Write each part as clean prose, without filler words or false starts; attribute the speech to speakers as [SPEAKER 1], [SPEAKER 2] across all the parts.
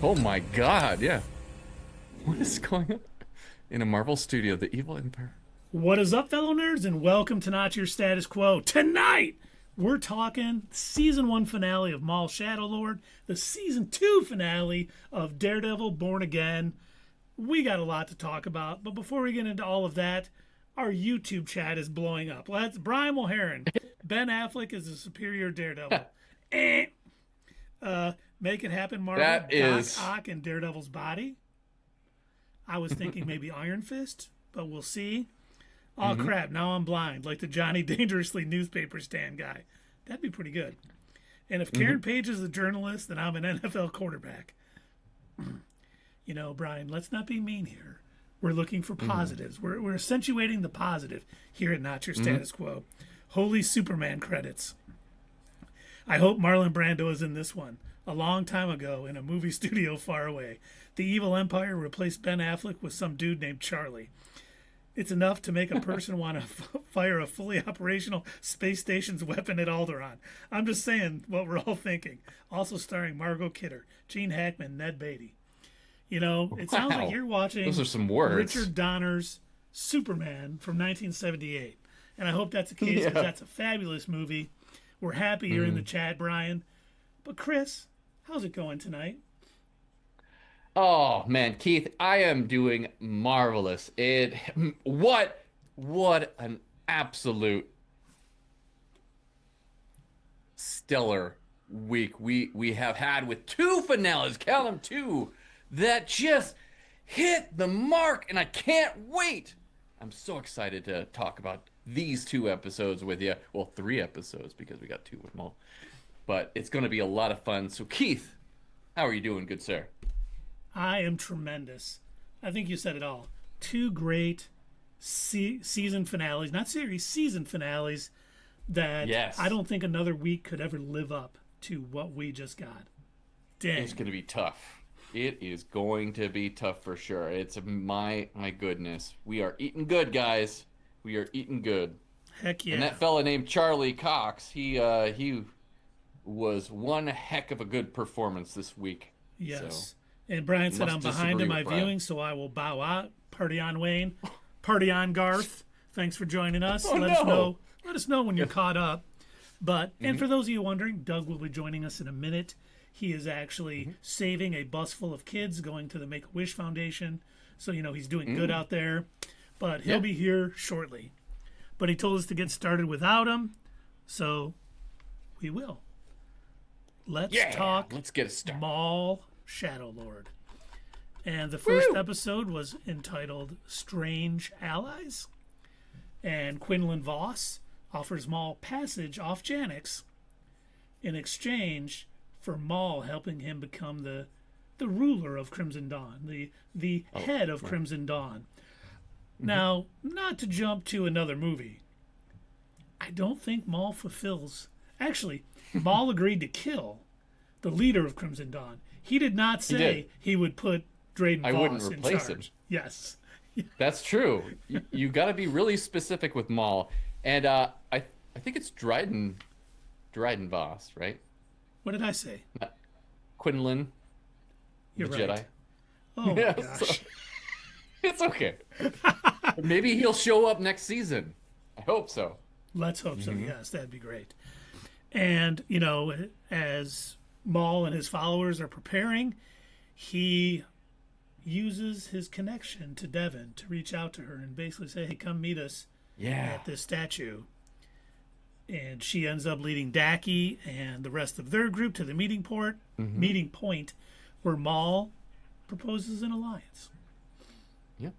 [SPEAKER 1] Oh my God, yeah. What is going on? In a Marvel studio, the evil empire.
[SPEAKER 2] What is up, fellow nerds, and welcome to Not Your Status Quo. Tonight, we're talking Season 1 finale of Maul Shadow Lord, the Season 2 finale of Daredevil Born Again. We got a lot to talk about, but before we get into all of that, our YouTube chat is blowing up. Brian Mulheron. Ben Affleck is a superior Daredevil. Make it happen, Marvel.
[SPEAKER 1] That is...
[SPEAKER 2] Doc Ock in Daredevil's body. I was thinking maybe Iron Fist, but we'll see. Oh, crap, now I'm blind, like the Johnny Dangerously newspaper stand guy. That'd be pretty good. And if Karen Page is a journalist, then I'm an NFL quarterback. You know, Brian, let's not be mean here. We're looking for positives. We're accentuating the positive here at Not Your Status Quo. Holy Superman credits. I hope Marlon Brando is in this one. A long time ago, in a movie studio far away, the evil empire replaced Ben Affleck with some dude named Charlie. It's enough to make a person want to fire a fully operational space station's weapon at Alderaan. I'm just saying what we're all thinking. Also starring Margot Kidder, Gene Hackman, Ned Beatty. You know, it sounds like you're watching
[SPEAKER 1] Those are some words.
[SPEAKER 2] Richard Donner's Superman from 1978. And I hope that's the case because that's a fabulous movie. We're happy you're in the chat, Brian. But Chris, how's it going tonight?
[SPEAKER 1] Oh man, Keith, I am doing marvelous. What an absolute stellar week we have had with two finales, count them two, that just hit the mark, and I can't wait. I'm so excited to talk about these two episodes with you. Well, three episodes because we got two with Maul. But it's going to be a lot of fun. So Keith, how are you doing, good sir?
[SPEAKER 2] I am tremendous. I think you said it all. Two great season finales, not series, season finales that I don't think another week could ever live up to what we just got. Dang.
[SPEAKER 1] It's going to be tough. It is going to be tough for sure. It's my goodness. We are eating good, guys. We are eating good.
[SPEAKER 2] Heck yeah.
[SPEAKER 1] And that fella named Charlie Cox, he was one heck of a good performance this week.
[SPEAKER 2] Yes.
[SPEAKER 1] So.
[SPEAKER 2] And Brian said I'm behind in my viewing, so I will bow out. Party on, Wayne. Party on, Garth. Thanks for joining us. Let us know when you're caught up. But and for those of you wondering, Doug will be joining us in a minute. He is actually saving a bus full of kids going to the Make-A-Wish Foundation. So, you know, he's doing good out there. But he'll be here shortly. But he told us to get started without him. So we will. Let's
[SPEAKER 1] get it started.
[SPEAKER 2] Maul Shadow Lord. And the first episode was entitled Strange Allies. And Quinlan Voss offers Maul passage off Janix in exchange for Maul helping him become the ruler of Crimson Dawn, the head of Crimson Dawn. Now, not to jump to another movie, I don't think Maul fulfills. Actually, Maul agreed to kill the leader of Crimson Dawn. He did not say he would put Drayden Voss
[SPEAKER 1] wouldn't
[SPEAKER 2] in
[SPEAKER 1] replace
[SPEAKER 2] charge.
[SPEAKER 1] him.
[SPEAKER 2] Yes.
[SPEAKER 1] That's true. You got to be really specific with Maul. And I think it's Dryden Voss, right?
[SPEAKER 2] What did I say?
[SPEAKER 1] Quinlan.
[SPEAKER 2] You're
[SPEAKER 1] the
[SPEAKER 2] right.
[SPEAKER 1] Jedi.
[SPEAKER 2] Oh my gosh.
[SPEAKER 1] So, it's okay. Maybe he'll show up next season. I hope so.
[SPEAKER 2] Let's hope so. Yes, that'd be great. And, you know, as Maul and his followers are preparing, he uses his connection to Devon to reach out to her and basically say, hey, come meet us at this statue. And she ends up leading Daki and the rest of their group to the meeting point where Maul proposes an alliance.
[SPEAKER 1] Yeah.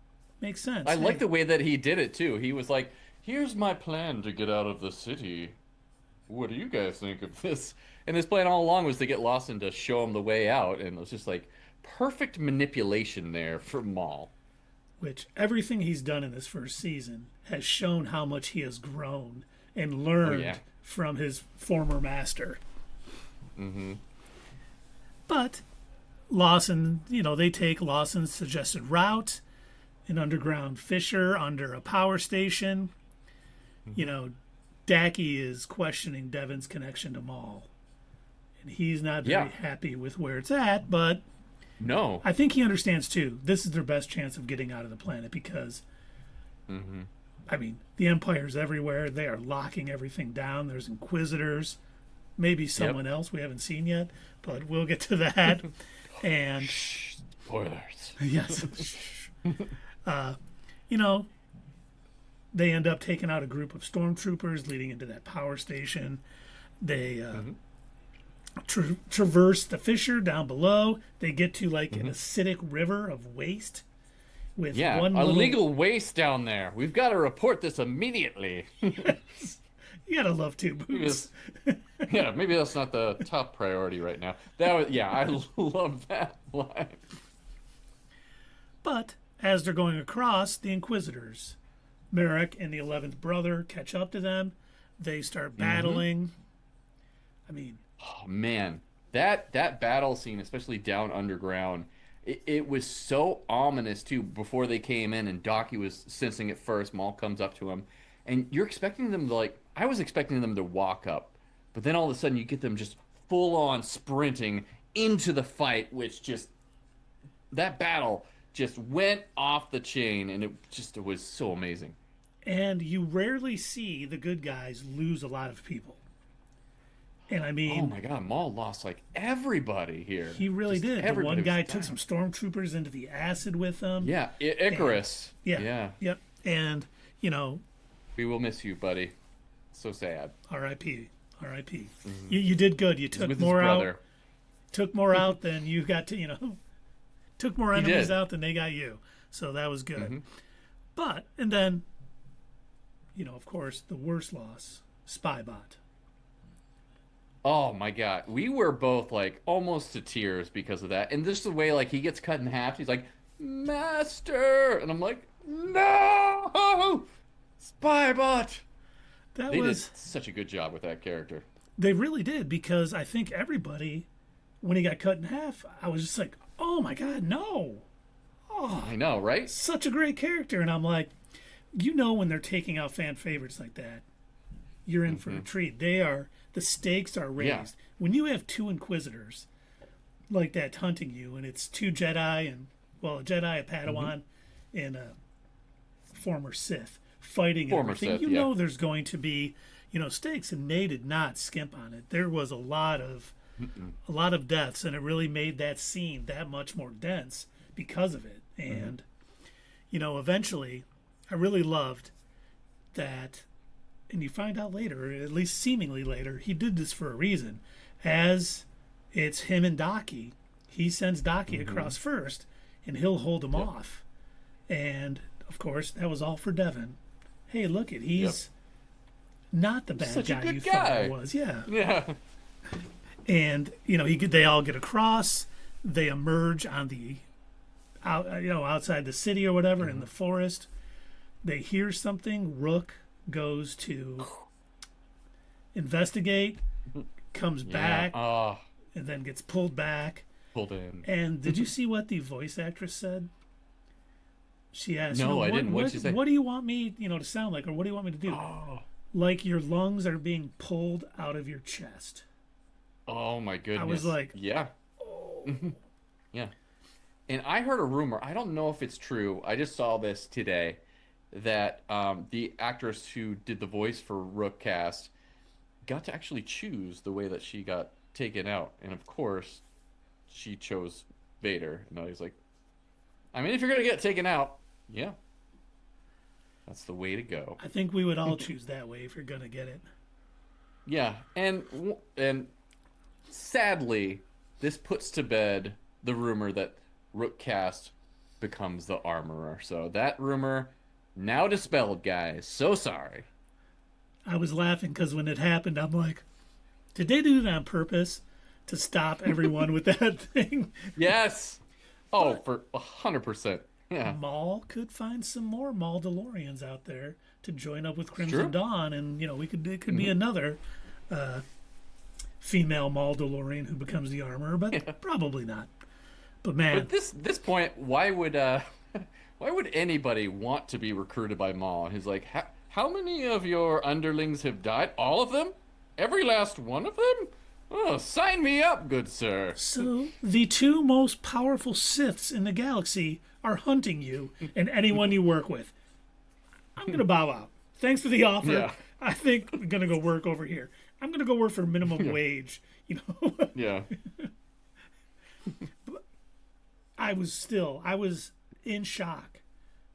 [SPEAKER 2] Makes sense.
[SPEAKER 1] I like the way that he did it, too. He was like, here's my plan to get out of the city. What do you guys think of this? And his plan all along was to get Lawson to show him the way out. And it was just like perfect manipulation there for Maul.
[SPEAKER 2] Which everything he's done in this first season has shown how much he has grown and learned from his former master. But Lawson, you know, they take Lawson's suggested route, an underground fissure under a power station. You know, Daki is questioning Devon's connection to Maul. And he's not very happy with where it's at, but
[SPEAKER 1] No.
[SPEAKER 2] I think he understands too. This is their best chance of getting out of the planet because, I mean, the Empire's everywhere. They are locking everything down. There's Inquisitors, maybe someone else we haven't seen yet, but we'll get to that. And
[SPEAKER 1] spoilers.
[SPEAKER 2] Yes. You know, they end up taking out a group of stormtroopers leading into that power station. They traverse the fissure down below. They get to like an acidic river of waste with one little...
[SPEAKER 1] illegal waste down there. We've got to report this immediately.
[SPEAKER 2] You gotta love two boots.
[SPEAKER 1] Yeah, maybe that's not the top priority right now. That was, I love that line.
[SPEAKER 2] But as they're going across, the Inquisitors, Murdock and the 11th brother, catch up to them. They start battling. I mean,
[SPEAKER 1] oh man, that battle scene, especially down underground, it was so ominous too. Before they came in, and Docky was sensing it first. Maul comes up to him, and you're expecting them to I was expecting them to walk up, but then all of a sudden you get them just full on sprinting into the fight, which just that battle just went off the chain, and it was so amazing.
[SPEAKER 2] And you rarely see the good guys lose a lot of people. And I mean,
[SPEAKER 1] oh my God, Maul lost like everybody here.
[SPEAKER 2] He really did. The one guy took some stormtroopers into the acid with them.
[SPEAKER 1] Yeah, Icarus.
[SPEAKER 2] Yep. And you know,
[SPEAKER 1] we will miss you, buddy. So sad.
[SPEAKER 2] R.I.P. R.I.P. You did good. You took more out. Took more out than you got to. Took more enemies out than they got you. So that was good. But and then, of course, the worst loss, Spybot.
[SPEAKER 1] Oh my God, we were both like almost to tears because of that. And just the way he gets cut in half, he's like, "Master," and I'm like, "No, Spybot." They did such a good job with that character.
[SPEAKER 2] They really did, because I think everybody, when he got cut in half, I was just like, "Oh my God, no!" Oh,
[SPEAKER 1] I know, right?
[SPEAKER 2] Such a great character, and I'm like, when they're taking out fan favorites like that, you're in for a treat. The stakes are raised. Yeah. When you have two Inquisitors like that hunting you, and it's two Jedi and a Jedi, a Padawan, and a former Sith fighting and everything, Sith, there's going to be stakes, and they did not skimp on it. There was a lot of deaths, and it really made that scene that much more dense because of it. And eventually, I really loved that. And you find out later, or at least seemingly later, he did this for a reason. As it's him and Docky, he sends Docky across first, and he'll hold him off. And of course, that was all for Devin. Hey, look it, he's not the bad guy you thought he was. Yeah. And they all get across. They emerge on the outside the city or whatever in the forest. They hear something. Rook goes to investigate, comes back, and then gets pulled back.
[SPEAKER 1] Pulled in.
[SPEAKER 2] And did you see what the voice actress said? She asked,
[SPEAKER 1] "No, I didn't. What did she say?
[SPEAKER 2] What do you want me, to sound like, or what do you want me to do?" Like your lungs are being pulled out of your chest.
[SPEAKER 1] Oh my goodness!
[SPEAKER 2] I was like,
[SPEAKER 1] yeah, yeah. And I heard a rumor. I don't know if it's true. I just saw this today, that the actress who did the voice for Rook Cast got to actually choose the way that she got taken out. And of course, she chose Vader. And I was like, I mean, if you're going to get taken out, yeah, that's the way to go.
[SPEAKER 2] I think we would all choose that way if you're going to get it.
[SPEAKER 1] Yeah. And sadly, this puts to bed the rumor that Rook Cast becomes the armorer. So that rumor... now dispelled, guys. So sorry.
[SPEAKER 2] I was laughing because when it happened, I'm like, did they do that on purpose to stop everyone with that thing?
[SPEAKER 1] Yes. Oh, for 100%. Yeah.
[SPEAKER 2] Maul could find some more Maul DeLoreans out there to join up with Crimson Dawn, and it could be another female Maul DeLorean who becomes the armorer, but probably not. But man,
[SPEAKER 1] at this point, why would anybody want to be recruited by Maul? And he's like, how many of your underlings have died? All of them? Every last one of them? Oh, sign me up, good sir.
[SPEAKER 2] So, the two most powerful Siths in the galaxy are hunting you and anyone you work with. I'm going to bow out. Thanks for the offer.
[SPEAKER 1] Yeah.
[SPEAKER 2] I think I'm going to go work over here. I'm going to go work for minimum wage, you know.
[SPEAKER 1] Yeah.
[SPEAKER 2] I was in shock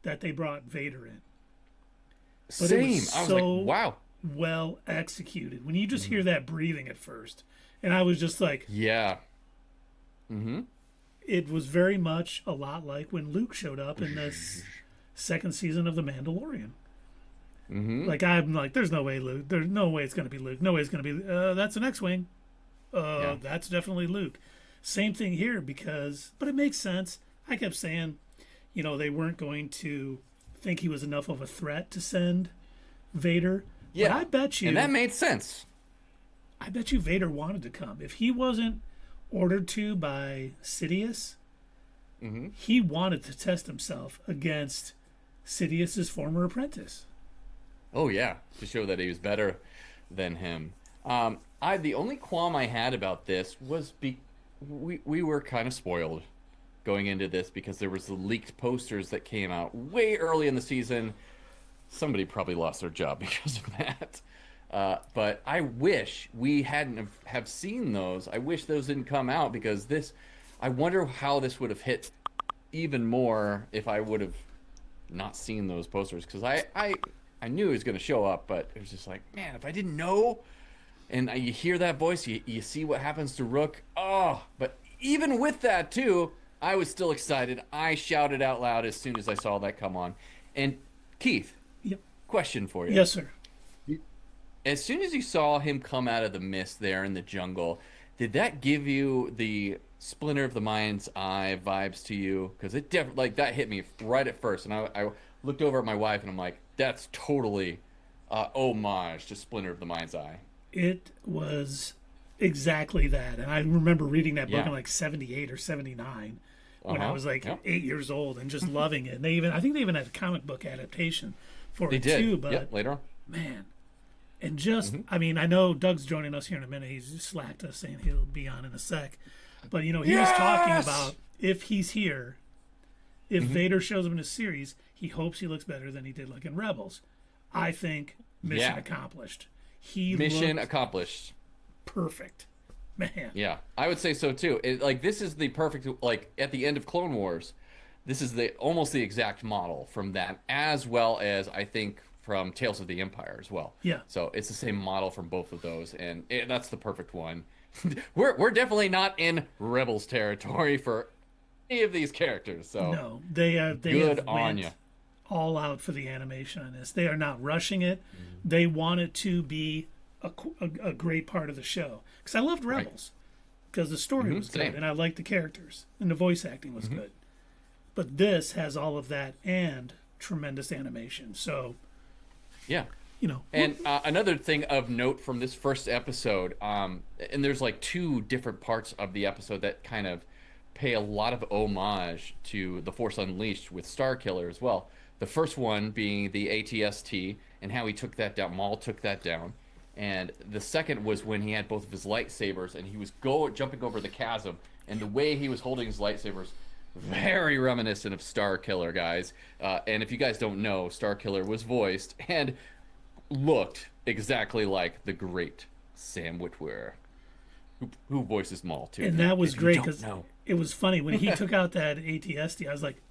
[SPEAKER 2] that they brought Vader in. But
[SPEAKER 1] Same.
[SPEAKER 2] it was
[SPEAKER 1] I was
[SPEAKER 2] so
[SPEAKER 1] like, wow.
[SPEAKER 2] well executed. When you just hear that breathing at first, and I was just like,
[SPEAKER 1] Yeah. Mm-hmm.
[SPEAKER 2] it was very much a lot like when Luke showed up in this second season of The Mandalorian.
[SPEAKER 1] Mm-hmm.
[SPEAKER 2] Like, I'm like, there's no way Luke. There's no way it's going to be Luke. No way it's going to be. That's an X-wing. That's definitely Luke. Same thing here but it makes sense. I kept saying, they weren't going to think he was enough of a threat to send Vader.
[SPEAKER 1] Yeah.
[SPEAKER 2] But I bet you.
[SPEAKER 1] And that made sense.
[SPEAKER 2] I bet you Vader wanted to come. If he wasn't ordered to by Sidious, he wanted to test himself against Sidious's former apprentice.
[SPEAKER 1] Oh yeah, to show that he was better than him. The only qualm I had about this was we were kind of spoiled going into this because there was the leaked posters that came out way early in the season. Somebody probably lost their job because of that. But I wish we hadn't have seen those. I wish those didn't come out because I wonder how this would have hit even more if I would have not seen those posters. Because I knew he was going to show up, but it was just like, man, if I didn't know, and you hear that voice, you see what happens to Rook. Oh, but even with that too, I was still excited. I shouted out loud as soon as I saw that come on. And Keith,
[SPEAKER 2] Yep.
[SPEAKER 1] question for you.
[SPEAKER 2] Yes, sir.
[SPEAKER 1] As soon as you saw him come out of the mist there in the jungle, did that give you the Splinter of the Mind's Eye vibes to you? Because it definitely, that hit me right at first, and I looked over at my wife and I'm like, that's totally homage to Splinter of the Mind's Eye.
[SPEAKER 2] It was exactly that. And I remember reading that book
[SPEAKER 1] Yeah.
[SPEAKER 2] in like 78 or 79 when I
[SPEAKER 1] Uh-huh.
[SPEAKER 2] was like
[SPEAKER 1] Yep.
[SPEAKER 2] 8 years old and just loving it. And I think they even had a comic book adaptation for
[SPEAKER 1] They
[SPEAKER 2] it
[SPEAKER 1] did.
[SPEAKER 2] too. But
[SPEAKER 1] Yep, later on.
[SPEAKER 2] man, and just, I mean, I know Doug's joining us here in a minute. He's just slacked us saying he'll be on in a sec. But, he was talking about if he's here, if Vader shows up in a series, he hopes he looks better than he did like in Rebels. I think mission accomplished. He
[SPEAKER 1] Mission
[SPEAKER 2] looked
[SPEAKER 1] accomplished.
[SPEAKER 2] perfect. Man.
[SPEAKER 1] Yeah, I would say so too. This is the perfect, at the end of Clone Wars, this is almost the exact model from that, as well as I think from Tales of the Empire as well.
[SPEAKER 2] Yeah.
[SPEAKER 1] So it's the same model from both of those, and that's the perfect one. we're definitely not in Rebels territory for any of these characters. So
[SPEAKER 2] No, they
[SPEAKER 1] good
[SPEAKER 2] have
[SPEAKER 1] on
[SPEAKER 2] went
[SPEAKER 1] you.
[SPEAKER 2] all out for the animation on this. They are not rushing it. They want it to be a great part of the show. Because I loved Rebels. Because the story was good,
[SPEAKER 1] same.
[SPEAKER 2] and I liked the characters, and the voice acting was good. But this has all of that and tremendous animation. So,
[SPEAKER 1] Yeah.
[SPEAKER 2] you know,
[SPEAKER 1] And another thing of note from this first episode, and there's like two different parts of the episode that kind of pay a lot of homage to The Force Unleashed with Starkiller as well. The first one being the ATST and how he took that down. Maul took that down. And the second was when he had both of his lightsabers and he was jumping over the chasm. And the way he was holding his lightsabers, very reminiscent of Starkiller, guys. And if you guys don't know, Starkiller was voiced and looked exactly like the great Sam Witwer, who voices Maul too.
[SPEAKER 2] and that was
[SPEAKER 1] If you
[SPEAKER 2] great
[SPEAKER 1] don't
[SPEAKER 2] because
[SPEAKER 1] know.
[SPEAKER 2] it was funny when he took out that ATST. I was like,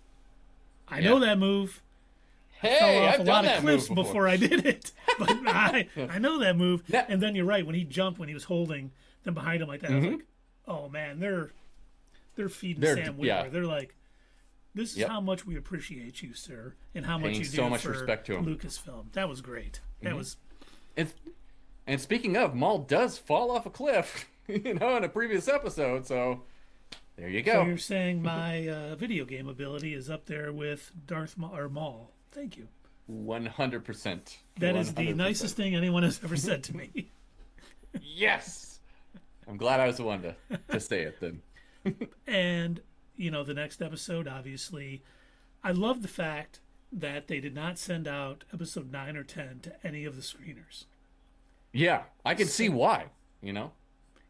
[SPEAKER 2] I know that move.
[SPEAKER 1] Hey,
[SPEAKER 2] Fell off
[SPEAKER 1] I've
[SPEAKER 2] a
[SPEAKER 1] done
[SPEAKER 2] lot of
[SPEAKER 1] that
[SPEAKER 2] cliffs
[SPEAKER 1] move
[SPEAKER 2] before I did it, but I know that move.
[SPEAKER 1] That-
[SPEAKER 2] And then you're right, when he jumped, when he was holding them behind him like that, I was like, oh man, they're feeding Sam Witwer.
[SPEAKER 1] yeah.
[SPEAKER 2] They're like, this is
[SPEAKER 1] Yep.
[SPEAKER 2] how much we appreciate you, sir, and how much
[SPEAKER 1] Paying
[SPEAKER 2] you
[SPEAKER 1] so
[SPEAKER 2] do
[SPEAKER 1] much
[SPEAKER 2] for
[SPEAKER 1] respect to him.
[SPEAKER 2] Lucasfilm. That was great. That was
[SPEAKER 1] And speaking of, Maul does fall off a cliff, in a previous episode. So there you
[SPEAKER 2] so
[SPEAKER 1] go.
[SPEAKER 2] you're saying my video game ability is up there with Maul. Thank you.
[SPEAKER 1] 100%.
[SPEAKER 2] That is the
[SPEAKER 1] 100%.
[SPEAKER 2] nicest thing anyone has ever said to me.
[SPEAKER 1] Yes. I'm glad I was the one to say it then.
[SPEAKER 2] And, the next episode, obviously, I love the fact that they did not send out episode 9 or 10 to any of the screeners.
[SPEAKER 1] Yeah, I can see why.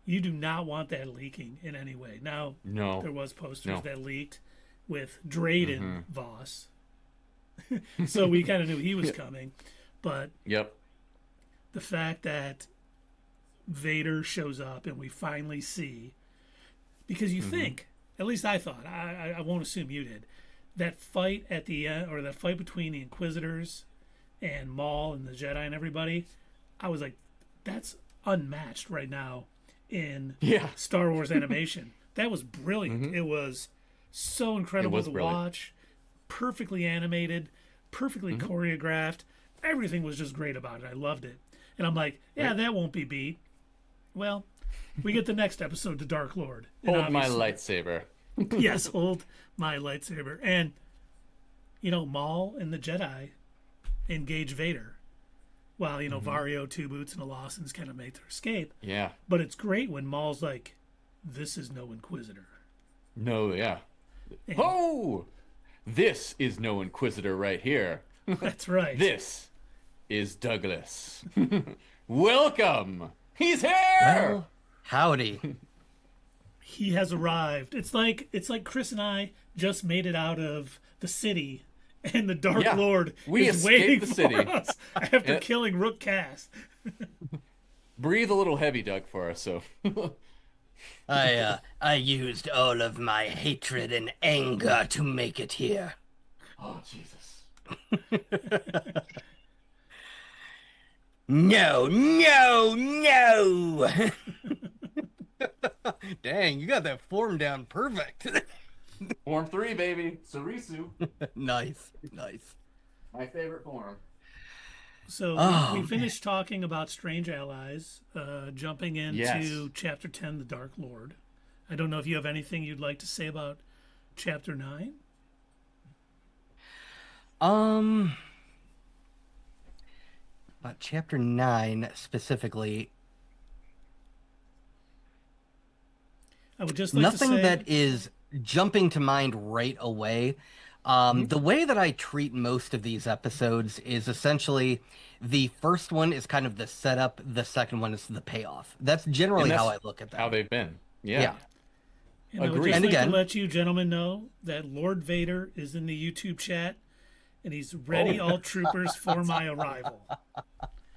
[SPEAKER 2] You do not want that leaking in any way. Now,
[SPEAKER 1] No.
[SPEAKER 2] there was posters
[SPEAKER 1] No.
[SPEAKER 2] that leaked with Drayden Voss. So we kind of knew he was coming. But
[SPEAKER 1] Yep.
[SPEAKER 2] the fact that Vader shows up and we finally see, because you think, at least I thought, I won't assume you did, that fight at the end, or that fight between the Inquisitors and Maul and the Jedi and everybody, I was like, that's unmatched right now in Star Wars animation. That was brilliant. It was so incredible to watch, perfectly animated, perfectly choreographed. Everything was just great about it. I loved it. And I'm like, that won't be beat. Well, we get the next episode, The Dark Lord.
[SPEAKER 1] Hold my lightsaber.
[SPEAKER 2] Yes, hold my lightsaber. And, Maul and the Jedi engage Vader. While, Vario, Two Boots, and the Lawsons kind of make their escape.
[SPEAKER 1] Yeah.
[SPEAKER 2] But it's great when Maul's like, this is no Inquisitor.
[SPEAKER 1] No, yeah.
[SPEAKER 2] And
[SPEAKER 1] This is no Inquisitor right here.
[SPEAKER 2] that's right.
[SPEAKER 1] This is Douglas. Welcome. He's here.
[SPEAKER 3] Well, howdy.
[SPEAKER 2] He has arrived. It's like Chris and I just made it out of the city, and the Dark Lord is waiting
[SPEAKER 1] the
[SPEAKER 2] for
[SPEAKER 1] city.
[SPEAKER 2] us after killing Rook Cass.
[SPEAKER 1] Breathe a little heavy, Doug, for us. So
[SPEAKER 3] I used all of my hatred and anger to make it here.
[SPEAKER 1] oh Jesus.
[SPEAKER 3] No. Dang, you got that form down perfect.
[SPEAKER 1] Form 3, baby. Sarisu.
[SPEAKER 3] Nice.
[SPEAKER 1] My favorite form.
[SPEAKER 2] So we finished talking about Strange Allies, jumping into Chapter 10, The Dark Lord. I don't know if you have anything you'd like to say about Chapter 9?
[SPEAKER 3] About Chapter 9 specifically,
[SPEAKER 2] I would just like
[SPEAKER 3] nothing
[SPEAKER 2] to say,
[SPEAKER 3] that is jumping to mind right away. The way that I treat most of these episodes is essentially the first one is kind of the setup, the second one is the payoff. That's generally how I look at that.
[SPEAKER 1] How they've been. Yeah.
[SPEAKER 3] Yeah.
[SPEAKER 2] and I would
[SPEAKER 1] Agreed.
[SPEAKER 2] just
[SPEAKER 3] And
[SPEAKER 2] like
[SPEAKER 3] again-
[SPEAKER 2] to let you gentlemen know that Lord Vader is in the YouTube chat, and he's ready, all troopers, for my arrival.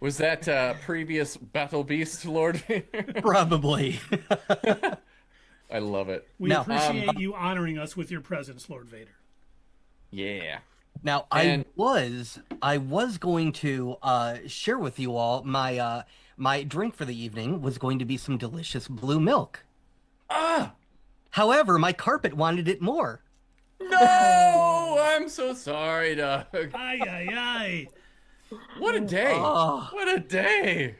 [SPEAKER 1] Was that previous Battle Beast Lord Vader?
[SPEAKER 3] Probably.
[SPEAKER 1] I love it.
[SPEAKER 2] We
[SPEAKER 3] Now,
[SPEAKER 2] appreciate you honoring us with your presence, Lord Vader.
[SPEAKER 1] Yeah.
[SPEAKER 3] Now,
[SPEAKER 1] And-
[SPEAKER 3] I was going to share with you all my drink for the evening was going to be some delicious blue milk.
[SPEAKER 1] Ah!
[SPEAKER 3] However, my carpet wanted it more.
[SPEAKER 1] No! I'm so sorry, Doug.
[SPEAKER 2] Ay, ay, ay.
[SPEAKER 1] What a day.
[SPEAKER 3] Oh.
[SPEAKER 1] What a day.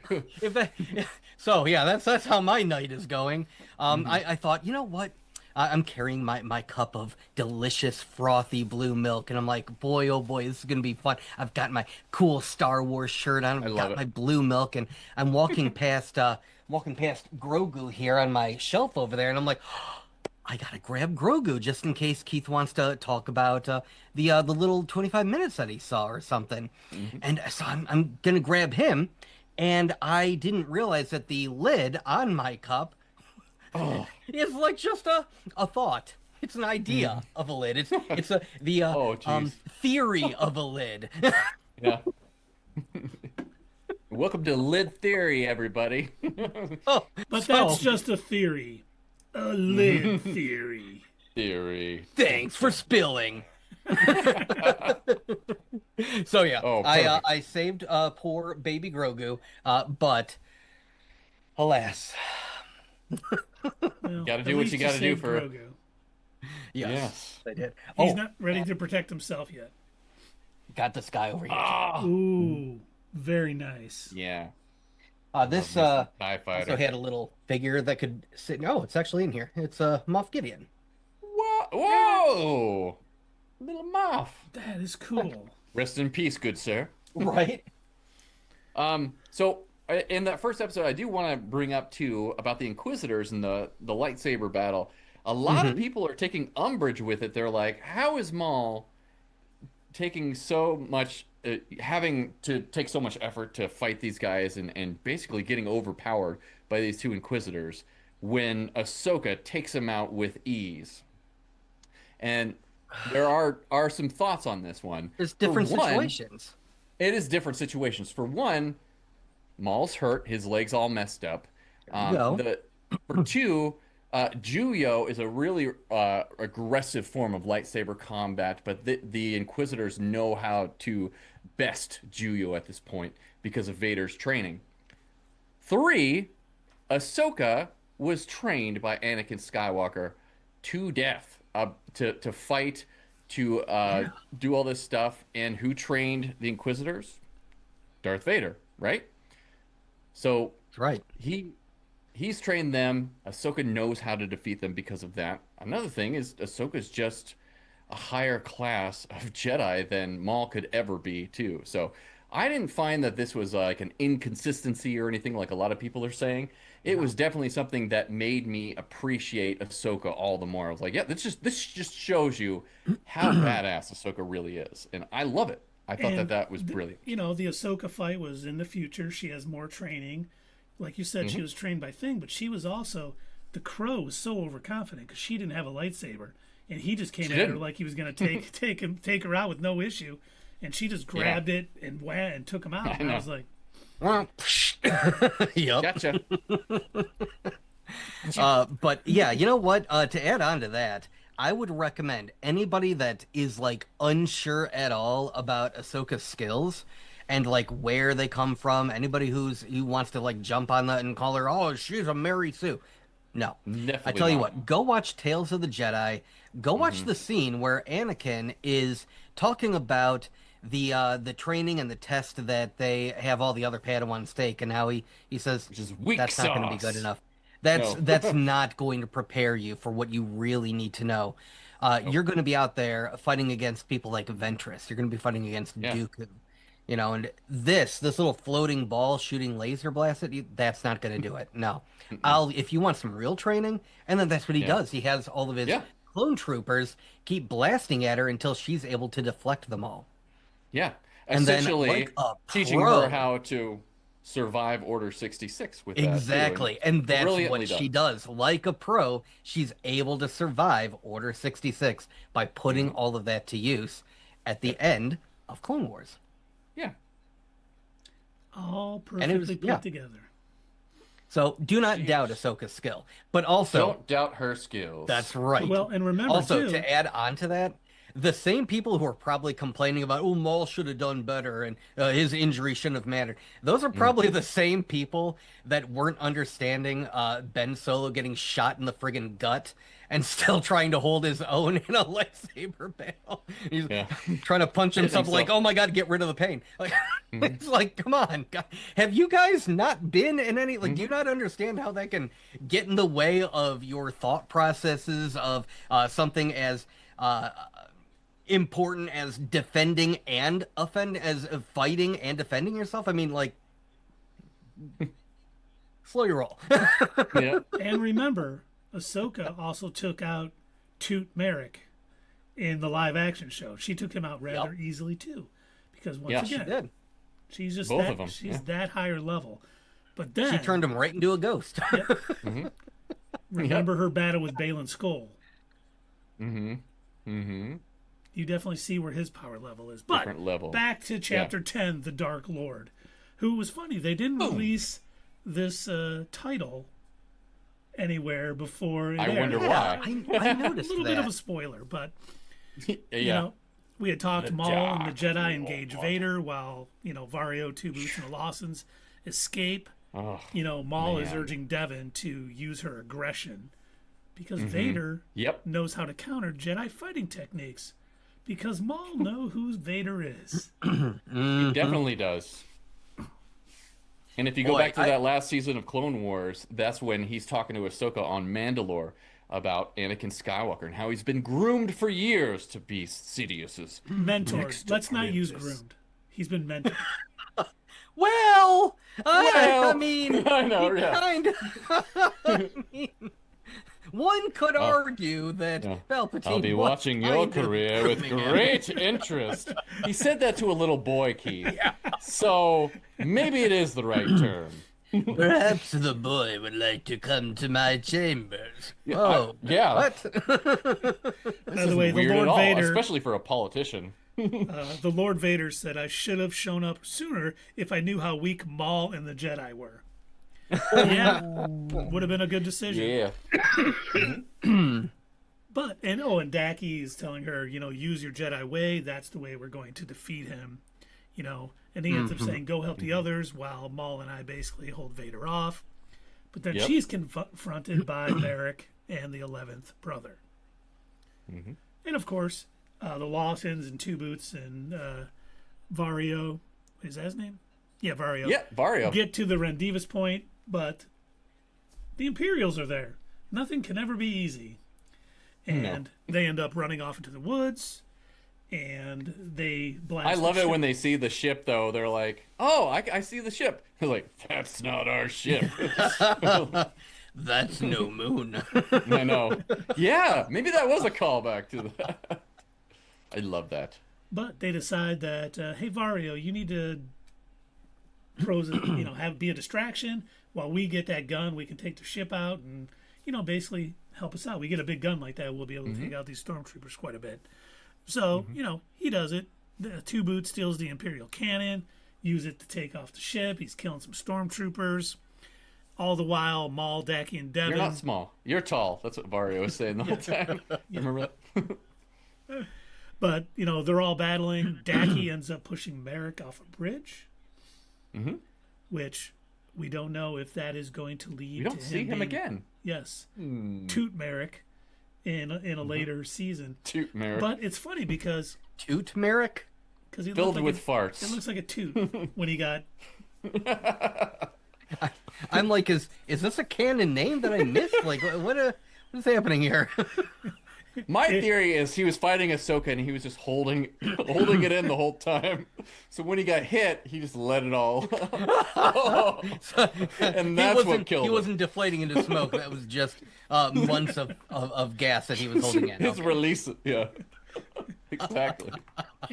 [SPEAKER 3] So yeah, that's how my night is going. I thought, you know what? I'm carrying my cup of delicious frothy blue milk, and I'm like, boy, oh boy, this is gonna be fun. I've got my cool Star Wars shirt on. I've
[SPEAKER 1] love
[SPEAKER 3] got
[SPEAKER 1] it.
[SPEAKER 3] my blue milk, and I'm walking past Grogu here on my shelf over there, and I'm like, I gotta grab Grogu just in case Keith wants to talk about the little 25 minutes that he saw or something. And so I'm gonna grab him, and I didn't realize that the lid on my cup is like just a thought. It's an idea of a lid. It's the
[SPEAKER 1] Oh, jeez.
[SPEAKER 3] theory of a lid.
[SPEAKER 1] Yeah. Welcome to Lid Theory, everybody.
[SPEAKER 3] Oh,
[SPEAKER 2] But
[SPEAKER 3] so,
[SPEAKER 2] that's just a theory. A lid theory.
[SPEAKER 1] Theory.
[SPEAKER 3] thanks for spilling. So yeah,
[SPEAKER 1] Oh, perfect.
[SPEAKER 3] I saved poor baby Grogu, but alas,
[SPEAKER 2] Well,
[SPEAKER 1] Gotta
[SPEAKER 2] at
[SPEAKER 1] do what
[SPEAKER 2] least
[SPEAKER 1] you gotta do
[SPEAKER 2] saved
[SPEAKER 1] for-
[SPEAKER 2] Grogu.
[SPEAKER 3] yes, I did.
[SPEAKER 2] He's
[SPEAKER 3] Oh,
[SPEAKER 2] not ready to protect himself yet.
[SPEAKER 3] got this guy over here.
[SPEAKER 1] Ah.
[SPEAKER 2] Ooh, very nice.
[SPEAKER 1] Yeah.
[SPEAKER 3] This
[SPEAKER 1] TIE
[SPEAKER 3] also
[SPEAKER 1] fighter.
[SPEAKER 3] had a little figure that could sit. No, it's actually in here. It's Moff Gideon.
[SPEAKER 1] Whoa! Whoa! Little Moff.
[SPEAKER 2] That is cool.
[SPEAKER 1] Rest in peace, good sir.
[SPEAKER 3] Right.
[SPEAKER 1] So in that first episode, I do want to bring up too about the Inquisitors and the lightsaber battle. A lot of people are taking umbrage with it. They're like, "How is Maul taking so much, having to take so much effort to fight these guys and basically getting overpowered by these two Inquisitors?" when Ahsoka takes him out with ease. And there are some thoughts on this one.
[SPEAKER 3] There's
[SPEAKER 1] For
[SPEAKER 3] different
[SPEAKER 1] one,
[SPEAKER 3] situations.
[SPEAKER 1] it is different situations. For one, Maul's hurt, his leg's all messed up.
[SPEAKER 3] There you go.
[SPEAKER 1] For two, Juyo is a really aggressive form of lightsaber combat, but the Inquisitors know how to best Juyo at this point because of Vader's training. Three, Ahsoka was trained by Anakin Skywalker to death to fight, to do all this stuff. And who trained the Inquisitors? Darth Vader, right? So
[SPEAKER 3] That's right.
[SPEAKER 1] he's trained them. Ahsoka knows how to defeat them because of that. Another thing is Ahsoka's just a higher class of Jedi than Maul could ever be, too. So I didn't find that this was like an inconsistency or anything like a lot of people are saying. It was definitely something that made me appreciate Ahsoka all the more. I was like, yeah, this just shows you how badass Ahsoka really is, and I love it. I thought that was brilliant.
[SPEAKER 2] You know, the Ahsoka fight was in the future. She has more training. Like you said, she was trained by Thing, but she was also, the Crow was so overconfident because she didn't have a lightsaber, and he just came at her like he was going to take her out with no issue, and she just grabbed it and went and took him out. And I was like,
[SPEAKER 3] Yep.
[SPEAKER 1] Gotcha.
[SPEAKER 3] But yeah, you know what? To add on to that, I would recommend anybody that is like unsure at all about Ahsoka's skills and like where they come from. Anybody who wants to like jump on that and call her, oh, she's a Mary Sue. No,
[SPEAKER 1] Definitely
[SPEAKER 3] I tell you
[SPEAKER 1] not.
[SPEAKER 3] what, go watch Tales of the Jedi. Go watch the scene where Anakin is talking about the training and the test that they have all the other Padawans take, and how he says
[SPEAKER 1] Just weak
[SPEAKER 3] that's not going to be
[SPEAKER 1] sauce.
[SPEAKER 3] good enough. That's
[SPEAKER 1] No.
[SPEAKER 3] that's not going to prepare you for what you really need to know. You're going to be out there fighting against people like Ventress. You're going to be fighting against
[SPEAKER 1] Yeah.
[SPEAKER 3] Dooku. You know, and this little floating ball shooting laser blast at you, that's not going to do it. No. If you want some real training, and then that's what he does. He has all of his clone troopers keep blasting at her until she's able to deflect them all.
[SPEAKER 1] Yeah.
[SPEAKER 3] And then,
[SPEAKER 1] Essentially
[SPEAKER 3] like a
[SPEAKER 1] teaching
[SPEAKER 3] pro-
[SPEAKER 1] her how to survive Order 66 with that, too.
[SPEAKER 3] Exactly. And that's
[SPEAKER 1] brilliantly
[SPEAKER 3] what she does. Like a pro, she's able to survive Order 66 by putting all of that to use at the end of Clone Wars.
[SPEAKER 1] Yeah.
[SPEAKER 2] all
[SPEAKER 3] And it was-
[SPEAKER 2] perfectly
[SPEAKER 3] yeah.
[SPEAKER 2] put together.
[SPEAKER 3] So do not doubt Ahsoka's skill. But also,
[SPEAKER 1] Don't doubt her skills.
[SPEAKER 3] that's right.
[SPEAKER 2] Well, and remember,
[SPEAKER 3] Also,
[SPEAKER 2] too,
[SPEAKER 3] to add on to that, the same people who are probably complaining about, oh, Maul should have done better and his injury shouldn't have mattered, those are probably the same people that weren't understanding Ben Solo getting shot in the friggin' gut and still trying to hold his own in a lightsaber battle. He's trying to punch himself like, oh my God, get rid of the pain. Like, it's like, come on. God. Have you guys not been in any, like, do you not understand how that can get in the way of your thought processes of something as important as defending and fighting and defending yourself? I mean, like, slow your roll.
[SPEAKER 1] Yeah.
[SPEAKER 2] and remember, Ahsoka also took out Toot Merrick in the live action show. She took him out rather easily too, because once
[SPEAKER 1] Yeah, she
[SPEAKER 2] again,
[SPEAKER 3] Did.
[SPEAKER 2] she's just
[SPEAKER 1] Both
[SPEAKER 2] that,
[SPEAKER 1] of them,
[SPEAKER 2] she's that higher level. But then
[SPEAKER 3] She turned him right into a ghost.
[SPEAKER 2] remember her battle with Balin Skull.
[SPEAKER 1] Mm-hmm.
[SPEAKER 2] You definitely see where his power level is. But
[SPEAKER 1] Different level.
[SPEAKER 2] back to chapter 10, the Dark Lord, who was funny. They didn't release this title anywhere before.
[SPEAKER 1] I wonder why.
[SPEAKER 3] I
[SPEAKER 2] A
[SPEAKER 3] noticed
[SPEAKER 2] little
[SPEAKER 3] that.
[SPEAKER 2] bit of a spoiler, but
[SPEAKER 1] Yeah.
[SPEAKER 2] you know, we had talked
[SPEAKER 1] The
[SPEAKER 2] Maul and the
[SPEAKER 1] Dark
[SPEAKER 2] Jedi engage
[SPEAKER 1] Lord.
[SPEAKER 2] Vader while, Vario, Two Boots, and the Lawsons escape.
[SPEAKER 1] Oh,
[SPEAKER 2] Maul is
[SPEAKER 1] man.
[SPEAKER 2] urging Devin to use her aggression because Vader
[SPEAKER 1] Yep.
[SPEAKER 2] knows how to counter Jedi fighting techniques because Maul know who Vader is.
[SPEAKER 1] He definitely does. And if you go
[SPEAKER 3] Boy,
[SPEAKER 1] back to that last season of Clone Wars, that's when he's talking to Ahsoka on Mandalore about Anakin Skywalker and how he's been groomed for years to be Sidious's.
[SPEAKER 2] Mentored.
[SPEAKER 1] Next
[SPEAKER 2] Let's not use
[SPEAKER 1] apprentice.
[SPEAKER 2] groomed. He's been mentored.
[SPEAKER 3] Well, I
[SPEAKER 1] Well,
[SPEAKER 3] mean,
[SPEAKER 1] I know,
[SPEAKER 3] he
[SPEAKER 1] yeah.
[SPEAKER 3] kind of. I mean, one could argue that Palpatine.
[SPEAKER 1] I'll be
[SPEAKER 3] was
[SPEAKER 1] watching your
[SPEAKER 3] kind of
[SPEAKER 1] career with
[SPEAKER 3] grooming him.
[SPEAKER 1] great interest. He said that to a little boy, Keith. So maybe it is the right term.
[SPEAKER 3] Perhaps the boy would like to come to my chambers.
[SPEAKER 1] Yeah,
[SPEAKER 3] Oh,
[SPEAKER 1] yeah.
[SPEAKER 3] what?
[SPEAKER 1] This
[SPEAKER 2] By the
[SPEAKER 1] isn't
[SPEAKER 2] way, the
[SPEAKER 1] weird
[SPEAKER 2] Lord
[SPEAKER 1] at all,
[SPEAKER 2] Vader,
[SPEAKER 1] especially for a politician.
[SPEAKER 2] the Lord Vader said, "I should have shown up sooner if I knew how weak Maul and the Jedi were." Yeah, would have been a good decision.
[SPEAKER 1] Yeah.
[SPEAKER 2] And Daki is telling her, use your Jedi way. That's the way we're going to defeat him. And he ends up saying, "Go help the others," while Maul and I basically hold Vader off. But then she's confronted by Merrick and the 11th brother. And of course, the Lawsons and Two Boots and Vario, is that his name? Yeah, Vario.
[SPEAKER 1] Yeah, Vario.
[SPEAKER 2] Get to the Rendezvous point, but the Imperials are there. Nothing can ever be easy. And they end up running off into the woods, and they blast.
[SPEAKER 1] I love
[SPEAKER 2] the
[SPEAKER 1] it
[SPEAKER 2] ship.
[SPEAKER 1] when they see the ship, though. They're like, "Oh, I see the ship." They're like, "That's not our ship."
[SPEAKER 3] That's no moon.
[SPEAKER 1] I know. Yeah, maybe that was a callback to that. I love that.
[SPEAKER 2] But they decide that, hey, Vario, you need to be a distraction while we get that gun. We can take the ship out and, basically help us out. We get a big gun like that, we'll be able to take out these stormtroopers quite a bit. So, he does it. The Two Boots steals the Imperial cannon, use it to take off the ship. He's killing some stormtroopers. All the while, Maul, Daki, and Devin.
[SPEAKER 1] You're not small. You're tall. That's what Vario was saying the whole time. Remember that?
[SPEAKER 2] But, they're all battling. Daki ends up pushing Merrick off a bridge, which we don't know if that is going to lead
[SPEAKER 1] We don't
[SPEAKER 2] to
[SPEAKER 1] see him
[SPEAKER 2] being,
[SPEAKER 1] again.
[SPEAKER 2] Yes. Toot Merrick in a later season.
[SPEAKER 1] Toot Merrick.
[SPEAKER 2] But it's funny because
[SPEAKER 3] Toot Merrick?
[SPEAKER 2] he
[SPEAKER 1] Filled
[SPEAKER 2] like
[SPEAKER 1] with farts.
[SPEAKER 2] It looks like a toot when he got...
[SPEAKER 3] I'm like, is this a canon name that I missed? Like, what is happening here?
[SPEAKER 1] My theory is he was fighting Ahsoka and he was just holding it in the whole time. So when he got hit, he just let it all. And that's what killed
[SPEAKER 3] He
[SPEAKER 1] him.
[SPEAKER 3] wasn't deflating into smoke. That was just months of gas that he was holding in.
[SPEAKER 1] His
[SPEAKER 3] Okay.
[SPEAKER 1] release, yeah. Exactly.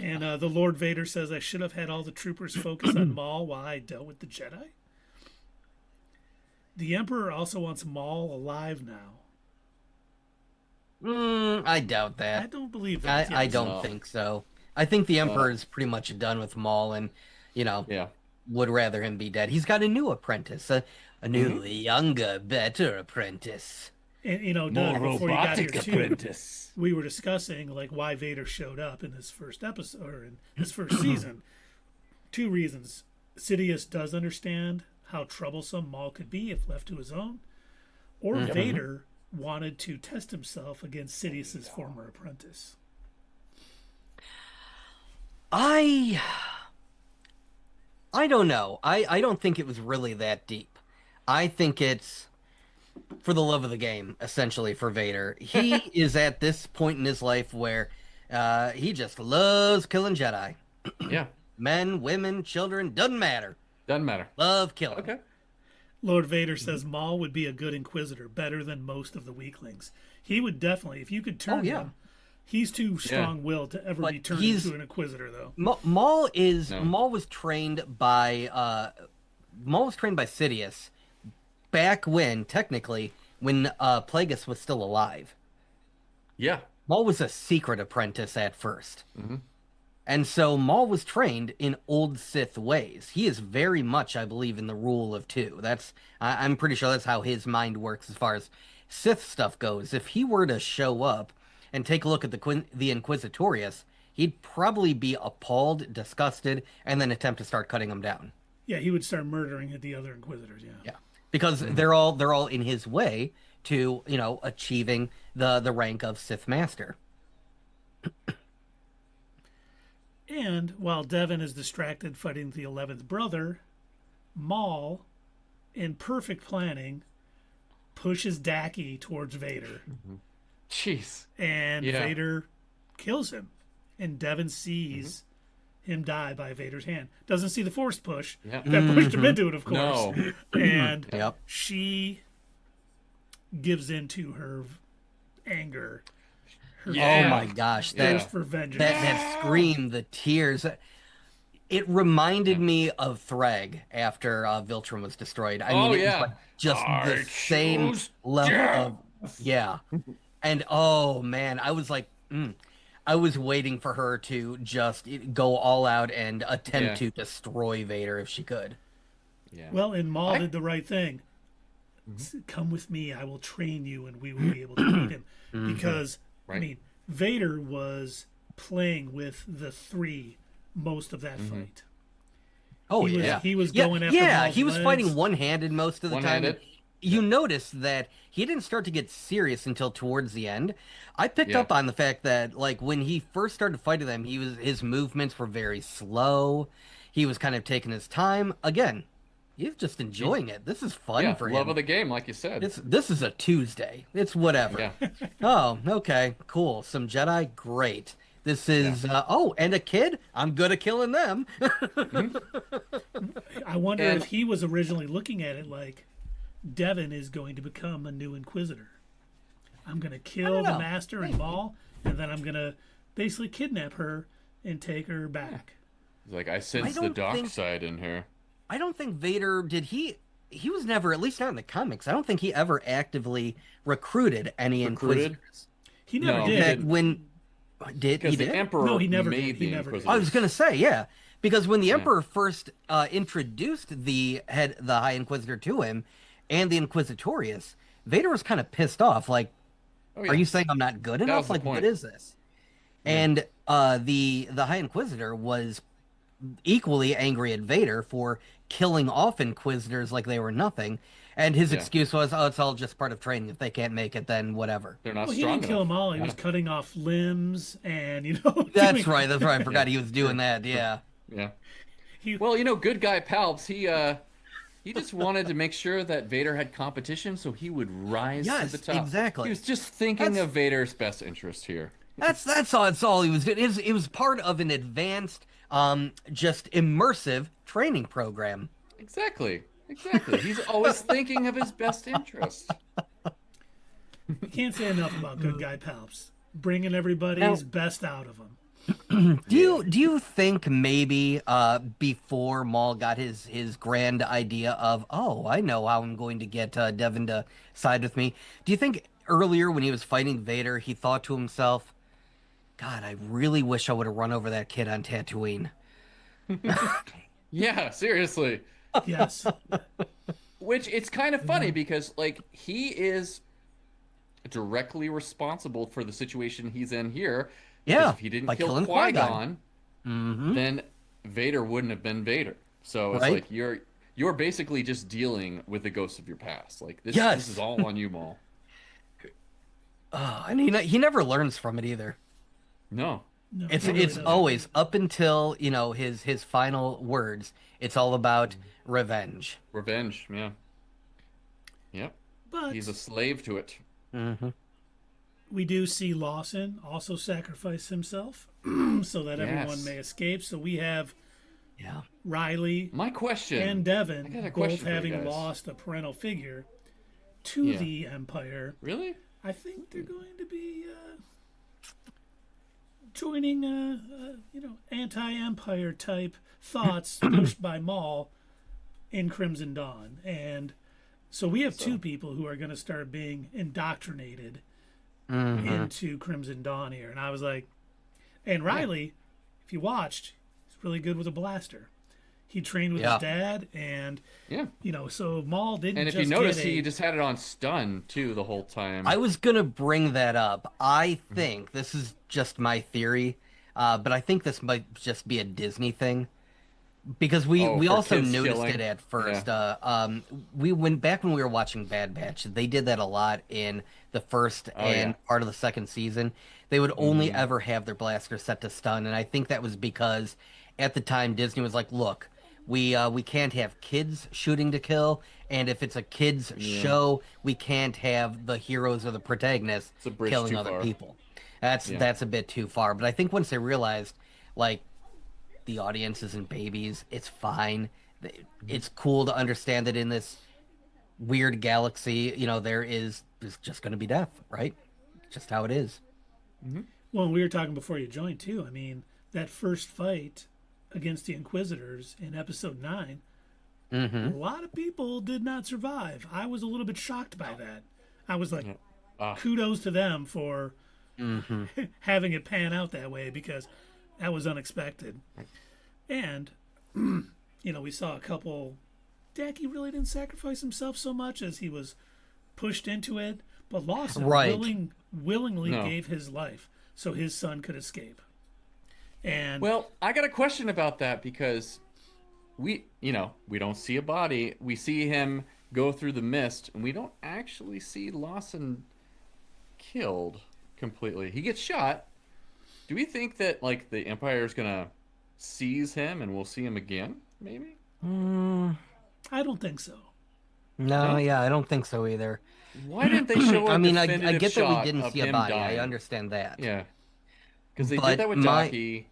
[SPEAKER 2] And the Lord Vader says, "I should have had all the troopers focus on Maul while I dealt with the Jedi." The Emperor also wants Maul alive now.
[SPEAKER 3] I doubt that.
[SPEAKER 2] I don't believe that.
[SPEAKER 3] I
[SPEAKER 2] yes.
[SPEAKER 3] don't think so. I think the Emperor is pretty much done with Maul and,
[SPEAKER 1] Yeah.
[SPEAKER 3] would rather him be dead. He's got a new apprentice, a new, younger, better apprentice.
[SPEAKER 2] And, Doug, before you got here too, we were discussing why Vader showed up in this first episode or in this first season. Two reasons: Sidious does understand how troublesome Maul could be if left to his own, or Vader wanted to test himself against Sidious's former apprentice.
[SPEAKER 3] I don't know. I don't think it was really that deep. I think it's for the love of the game, essentially, for Vader. He is at this point in his life where he just loves killing Jedi.
[SPEAKER 1] Yeah.
[SPEAKER 3] Men, women, children, doesn't matter.
[SPEAKER 1] Doesn't matter.
[SPEAKER 3] Love killing.
[SPEAKER 1] Okay.
[SPEAKER 2] Lord Vader says Maul would be a good Inquisitor, better than most of the weaklings. He would definitely, if you could turn him, he's too strong-willed to ever be turned into an Inquisitor, though.
[SPEAKER 3] Maul was trained by Sidious back when, technically, when Plagueis was still alive.
[SPEAKER 1] Yeah.
[SPEAKER 3] Maul was a secret apprentice at first. And so Maul was trained in old Sith ways. He is very much, I believe, in the rule of two. I'm pretty sure that's how his mind works as far as Sith stuff goes. If he were to show up and take a look at the Inquisitorius, he'd probably be appalled, disgusted, and then attempt to start cutting them down.
[SPEAKER 2] Yeah, he would start murdering the other Inquisitors, yeah.
[SPEAKER 3] Because they're all in his way to, achieving the rank of Sith Master.
[SPEAKER 2] And while Devin is distracted fighting the 11th brother, Maul, in perfect planning, pushes Daki towards Vader.
[SPEAKER 1] Jeez.
[SPEAKER 2] And Vader kills him. And Devin sees him die by Vader's hand. Doesn't see the Force push.
[SPEAKER 1] Yep.
[SPEAKER 2] That pushed him into it, of course.
[SPEAKER 1] No.
[SPEAKER 2] And
[SPEAKER 3] Yep.
[SPEAKER 2] she gives into her anger. Her
[SPEAKER 3] Oh my gosh,
[SPEAKER 2] thirst for vengeance.
[SPEAKER 3] that scream, the tears. It reminded me of Thrag after Viltrum was destroyed. I mean,
[SPEAKER 1] Oh
[SPEAKER 3] it was
[SPEAKER 1] yeah.
[SPEAKER 3] like just the
[SPEAKER 1] I
[SPEAKER 3] same
[SPEAKER 1] choose
[SPEAKER 3] level
[SPEAKER 1] death.
[SPEAKER 3] of, yeah. And oh man, I was like, I was waiting for her to just go all out and attempt
[SPEAKER 1] Yeah.
[SPEAKER 3] to destroy Vader if she could.
[SPEAKER 1] Yeah.
[SPEAKER 2] Well, and Maul
[SPEAKER 1] I
[SPEAKER 2] did the right thing. Come with me, I will train you, and we will be able to beat him. Because, I
[SPEAKER 1] right.
[SPEAKER 2] mean, Vader was playing with the three most of that fight.
[SPEAKER 3] Oh
[SPEAKER 2] He was
[SPEAKER 3] yeah,
[SPEAKER 2] he was
[SPEAKER 3] yeah,
[SPEAKER 2] going after
[SPEAKER 3] yeah.
[SPEAKER 2] Maul's
[SPEAKER 3] He was fighting
[SPEAKER 2] legs.
[SPEAKER 3] one-handed most of the time, and
[SPEAKER 1] One-handed.
[SPEAKER 3] you notice that he didn't start to get serious until towards the end. I picked
[SPEAKER 1] Yeah.
[SPEAKER 3] up on the fact that, like, when he first started fighting them, his movements were very slow. He was kind of taking his time. Again, he's just
[SPEAKER 1] He's
[SPEAKER 3] enjoying it. This is fun
[SPEAKER 1] yeah,
[SPEAKER 3] for
[SPEAKER 1] love
[SPEAKER 3] him.
[SPEAKER 1] of the game, like you said.
[SPEAKER 3] This is a Tuesday. It's whatever.
[SPEAKER 1] Yeah.
[SPEAKER 3] Oh, okay, cool. Some Jedi, great. This
[SPEAKER 1] Yeah.
[SPEAKER 3] is oh, and a kid. I'm good at killing them.
[SPEAKER 2] I wonder
[SPEAKER 1] And
[SPEAKER 2] if he was originally looking at it like Devin is going to become a new Inquisitor. I'm going to kill the
[SPEAKER 3] know.
[SPEAKER 2] Master and Maul, and then I'm going to basically kidnap her and take her back.
[SPEAKER 1] He's like, I sense the
[SPEAKER 3] don't
[SPEAKER 1] dark
[SPEAKER 3] think-
[SPEAKER 1] side in her.
[SPEAKER 3] I don't think Vader did he was never, at least not in the comics. I don't think he ever actively recruited any
[SPEAKER 1] Recruited?
[SPEAKER 3] Inquisitors.
[SPEAKER 2] He never
[SPEAKER 1] No,
[SPEAKER 2] did.
[SPEAKER 1] he
[SPEAKER 3] That
[SPEAKER 1] didn't.
[SPEAKER 3] when did
[SPEAKER 1] Because
[SPEAKER 3] he
[SPEAKER 1] the
[SPEAKER 3] did?
[SPEAKER 1] Emperor
[SPEAKER 2] No, he never
[SPEAKER 1] made
[SPEAKER 2] did. He
[SPEAKER 1] the
[SPEAKER 2] never did.
[SPEAKER 1] Inquisitors.
[SPEAKER 3] I was gonna say, yeah, because when the
[SPEAKER 1] Yeah.
[SPEAKER 3] Emperor first introduced the High Inquisitor to him, and the Inquisitorius, Vader was kind of pissed off. Like,
[SPEAKER 1] Oh, yeah.
[SPEAKER 3] are you saying I'm not good
[SPEAKER 1] was
[SPEAKER 3] enough?
[SPEAKER 1] the
[SPEAKER 3] Like, what
[SPEAKER 1] point.
[SPEAKER 3] is this? And the High Inquisitor was equally angry at Vader for killing off Inquisitors like they were nothing. And his
[SPEAKER 1] Yeah.
[SPEAKER 3] excuse was, "Oh, it's all just part of training. If they can't make it, then whatever."
[SPEAKER 1] They're not
[SPEAKER 2] Well, he
[SPEAKER 1] strong
[SPEAKER 2] didn't kill
[SPEAKER 1] enough.
[SPEAKER 2] them all. He was cutting off limbs and, you know.
[SPEAKER 3] That's
[SPEAKER 2] doing-
[SPEAKER 3] right. That's right. I forgot he was doing that. Yeah.
[SPEAKER 1] Yeah.
[SPEAKER 2] He,
[SPEAKER 1] Well, good guy Palps, he just wanted to make sure that Vader had competition so he would rise
[SPEAKER 3] Yes,
[SPEAKER 1] to the top.
[SPEAKER 3] exactly.
[SPEAKER 1] He was just thinking
[SPEAKER 3] That's-
[SPEAKER 1] of Vader's best interest here.
[SPEAKER 3] That's all. That's all he was doing. It was part of an advanced, just immersive training program.
[SPEAKER 1] Exactly. Exactly. He's always thinking of his best interest.
[SPEAKER 2] you can't say enough about good guy Palps. Bringing everybody's best out of them.
[SPEAKER 3] Do you think maybe before Maul got his grand idea of, oh, I know how I'm going to get Devin to side with me? Do you think earlier when he was fighting Vader, he thought to himself, God, I really wish I would have run over that kid on Tatooine.
[SPEAKER 1] Yeah, seriously.
[SPEAKER 2] Yes.
[SPEAKER 1] Which it's kind of funny because like he is directly responsible for the situation he's in here. Because
[SPEAKER 3] Yeah,
[SPEAKER 1] if he didn't
[SPEAKER 3] by
[SPEAKER 1] kill
[SPEAKER 3] killing
[SPEAKER 1] Qui-Gon,
[SPEAKER 3] Mm-hmm.
[SPEAKER 1] then Vader wouldn't have been Vader. So it's
[SPEAKER 3] Right.
[SPEAKER 1] like you're basically just dealing with the ghosts of your past. Like this
[SPEAKER 3] Yes.
[SPEAKER 1] this is all on you, Maul.
[SPEAKER 3] And he never learns from it either.
[SPEAKER 1] No.
[SPEAKER 2] No,
[SPEAKER 3] It's
[SPEAKER 2] he really
[SPEAKER 3] it's
[SPEAKER 2] doesn't.
[SPEAKER 3] always up until his final words. It's all about revenge.
[SPEAKER 1] Revenge, yeah. Yep.
[SPEAKER 2] But
[SPEAKER 1] He's a slave to it.
[SPEAKER 3] Mm-hmm.
[SPEAKER 2] we do see Lawson also sacrifice himself so that everyone
[SPEAKER 1] Yes.
[SPEAKER 2] may escape. So we have
[SPEAKER 3] Yeah.
[SPEAKER 2] Riley
[SPEAKER 1] My question.
[SPEAKER 2] and
[SPEAKER 1] I
[SPEAKER 2] Devin
[SPEAKER 1] got a
[SPEAKER 2] both
[SPEAKER 1] question for you
[SPEAKER 2] having
[SPEAKER 1] guys.
[SPEAKER 2] lost a parental figure to
[SPEAKER 1] Yeah.
[SPEAKER 2] the Empire.
[SPEAKER 1] Really?
[SPEAKER 2] I think they're going to be joining, anti-Empire type thoughts pushed by Maul in Crimson Dawn, and so we have two people who are going to start being indoctrinated into Crimson Dawn here. And I was like, and Riley, if you watched, he's really good with a blaster. He trained with
[SPEAKER 3] Yeah.
[SPEAKER 2] his dad, and
[SPEAKER 1] Yeah.
[SPEAKER 2] so Maul didn't.
[SPEAKER 1] And if
[SPEAKER 2] just
[SPEAKER 1] you notice,
[SPEAKER 2] get a-
[SPEAKER 1] he just had it on stun too the whole time.
[SPEAKER 3] I was gonna bring that up. I
[SPEAKER 1] Mm-hmm.
[SPEAKER 3] think this is just my theory, but I think this might just be a Disney thing because we
[SPEAKER 1] Oh, for
[SPEAKER 3] also
[SPEAKER 1] kids
[SPEAKER 3] noticed
[SPEAKER 1] killing?
[SPEAKER 3] it at first.
[SPEAKER 1] Yeah.
[SPEAKER 3] We went back when we were watching Bad Batch. They did that a lot in the first
[SPEAKER 1] Oh,
[SPEAKER 3] and
[SPEAKER 1] yeah. Mm-hmm.
[SPEAKER 3] part of the second season. They would only ever have their blaster set to stun, and I think that was because at the time Disney was like, "Look, we can't have kids shooting to kill, and if it's a kids show, we can't have the heroes or the protagonists
[SPEAKER 1] It's a bridge
[SPEAKER 3] killing
[SPEAKER 1] too
[SPEAKER 3] other
[SPEAKER 1] far.
[SPEAKER 3] people. That's a bit too far." But I think once they realized, like, the audience isn't babies, it's fine. It's cool to understand that in this weird galaxy, there's just going to be death, right? Just how it is.
[SPEAKER 2] Well, we were talking before you joined too. I mean, that first fight against the Inquisitors in episode 9,
[SPEAKER 3] Mm-hmm.
[SPEAKER 2] a lot of people did not survive. I was a little bit shocked by that. I was like, kudos to them for having it pan out that way, because that was unexpected. And, we saw a couple. Daki really didn't sacrifice himself so much as he was pushed into it, but Lawson willingly gave his life so his son could escape. And
[SPEAKER 1] well, I got a question about that, because we don't see a body. We see him go through the mist, and we don't actually see Lawson killed completely. He gets shot. Do we think that like the Empire is gonna seize him and we'll see him again? Maybe.
[SPEAKER 2] I don't think so.
[SPEAKER 3] No, yeah, I don't think so either.
[SPEAKER 1] Why didn't they show?
[SPEAKER 3] I
[SPEAKER 1] I
[SPEAKER 3] get that we didn't see a body. I understand that.
[SPEAKER 1] Yeah, because they did that with Daki.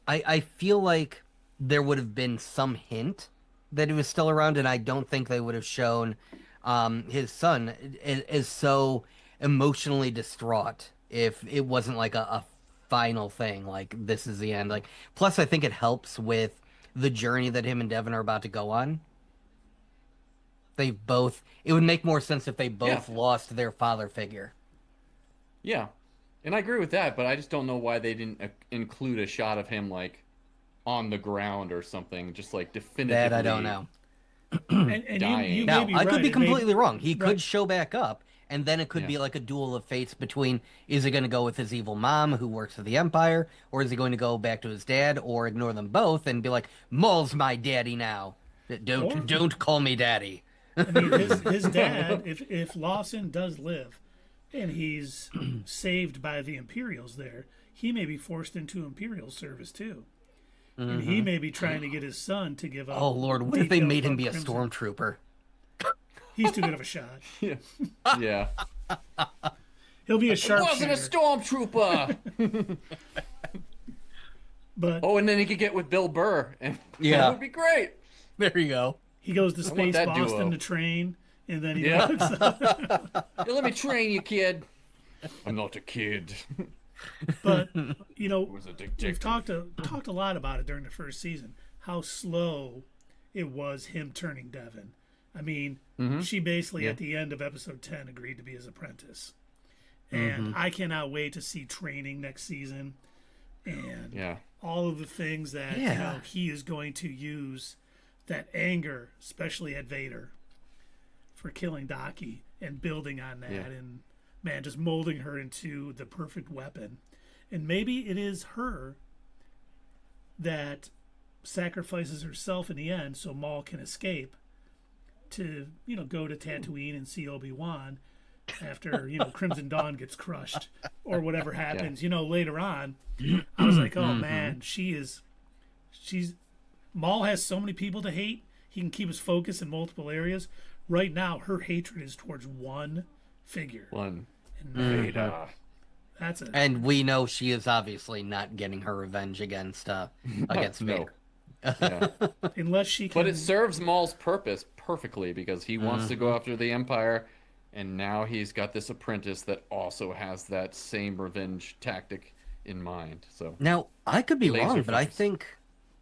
[SPEAKER 3] I feel like there would have been some hint that he was still around, and I don't think they would have shown his son is so emotionally distraught if it wasn't like a final thing, like this is the end. Like, plus I think it helps with the journey that him and Devin are about to go on. It would make more sense if they both lost their father figure.
[SPEAKER 1] Yeah, and I agree with that, but I just don't know why they didn't include a shot of him like on the ground or something, just like definitively.
[SPEAKER 3] That I don't know.
[SPEAKER 2] and
[SPEAKER 1] dying.
[SPEAKER 2] you
[SPEAKER 3] Now,
[SPEAKER 2] may be
[SPEAKER 3] I could
[SPEAKER 2] right.
[SPEAKER 3] be
[SPEAKER 2] It may-
[SPEAKER 3] completely wrong. He could show back up, and then it could
[SPEAKER 1] Yeah.
[SPEAKER 3] be like a duel of fates between, is he going to go with his evil mom who works for the Empire, or is he going to go back to his dad, or ignore them both and be like, Maul's my daddy now. Don't call me daddy.
[SPEAKER 2] I mean, his dad, if Lawson does live, and he's saved by the Imperials there, he may be forced into Imperial service too. And he may be trying to get his son to give up.
[SPEAKER 3] Oh, Lord, what if they
[SPEAKER 2] details
[SPEAKER 3] made him
[SPEAKER 2] about
[SPEAKER 3] be a
[SPEAKER 2] Crimson.
[SPEAKER 3] stormtrooper?
[SPEAKER 2] He's too good of a shot.
[SPEAKER 1] Yeah.
[SPEAKER 2] He'll be a
[SPEAKER 1] Wasn't a
[SPEAKER 2] sharpshooter.
[SPEAKER 1] stormtrooper.
[SPEAKER 2] But
[SPEAKER 1] Oh, and then he could get with Bill Burr, and
[SPEAKER 3] Yeah.
[SPEAKER 1] that would be great.
[SPEAKER 3] There you go.
[SPEAKER 2] he goes to
[SPEAKER 1] want
[SPEAKER 2] Space
[SPEAKER 1] that
[SPEAKER 2] Boston
[SPEAKER 1] duo.
[SPEAKER 2] to train, and then he
[SPEAKER 1] Yeah.
[SPEAKER 2] looks up.
[SPEAKER 1] Yeah, let me train you, kid. I'm not a kid.
[SPEAKER 2] But
[SPEAKER 1] Was a
[SPEAKER 2] we've talked a lot about it during the first season, how slow it was him turning Devin. I mean, she basically at the end of episode 10 agreed to be his apprentice. And I cannot wait to see training next season, and
[SPEAKER 1] Yeah.
[SPEAKER 2] all of the things that
[SPEAKER 3] Yeah.
[SPEAKER 2] he is going to use, that anger, especially at Vader, for killing Daki, and building on that,
[SPEAKER 1] Yeah.
[SPEAKER 2] and man, just molding her into the perfect weapon. And maybe it is her that sacrifices herself in the end so Maul can escape to, go to Tatooine and see Obi-Wan after, Crimson Dawn gets crushed or whatever happens, later on. I was like, oh man, she's Maul has so many people to hate. He can keep his focus in multiple areas. Right now, her hatred is towards one figure.
[SPEAKER 1] One.
[SPEAKER 2] And man,
[SPEAKER 1] Vader.
[SPEAKER 2] that's it.
[SPEAKER 3] And we know she is obviously not getting her revenge against
[SPEAKER 1] No.
[SPEAKER 3] Vader.
[SPEAKER 1] Yeah.
[SPEAKER 2] Unless she can.
[SPEAKER 1] But it serves Maul's purpose perfectly, because he wants to go after the Empire, and now he's got this apprentice that also has that same revenge tactic in mind. So
[SPEAKER 3] Now, I could be
[SPEAKER 1] Laser
[SPEAKER 3] wrong, but I
[SPEAKER 1] focus.
[SPEAKER 3] think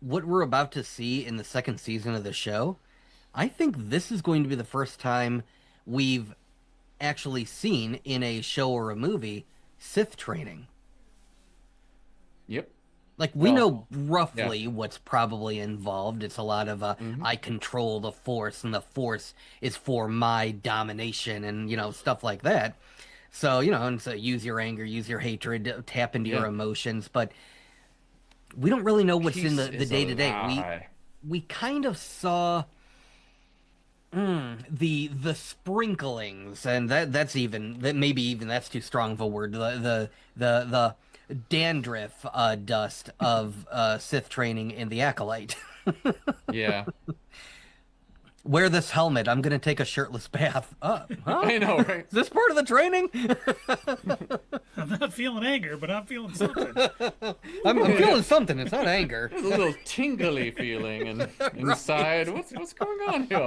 [SPEAKER 3] what we're about to see in the second season of the show, I think this is going to be the first time we've actually seen in a show or a movie Sith training.
[SPEAKER 1] Yep.
[SPEAKER 3] Like, we
[SPEAKER 1] Well,
[SPEAKER 3] know roughly what's probably involved. It's a lot of, I control the Force, and the Force is for my domination, and, stuff like that. So, and so use your anger, use your hatred, tap into your
[SPEAKER 1] Yeah.
[SPEAKER 3] emotions. But we don't really know what's in the
[SPEAKER 1] Peace is a
[SPEAKER 3] day-to-day.
[SPEAKER 1] lie.
[SPEAKER 3] We kind of saw the sprinklings, and that's too strong of a word. The dandruff dust of Sith training in the Acolyte.
[SPEAKER 1] Yeah.
[SPEAKER 3] Wear this helmet. I'm gonna take a shirtless bath. Huh?
[SPEAKER 1] I know, right?
[SPEAKER 3] Is this part of the training?
[SPEAKER 2] I'm not feeling anger, but I'm feeling something.
[SPEAKER 3] I'm feeling something. It's not anger.
[SPEAKER 1] There's a little tingly feeling inside. What's going on here?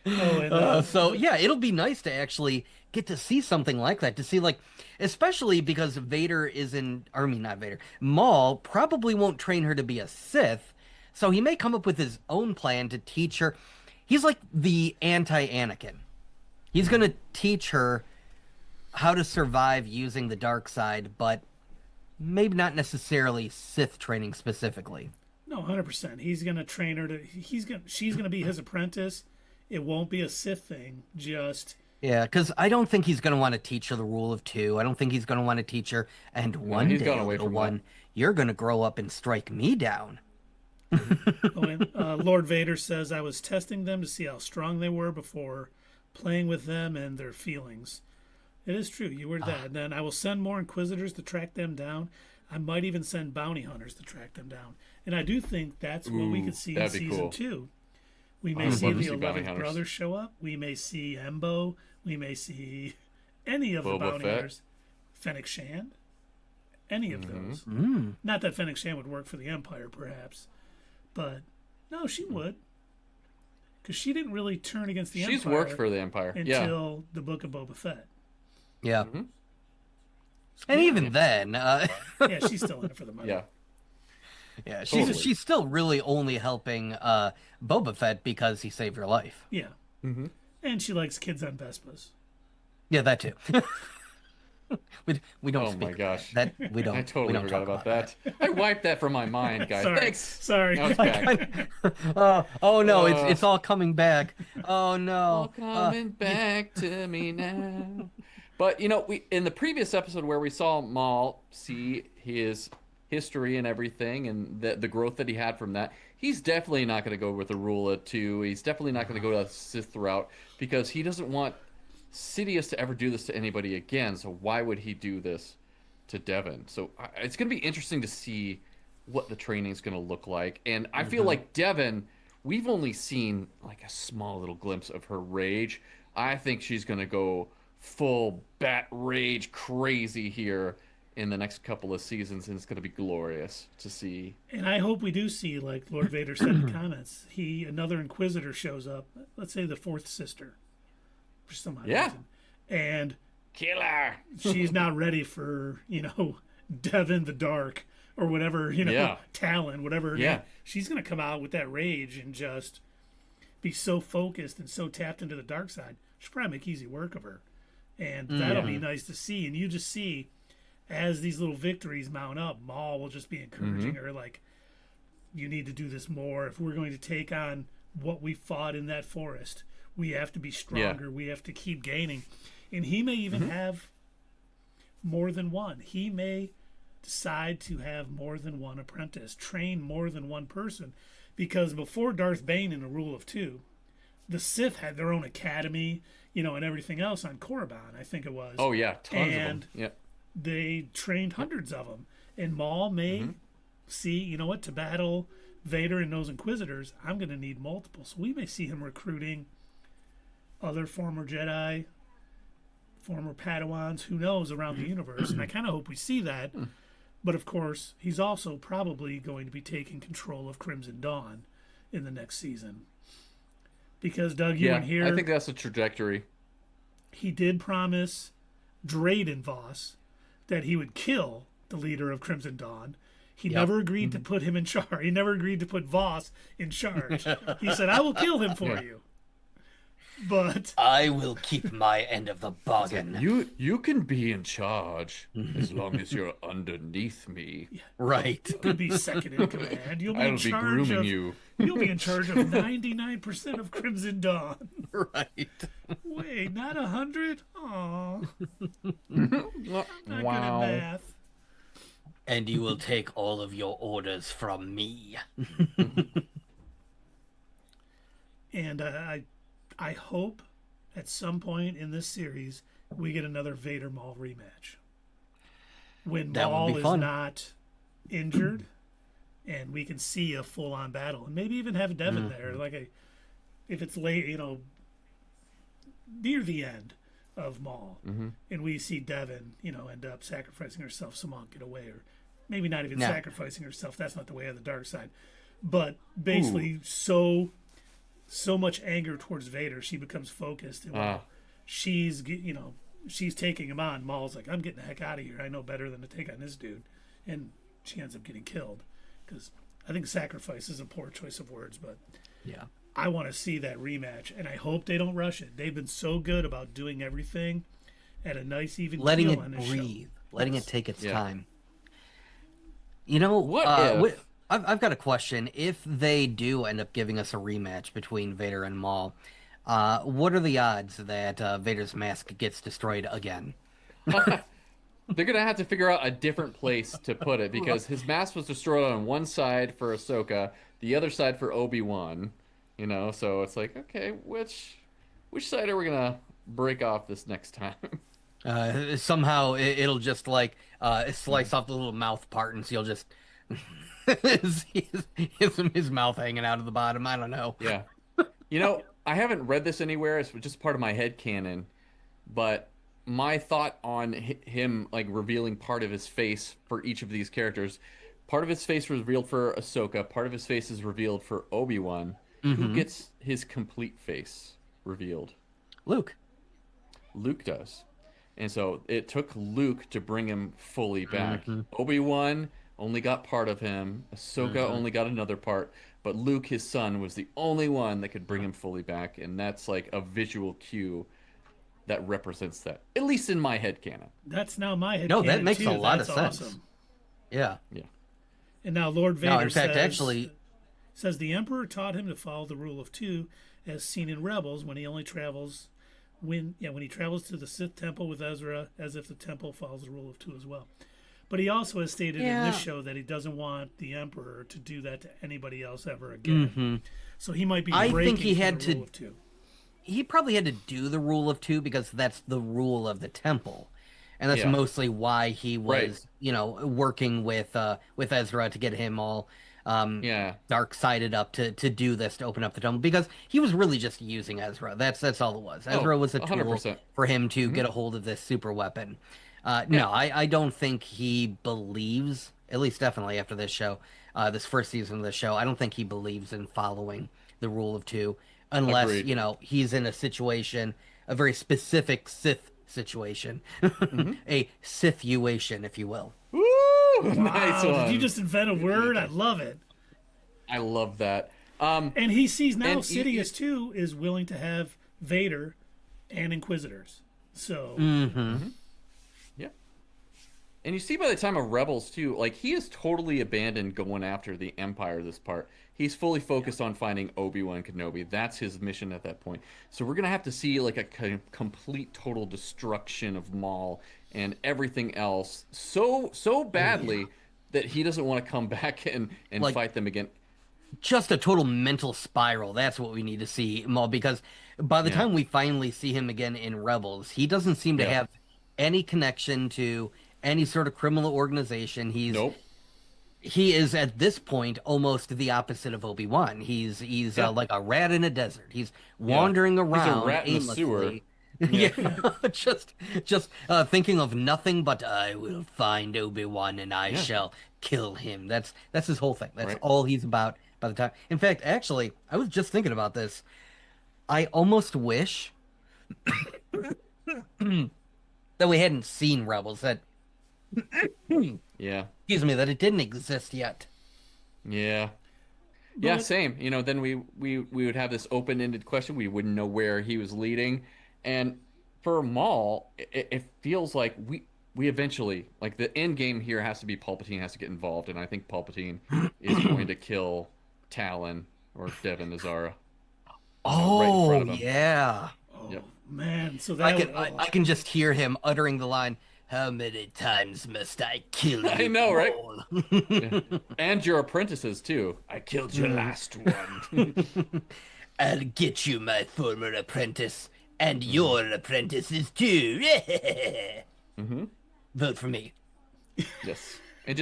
[SPEAKER 2] Oh, and
[SPEAKER 3] So yeah, it'll be nice to actually get to see something like that. To see like, especially because Vader is in, or I mean not Vader, Maul probably won't train her to be a Sith, so he may come up with his own plan to teach her. He's like the anti-Anakin. He's gonna teach her how to survive using the dark side, but maybe not necessarily Sith training specifically.
[SPEAKER 2] No, 100%. He's gonna train her to. She's gonna be his apprentice. It won't be a Sith thing. Just
[SPEAKER 3] Yeah, because I don't think he's gonna want to teach her the rule of two. I don't think he's gonna want to teach her. And one
[SPEAKER 1] he's
[SPEAKER 3] day,
[SPEAKER 1] gone away
[SPEAKER 3] little
[SPEAKER 1] from
[SPEAKER 3] one, you're gonna grow up and strike me down.
[SPEAKER 2] Lord Vader says, "I was testing them to see how strong they were before playing with them and their feelings." It is true. You were that. And then I will send more Inquisitors to track them down. I might even send bounty hunters to track them down. And I do think that's what we could see in
[SPEAKER 1] that'd be
[SPEAKER 2] season
[SPEAKER 1] cool.
[SPEAKER 2] 2. We may
[SPEAKER 1] I'd
[SPEAKER 2] see
[SPEAKER 1] love to
[SPEAKER 2] the
[SPEAKER 1] see bounty
[SPEAKER 2] 11th
[SPEAKER 1] hunters.
[SPEAKER 2] brother show up. We may see Embo. We may see any of the
[SPEAKER 1] Boba
[SPEAKER 2] bounty
[SPEAKER 1] Fett.
[SPEAKER 2] hunters. Fennec Shand. Any of those.
[SPEAKER 3] Mm.
[SPEAKER 2] Not that Fennec Shand would work for the Empire, perhaps. But, no, she would. Because she didn't really turn against the
[SPEAKER 1] She's
[SPEAKER 2] Empire
[SPEAKER 1] worked for the Empire. Yeah.
[SPEAKER 2] until the Book of Boba Fett.
[SPEAKER 3] Yeah. And even then,
[SPEAKER 2] Yeah, she's still in it for the money.
[SPEAKER 1] Yeah.
[SPEAKER 3] yeah,
[SPEAKER 1] Totally.
[SPEAKER 3] she's still really only helping Boba Fett because he saved her life.
[SPEAKER 2] Yeah. And she likes kids on Vespas.
[SPEAKER 3] Yeah, that too. we don't
[SPEAKER 1] Oh
[SPEAKER 3] speak
[SPEAKER 1] my
[SPEAKER 3] of
[SPEAKER 1] gosh.
[SPEAKER 3] that. We don't.
[SPEAKER 1] I
[SPEAKER 3] we
[SPEAKER 1] totally
[SPEAKER 3] don't
[SPEAKER 1] forgot
[SPEAKER 3] talk
[SPEAKER 1] about that. I wiped that from my mind, guys.
[SPEAKER 2] Sorry.
[SPEAKER 1] Thanks.
[SPEAKER 2] Sorry.
[SPEAKER 1] Now it's back.
[SPEAKER 3] Oh no, it's all coming back. Oh no.
[SPEAKER 1] All coming back to me now. But you know, we in the previous episode where we saw Maul see his history and everything, and the growth that he had from that, he's definitely not going to go with the rule of two. He's definitely not going to go to the Sith route because he doesn't want Sidious to ever do this to anybody again. So why would he do this to Devin? So it's going to be interesting to see what the training is going to look like. And I feel like Devin, we've only seen like a small little glimpse of her rage. I think she's going to go full bat rage crazy here in the next couple of seasons, and it's going to be glorious to see.
[SPEAKER 2] And I hope we do see, like Lord Vader said in the comments, another Inquisitor shows up. Let's say the fourth sister, for some odd reason, and
[SPEAKER 1] Killer.
[SPEAKER 2] she's not ready for Devin the Dark or whatever Talon, whatever. her name. She's going to come out with that rage and just be so focused and so tapped into the dark side. She'll probably make easy work of her, and that'll be nice to see. And you just see, as these little victories mount up, Maul will just be encouraging her, like, you need to do this more. If we're going to take on what we fought in that forest, we have to be stronger. We have to keep gaining. And he may even have more than one. He may decide to have more than one apprentice, train more than one person. Because before Darth Bane in A Rule of Two, the Sith had their own academy, and everything else on Korriban, I think it was.
[SPEAKER 1] Oh, yeah. Tons
[SPEAKER 2] And
[SPEAKER 1] of them. Yeah.
[SPEAKER 2] they trained hundreds of them. And Maul may see, you know what, to battle Vader and those Inquisitors, I'm going to need multiple. So we may see him recruiting other former Jedi, former Padawans, who knows, around the universe. And I kind of hope we see that. But of course, he's also probably going to be taking control of Crimson Dawn in the next season. Because, Doug, you weren't here.
[SPEAKER 1] I think that's a trajectory.
[SPEAKER 2] He did promise Drayden Voss that he would kill the leader of Crimson Dawn. He never agreed to put him in charge. He never agreed to put Voss in charge. He said, I will kill him for you. But
[SPEAKER 3] I will keep my end of the bargain.
[SPEAKER 1] You can be in charge as long as you're underneath me.
[SPEAKER 3] Right.
[SPEAKER 2] you could be second in command. You'll be
[SPEAKER 1] I'll
[SPEAKER 2] in
[SPEAKER 1] be
[SPEAKER 2] charge
[SPEAKER 1] grooming
[SPEAKER 2] of,
[SPEAKER 1] you.
[SPEAKER 2] You'll be in charge of 99% of Crimson Dawn.
[SPEAKER 3] Right.
[SPEAKER 2] Wait, not 100? Aw. Not good at math.
[SPEAKER 3] And you will take all of your orders from me.
[SPEAKER 2] And I hope at some point in this series we get another Vader Maul rematch. When
[SPEAKER 3] That would
[SPEAKER 2] Maul
[SPEAKER 3] be
[SPEAKER 2] is
[SPEAKER 3] fun.
[SPEAKER 2] not injured and we can see a full on battle. And maybe even have Devin there, if it's late, near the end of Maul. And we see Devin, end up sacrificing herself so Maul can get away, or maybe not even sacrificing herself. That's not the way of the dark side. But basically so much anger towards Vader, she becomes focused. And she's, she's taking him on. Maul's like, I'm getting the heck out of here. I know better than to take on this dude. And she ends up getting killed. Because I think sacrifice is a poor choice of words, but
[SPEAKER 3] Yeah.
[SPEAKER 2] I want to see that rematch. And I hope they don't rush it. They've been so good about doing everything at a nice, even
[SPEAKER 3] Letting
[SPEAKER 2] keel
[SPEAKER 3] it
[SPEAKER 2] on this
[SPEAKER 3] breathe.
[SPEAKER 2] show.
[SPEAKER 3] Letting
[SPEAKER 2] Yes.
[SPEAKER 3] it take its
[SPEAKER 1] Yeah.
[SPEAKER 3] time. You know,
[SPEAKER 1] What if-
[SPEAKER 3] I've got a question. If they do end up giving us a rematch between Vader and Maul, what are the odds that Vader's mask gets destroyed again?
[SPEAKER 1] They're gonna have to figure out a different place to put it because his mask was destroyed on one side for Ahsoka, the other side for Obi-Wan. You know, so it's like, okay, which side are we gonna break off this next time?
[SPEAKER 3] Somehow it'll just like slice off the little mouth part, and so you'll just his mouth hanging out of the bottom. I don't know.
[SPEAKER 1] Yeah. You know, I haven't read this anywhere. It's just part of my head canon. But my thought on him like revealing part of his face for each of these characters, part of his face was revealed for Ahsoka, part of his face is revealed for Obi-Wan. Who gets his complete face revealed?
[SPEAKER 3] Luke.
[SPEAKER 1] Luke does. And so it took Luke to bring him fully back. Obi-Wan only got part of him. Ahsoka only got another part. But Luke, his son, was the only one that could bring him fully back. And that's like a visual cue that represents that. At least in my headcanon.
[SPEAKER 2] That's now my head.
[SPEAKER 3] No, that makes
[SPEAKER 2] too.
[SPEAKER 3] a lot
[SPEAKER 2] That's
[SPEAKER 3] of sense.
[SPEAKER 2] awesome.
[SPEAKER 3] Yeah.
[SPEAKER 1] Yeah.
[SPEAKER 2] And now Lord Vader
[SPEAKER 3] No, in fact,
[SPEAKER 2] says the Emperor taught him to follow the rule of two, as seen in Rebels, when he travels to the Sith temple with Ezra, as if the temple follows the rule of two as well. But he also has stated in this show that he doesn't want the Emperor to do that to anybody else ever again. So he might be breaking the rule of two.
[SPEAKER 3] He probably had to do the rule of two because that's the rule of the temple. And that's mostly why he was, working with Ezra to get him all dark-sided up to do this, to open up the temple, because he was really just using Ezra. That's all it was. Ezra was a tool
[SPEAKER 1] 100%.
[SPEAKER 3] for him to get a hold of this super weapon. No, I don't think he believes, at least definitely after this show, this first season of the show, I don't think he believes in following the rule of two, unless,
[SPEAKER 1] Agreed.
[SPEAKER 3] He's in a situation, a very specific Sith situation, a Sith-uation, if you will.
[SPEAKER 1] Woo! Nice
[SPEAKER 2] Wow,
[SPEAKER 1] one.
[SPEAKER 2] did you just invent a word? I love it.
[SPEAKER 1] I love that.
[SPEAKER 2] And he sees now
[SPEAKER 1] and
[SPEAKER 2] Sidious too is willing to have Vader and Inquisitors. So
[SPEAKER 1] Yeah. And you see by the time of Rebels too, like he is totally abandoned going after the Empire this part. He's fully focused on finding Obi-Wan Kenobi. That's his mission at that point. So we're going to have to see like a complete total destruction of Maul and everything else so badly that he doesn't want to come back and
[SPEAKER 3] Like,
[SPEAKER 1] fight them again.
[SPEAKER 3] just a total mental spiral. That's what we need to see, Maul, because by the time we finally see him again in Rebels, he doesn't seem to have any connection to any sort of criminal organization.
[SPEAKER 1] Nope.
[SPEAKER 3] He is at this point almost the opposite of Obi-Wan. He's like a rat in a desert. He's wandering around
[SPEAKER 1] He's a rat in the sewer.
[SPEAKER 3] just thinking of nothing but I will find Obi-Wan and I shall kill him. That's his whole thing. That's all he's about by the time. In fact, actually, I was just thinking about this. I almost wish that we hadn't seen Rebels. That
[SPEAKER 1] Yeah.
[SPEAKER 3] excuse me, that it didn't exist yet.
[SPEAKER 1] Yeah. Yeah, same. Then we would have this open-ended question. We wouldn't know where he was leading. And for Maul, it feels like we eventually, like the end game here has to be Palpatine has to get involved. And I think Palpatine is going to kill Talon or Devin Azara. Right in front of him.
[SPEAKER 3] Yeah.
[SPEAKER 1] Yep.
[SPEAKER 2] man, so that
[SPEAKER 3] I can just hear him uttering the line, "How many times must I kill you?"
[SPEAKER 1] I know, right?
[SPEAKER 3] Maul?"
[SPEAKER 1] Yeah. And your apprentices, too. I killed your last one.
[SPEAKER 3] I'll get you, my former apprentice, and your apprentices too. Vote for me.
[SPEAKER 1] Yes. And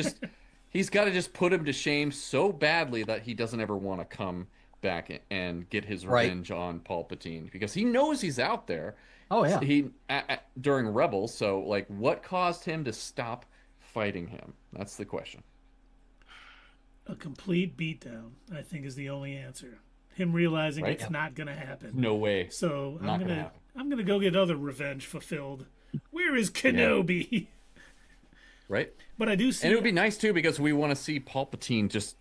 [SPEAKER 1] he's got to just put him to shame so badly that he doesn't ever want to come back and get his revenge on Palpatine, because he knows he's out there.
[SPEAKER 3] Oh yeah.
[SPEAKER 1] He during Rebels, so like what caused him to stop fighting him? That's the question.
[SPEAKER 2] a complete beatdown, I think, is the only answer. Him realizing
[SPEAKER 1] Right.
[SPEAKER 2] it's not going to happen.
[SPEAKER 1] No way.
[SPEAKER 2] So
[SPEAKER 1] Not gonna happen.
[SPEAKER 2] I'm gonna go get other revenge fulfilled Where is Kenobi?
[SPEAKER 1] Right?
[SPEAKER 2] But I do see.
[SPEAKER 1] And it would be nice too because we want to see Palpatine just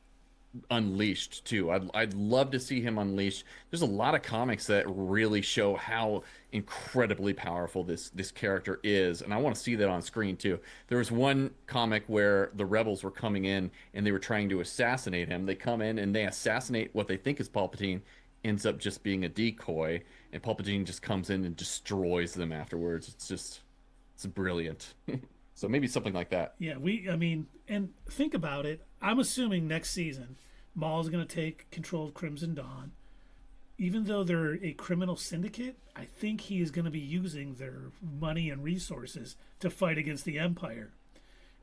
[SPEAKER 1] unleashed too. I'd love to see him unleashed. There's a lot of comics that really show how incredibly powerful this character is, and I want to see that on screen too. There was one comic where the rebels were coming in and they were trying to assassinate him. They come in and they assassinate what they think is Palpatine, ends up just being a decoy, and Palpatine just comes in and destroys them afterwards. It's brilliant. So maybe something like that.
[SPEAKER 2] Yeah, I mean, and think about it. I'm assuming next season, Maul's going to take control of Crimson Dawn. Even though they're a criminal syndicate, I think he is going to be using their money and resources to fight against the Empire.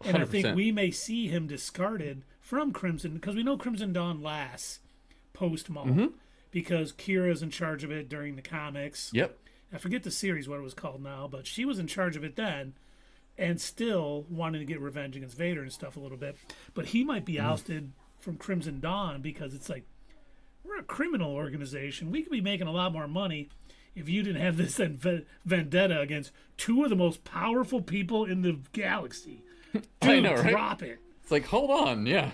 [SPEAKER 2] And 100%. I think we may see him discarded from Crimson, because we know Crimson Dawn lasts post-Maul, because Kira's in charge of it during the comics.
[SPEAKER 1] Yep.
[SPEAKER 2] I forget the series, what it was called now, but she was in charge of it then, and still wanting to get revenge against Vader and stuff a little bit. But he might be ousted from Crimson Dawn because it's like, we're a criminal organization. We could be making a lot more money if you didn't have this vendetta against two of the most powerful people in the galaxy. Dude,
[SPEAKER 1] I know, right?
[SPEAKER 2] Drop it.
[SPEAKER 1] It's like, hold on, yeah.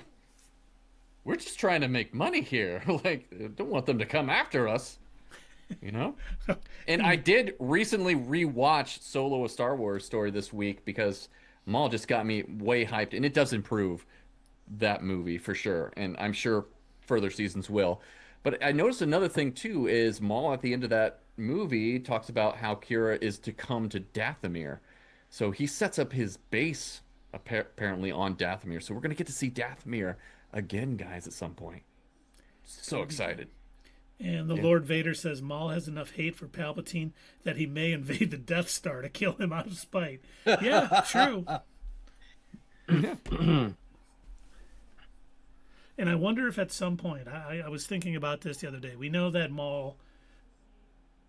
[SPEAKER 1] We're just trying to make money here. Like, don't want them to come after us. You know? And I did recently rewatch Solo: A Star Wars Story this week because Maul just got me way hyped, and it does improve that movie for sure, and I'm sure further seasons will. But I noticed another thing too is Maul at the end of that movie talks about how Kira is to come to Dathomir. So he sets up his base apparently on Dathomir. So we're going to get to see Dathomir again, guys, at some point. So excited.
[SPEAKER 2] And the Lord Vader says Maul has enough hate for Palpatine that he may invade the Death Star to kill him out of spite. Yeah, true. And I wonder if at some point, I was thinking about this the other day, we know that Maul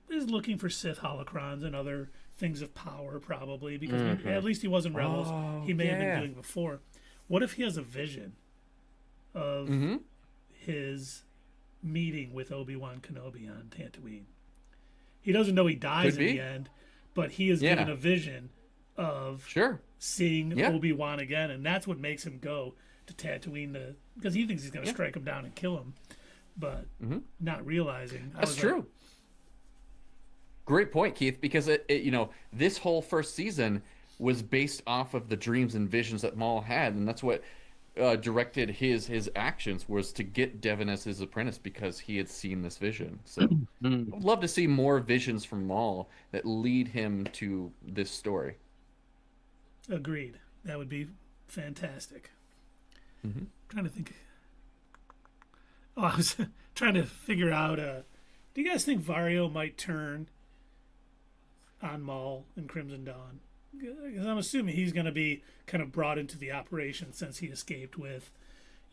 [SPEAKER 2] is looking for Sith holocrons and other things of power probably, because at least he wasn't Rebels. He may have been doing before. What if he has a vision of his meeting with Obi-Wan Kenobi on Tatooine? He doesn't know he dies in the end, but he is given a vision of seeing Obi-Wan again, and that's what makes him go to Tatooine because he thinks he's going to strike him down and kill him, but not realizing.
[SPEAKER 1] That's true. Great point, Keith, because this whole first season was based off of the dreams and visions that Maul had, and that's what directed his actions, was to get Devin as his apprentice because he had seen this vision. So I'd love to see more visions from Maul that lead him to this story.
[SPEAKER 2] Agreed. That would be fantastic. Trying to think. Oh, I was trying to figure out. Do you guys think Vario might turn on Maul in Crimson Dawn? Because I'm assuming he's going to be kind of brought into the operation since he escaped with,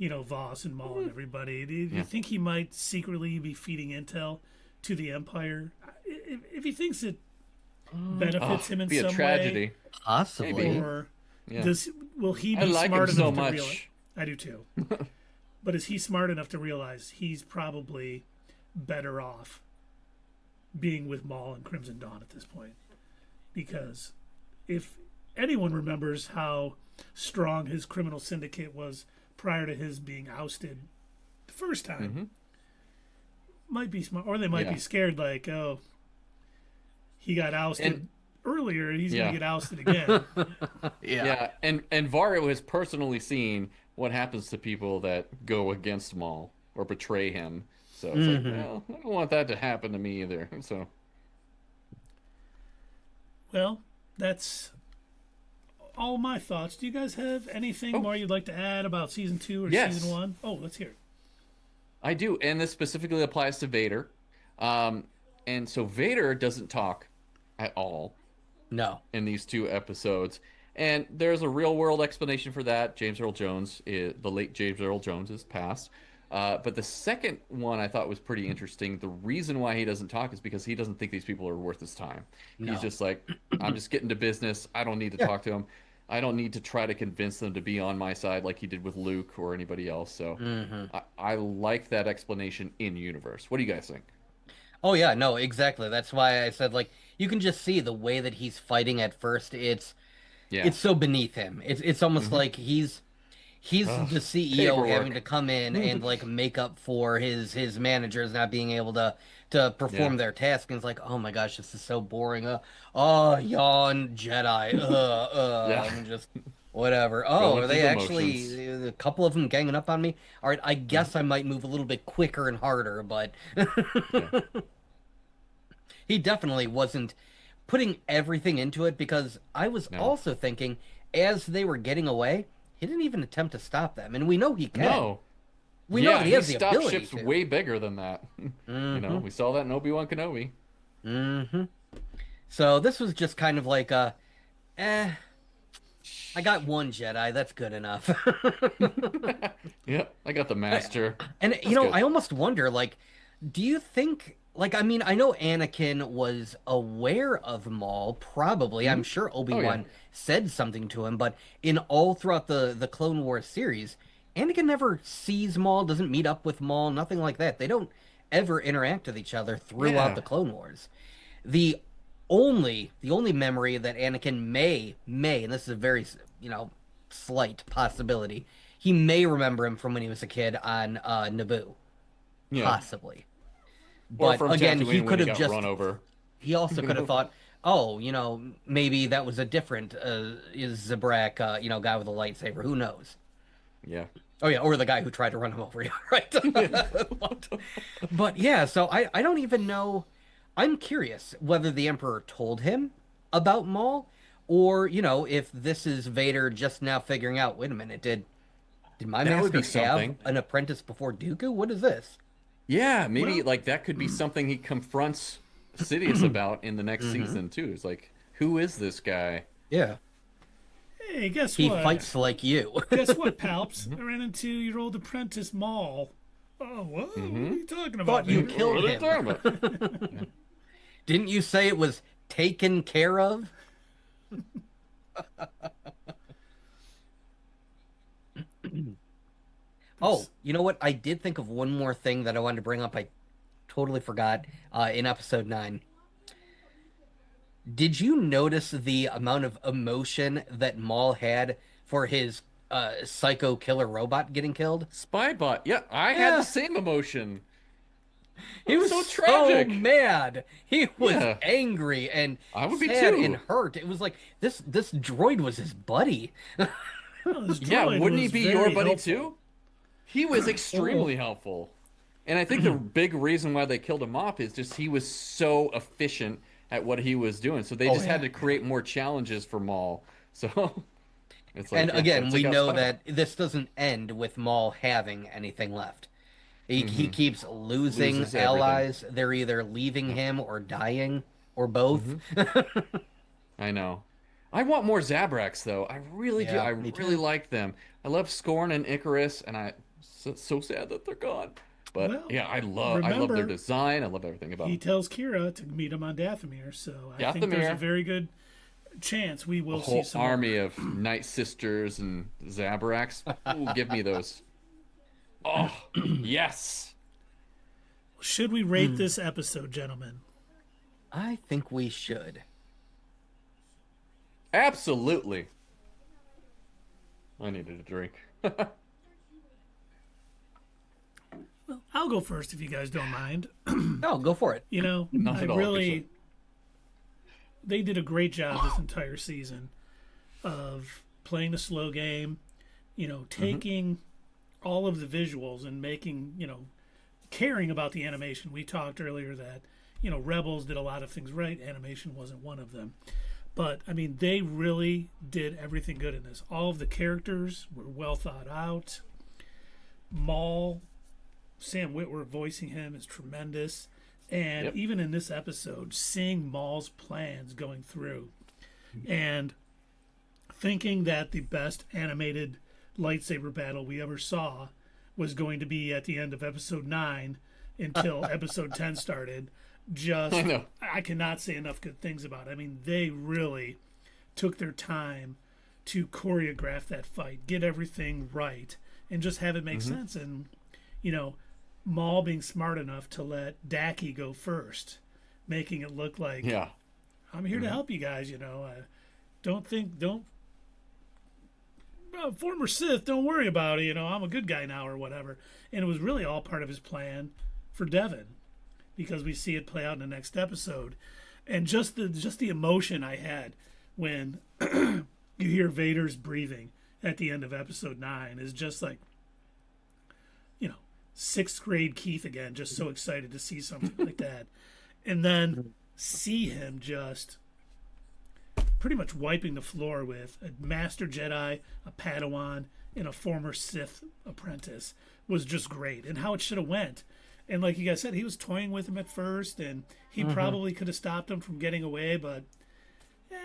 [SPEAKER 2] Voss and Maul and everybody. Do you think he might secretly be feeding intel to the Empire? If he thinks it benefits him in
[SPEAKER 1] be
[SPEAKER 2] some
[SPEAKER 1] a tragedy.
[SPEAKER 2] way,
[SPEAKER 3] Possibly.
[SPEAKER 2] or will he be
[SPEAKER 1] like
[SPEAKER 2] smart
[SPEAKER 1] him
[SPEAKER 2] enough
[SPEAKER 1] so
[SPEAKER 2] to
[SPEAKER 1] much.
[SPEAKER 2] realize? I do too. But is he smart enough to realize he's probably better off being with Maul and Crimson Dawn at this point? Because if anyone remembers how strong his criminal syndicate was prior to his being ousted the first time, might be smart, or they might be scared, like, oh, he got ousted earlier, he's going to get ousted again.
[SPEAKER 1] And Vario has personally seen what happens to people that go against Maul or betray him. So it's like, well, I don't want that to happen to me either. So,
[SPEAKER 2] well, that's all my thoughts. Do you guys have anything more you'd like to add about season 2 or season 1? Oh, let's hear it.
[SPEAKER 1] I do, and this specifically applies to Vader. And so Vader doesn't talk at all.
[SPEAKER 3] No.
[SPEAKER 1] In these 2 episodes. And there's a real-world explanation for that. The late James Earl Jones is passed. But the second one I thought was pretty interesting. The reason why he doesn't talk is because he doesn't think these people are worth his time. No. He's just like, I'm just getting to business. I don't need to talk to them. I don't need to try to convince them to be on my side like he did with Luke or anybody else. So I like that explanation in universe. What do you guys think?
[SPEAKER 3] Oh, yeah, no, exactly. That's why I said, like, you can just see the way that he's fighting at first.
[SPEAKER 1] Yeah.
[SPEAKER 3] It's so beneath him. It's almost
[SPEAKER 1] Mm-hmm.
[SPEAKER 3] like he's
[SPEAKER 1] Ugh,
[SPEAKER 3] the CEO having
[SPEAKER 1] paperwork.
[SPEAKER 3] to come in and like make up for his managers not being able to
[SPEAKER 1] Yeah.
[SPEAKER 3] perform their task. And it's like, oh my gosh, this is so boring. Oh, yawn, Jedi.
[SPEAKER 1] Yeah.
[SPEAKER 3] And just whatever. Oh,
[SPEAKER 1] Going
[SPEAKER 3] are
[SPEAKER 1] through
[SPEAKER 3] they
[SPEAKER 1] the motions.
[SPEAKER 3] actually a couple of them ganging up on me? All right, I
[SPEAKER 1] Mhm.
[SPEAKER 3] guess I might move a little bit quicker and harder, but
[SPEAKER 1] Yeah.
[SPEAKER 3] he definitely wasn't putting everything into it because I was
[SPEAKER 1] No.
[SPEAKER 3] also thinking as they were getting away, he didn't even attempt to stop them. And we know he can.
[SPEAKER 1] No.
[SPEAKER 3] We know
[SPEAKER 1] Yeah,
[SPEAKER 3] that he
[SPEAKER 1] he
[SPEAKER 3] has the
[SPEAKER 1] stopped
[SPEAKER 3] ability
[SPEAKER 1] ships
[SPEAKER 3] to.
[SPEAKER 1] way bigger than that.
[SPEAKER 3] Mm-hmm.
[SPEAKER 1] We saw that in Obi-Wan Kenobi.
[SPEAKER 3] Mm-hmm. So this was just kind of like eh, I got one Jedi, that's good enough.
[SPEAKER 1] Yep, I got the master.
[SPEAKER 3] And
[SPEAKER 1] That's good.
[SPEAKER 3] I almost wonder, like, do you think, like, I mean, I know Anakin was aware of Maul, probably. I'm
[SPEAKER 1] Mhm.
[SPEAKER 3] sure
[SPEAKER 1] Oh yeah.
[SPEAKER 3] Obi-Wan said something to him, but in all throughout the Clone Wars series, Anakin never sees Maul, doesn't meet up with Maul, nothing like that. They don't ever interact with each other throughout
[SPEAKER 1] Yeah.
[SPEAKER 3] the Clone Wars. The the only memory that Anakin may, and this is a very, slight possibility, he may remember him from when he was a kid on Naboo,
[SPEAKER 1] Yeah.
[SPEAKER 3] possibly.
[SPEAKER 1] Or
[SPEAKER 3] But
[SPEAKER 1] from
[SPEAKER 3] again, he
[SPEAKER 1] Tatooine when
[SPEAKER 3] could
[SPEAKER 1] he
[SPEAKER 3] have
[SPEAKER 1] got
[SPEAKER 3] just,
[SPEAKER 1] run over.
[SPEAKER 3] he also
[SPEAKER 1] You
[SPEAKER 3] could have
[SPEAKER 1] know?
[SPEAKER 3] thought, oh, maybe that was a different Zabrak, guy with a lightsaber. Who knows?
[SPEAKER 1] Yeah.
[SPEAKER 3] Oh yeah, or the guy who tried to run him over. Yeah, right. But yeah, so I don't even know. I'm curious whether the Emperor told him about Maul, or if this is Vader just now figuring out. Wait a minute, did my
[SPEAKER 1] That would
[SPEAKER 3] master
[SPEAKER 1] be
[SPEAKER 3] have
[SPEAKER 1] something.
[SPEAKER 3] an apprentice before Dooku? What is this?
[SPEAKER 1] Yeah, maybe
[SPEAKER 2] Well,
[SPEAKER 1] like that could be something he confronts Sidious about in the next
[SPEAKER 3] Hmm.
[SPEAKER 1] season too. It's like, who is this guy?
[SPEAKER 3] Yeah,
[SPEAKER 2] hey, guess
[SPEAKER 3] he
[SPEAKER 2] what?
[SPEAKER 3] fights like you.
[SPEAKER 2] Guess what, Palps? I ran into your old apprentice, Maul. Oh, what? What are
[SPEAKER 1] Mm-hmm.
[SPEAKER 2] you talking about,
[SPEAKER 3] Thought you
[SPEAKER 2] Vader?
[SPEAKER 3] killed
[SPEAKER 1] What are you
[SPEAKER 3] him.
[SPEAKER 1] talking about?
[SPEAKER 3] Didn't you say it was taken care of? Oh, you know what? I did think of one more thing that I wanted to bring up. I totally forgot in episode 9. Did you notice the amount of emotion that Maul had for his psycho killer robot getting killed?
[SPEAKER 1] Spybot. Yeah, I had the
[SPEAKER 3] Yeah,
[SPEAKER 1] same emotion. It
[SPEAKER 3] he
[SPEAKER 1] was
[SPEAKER 3] was
[SPEAKER 1] so
[SPEAKER 3] so
[SPEAKER 1] tragic.
[SPEAKER 3] mad. He was
[SPEAKER 1] Yeah,
[SPEAKER 3] angry and
[SPEAKER 1] I would be
[SPEAKER 3] sad and
[SPEAKER 1] too.
[SPEAKER 3] hurt. It was like this droid was his buddy.
[SPEAKER 2] Oh, this
[SPEAKER 1] Yeah,
[SPEAKER 2] droid
[SPEAKER 1] wouldn't he
[SPEAKER 2] was
[SPEAKER 1] be your
[SPEAKER 2] very
[SPEAKER 1] buddy
[SPEAKER 2] helpful.
[SPEAKER 1] too? He was
[SPEAKER 3] Oh,
[SPEAKER 1] extremely helpful. And I think the big reason why they killed him off is just he was so efficient at what he was doing. So they
[SPEAKER 3] oh
[SPEAKER 1] just had
[SPEAKER 3] yeah.
[SPEAKER 1] to create more challenges for Maul. So it's
[SPEAKER 3] And
[SPEAKER 1] like, yeah, gotta
[SPEAKER 3] again, we
[SPEAKER 1] take out
[SPEAKER 3] know
[SPEAKER 1] Spybot.
[SPEAKER 3] that this doesn't end with Maul having anything left. He
[SPEAKER 1] Hmm.
[SPEAKER 3] keeps losing
[SPEAKER 1] Loses everything.
[SPEAKER 3] allies. They're either leaving
[SPEAKER 1] Yep.
[SPEAKER 3] him or dying, or both.
[SPEAKER 1] Hmm. I know. I want more Zabraks though. I really do.
[SPEAKER 3] Yeah,
[SPEAKER 1] I
[SPEAKER 3] me
[SPEAKER 1] really
[SPEAKER 3] too.
[SPEAKER 1] like them. I love Scorn and Icarus, and so sad that they're gone. But
[SPEAKER 2] Well,
[SPEAKER 1] yeah, I love their
[SPEAKER 2] remember,
[SPEAKER 1] design. I love everything about
[SPEAKER 2] he
[SPEAKER 1] them.
[SPEAKER 2] tells Kira to meet him on Dathomir, so I
[SPEAKER 1] Got the
[SPEAKER 2] think there's a
[SPEAKER 1] mirror.
[SPEAKER 2] very good chance we
[SPEAKER 1] A
[SPEAKER 2] will see
[SPEAKER 1] whole
[SPEAKER 2] some
[SPEAKER 1] army
[SPEAKER 2] more.
[SPEAKER 1] of Night Sisters and Zabraks. Ooh, give me those. Oh, yes.
[SPEAKER 2] Should we rate this episode, gentlemen?
[SPEAKER 3] I think we should.
[SPEAKER 1] Absolutely. I needed a drink.
[SPEAKER 2] Well, I'll go first if you guys don't mind.
[SPEAKER 3] Oh, go for it.
[SPEAKER 1] Not
[SPEAKER 2] I
[SPEAKER 1] at all,
[SPEAKER 2] really, they did a great job this entire season of playing the slow game, taking all of the visuals and making, caring about the animation. We talked earlier that, Rebels did a lot of things right. Animation wasn't one of them. But, I mean, they really did everything good in this. All of the characters were well thought out. Maul, Sam Witwer voicing him is tremendous. And
[SPEAKER 1] Yep.
[SPEAKER 2] even in this episode, seeing Maul's plans going through and thinking that the best animated lightsaber battle we ever saw was going to be at the end of episode 9 until episode 10 started.
[SPEAKER 1] I know.
[SPEAKER 2] I cannot say enough good things about it. I mean, they really took their time to choreograph that fight, get everything right, and just have it make sense. And, Maul being smart enough to let Daki go first, making it look like
[SPEAKER 1] Yeah.
[SPEAKER 2] I'm here to help you guys. Don't former Sith, don't worry about it. I'm a good guy now or whatever. And it was really all part of his plan for Devin, because we see it play out in the next episode. And just the emotion I had when you hear Vader's breathing at the end of episode 9 is just like, sixth grade Keith again, just so excited to see something like that. And then see him just pretty much wiping the floor with a master Jedi, a Padawan, and a former Sith apprentice was just great. And how it should have went. And like you guys said, he was toying with him at first, and he probably could have stopped him from getting away, but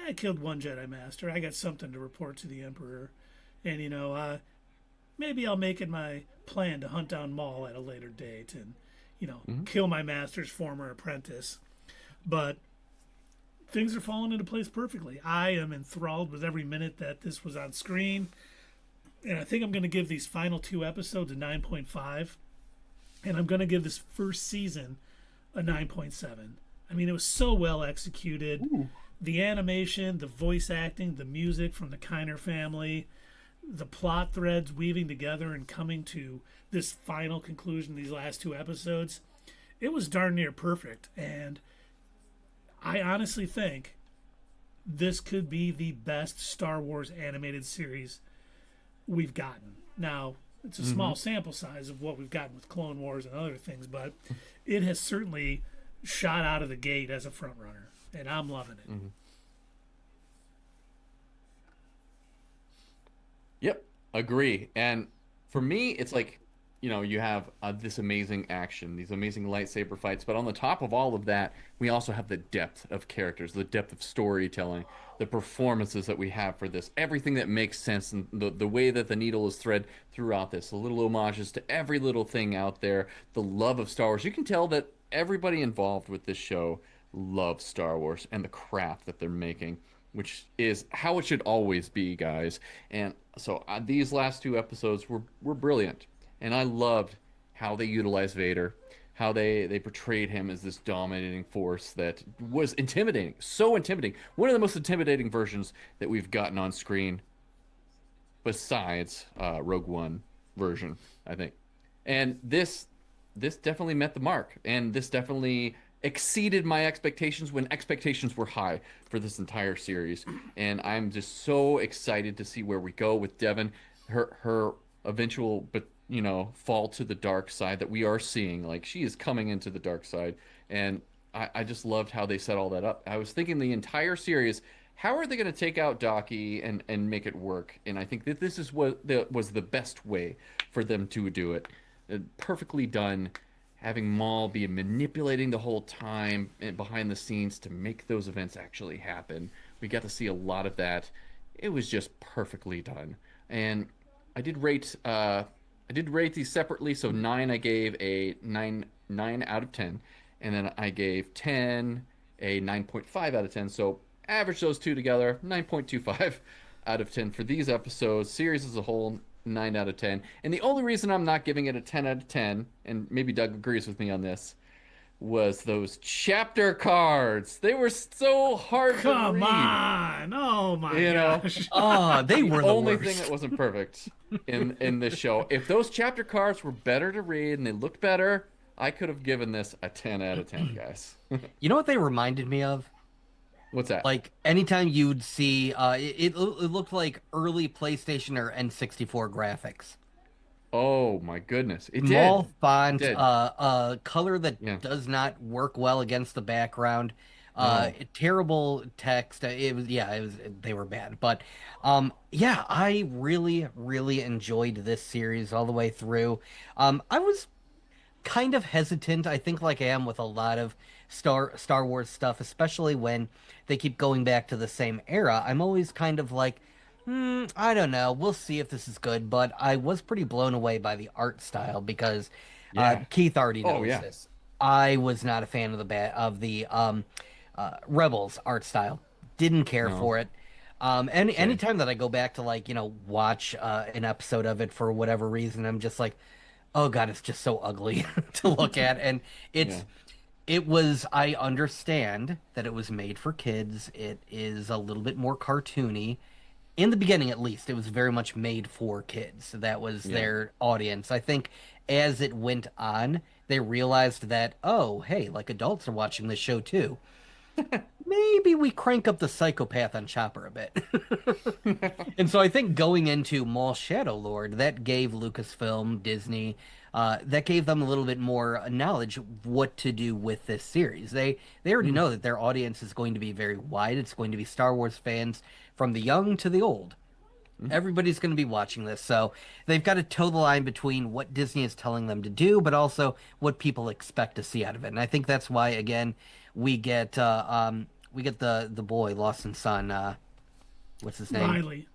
[SPEAKER 2] I killed one Jedi Master. I got something to report to the Emperor. And, maybe I'll make it my plan to hunt down Maul at a later date and, kill my master's former apprentice. But things are falling into place perfectly. I am enthralled with every minute that this was on screen. And I think I'm going to give these final 2 episodes a 9.5. And I'm going to give this first season a 9.7. I mean, it was so well executed. Ooh. The animation, the voice acting, the music from the Kiner family, the plot threads weaving together and coming to this final conclusion, these last 2 episodes, it was darn near perfect. And I honestly think this could be the best Star Wars animated series we've gotten. Now, it's a small sample size of what we've gotten with Clone Wars and other things, but it has certainly shot out of the gate as a front runner, and I'm loving it.
[SPEAKER 1] Yep, agree. And for me, it's like, you have this amazing action, these amazing lightsaber fights, but on the top of all of that, we also have the depth of characters, the depth of storytelling, the performances that we have for this, everything that makes sense, and the way that the needle is thread throughout this, the little homages to every little thing out there, the love of Star Wars. You can tell that everybody involved with this show loves Star Wars and the craft that they're making, which is how it should always be, guys. And so these last 2 episodes were brilliant. And I loved how they utilized Vader, how they portrayed him as this dominating force that was intimidating, so intimidating. One of the most intimidating versions that we've gotten on screen, besides Rogue One version, I think. And this definitely met the mark, and this definitely exceeded my expectations when expectations were high for this entire series. And I'm just so excited to see where we go with Devin, her eventual fall to the dark side that we are seeing. Like, she is coming into the dark side, and I just loved how they set all that up. I was thinking the entire series, how are they going to take out Daki and make it work? And I think that this is what was the best way for them to do it. Perfectly done. Having Maul be manipulating the whole time and behind the scenes to make those events actually happen. We got to see a lot of that. It was just perfectly done. And I did rate these separately. So 9 I gave a 9 out of 10, and then I gave 10 a 9.5 out of 10. So average those 2 together, 9.25 out of 10 for these episodes. Series as a whole, 9 out of 10. And the only reason I'm not giving it a 10 out of 10, and maybe Doug agrees with me on this, was those chapter cards. They were so hard to read.
[SPEAKER 2] Come on. Oh my gosh.
[SPEAKER 3] Oh, they were the
[SPEAKER 1] only
[SPEAKER 3] worst.
[SPEAKER 1] thing that wasn't perfect in this show. If those chapter cards were better to read and they looked better, I could have given this a 10 out of 10, guys.
[SPEAKER 3] You know what they reminded me of?
[SPEAKER 1] What's that?
[SPEAKER 3] Like, anytime you'd see, it looked like early PlayStation or N64 graphics.
[SPEAKER 1] Oh my goodness! It
[SPEAKER 3] Small
[SPEAKER 1] did.
[SPEAKER 3] font,
[SPEAKER 1] It did.
[SPEAKER 3] color that does not work well against the background. Terrible text. It was they were bad. But I really enjoyed this series all the way through. I was kind of hesitant, I think, like I am with a lot of Star Wars stuff, especially when they keep going back to the same era. I'm always kind of like, I don't know. We'll see if this is good. But I was pretty blown away by the art style because Keith already knows this. I was not a fan of the Rebels art style. Didn't care for it. Anytime that I go back to watch an episode of it for whatever reason, I'm just like, oh god, it's just so ugly to look at, and It was, I understand that it was made for kids. It is a little bit more cartoony. In the beginning, at least, it was very much made for kids. That was
[SPEAKER 1] Yeah.
[SPEAKER 3] their audience. I think as it went on, they realized that, oh, hey, like adults are watching this show too. Maybe we crank up the psychopath on Chopper a bit. And so I think going into Maul Shadow Lord, that gave Lucasfilm, Disney, that gave them a little bit more knowledge of what to do with this series. They already know that their audience is going to be very wide. It's going to be Star Wars fans from the young to the old. Everybody's going to be watching this, so they've got to toe the line between what Disney is telling them to do, but also what people expect to see out of it. And I think that's why, again, we get the boy Lawson's son. What's his name?
[SPEAKER 2] Riley.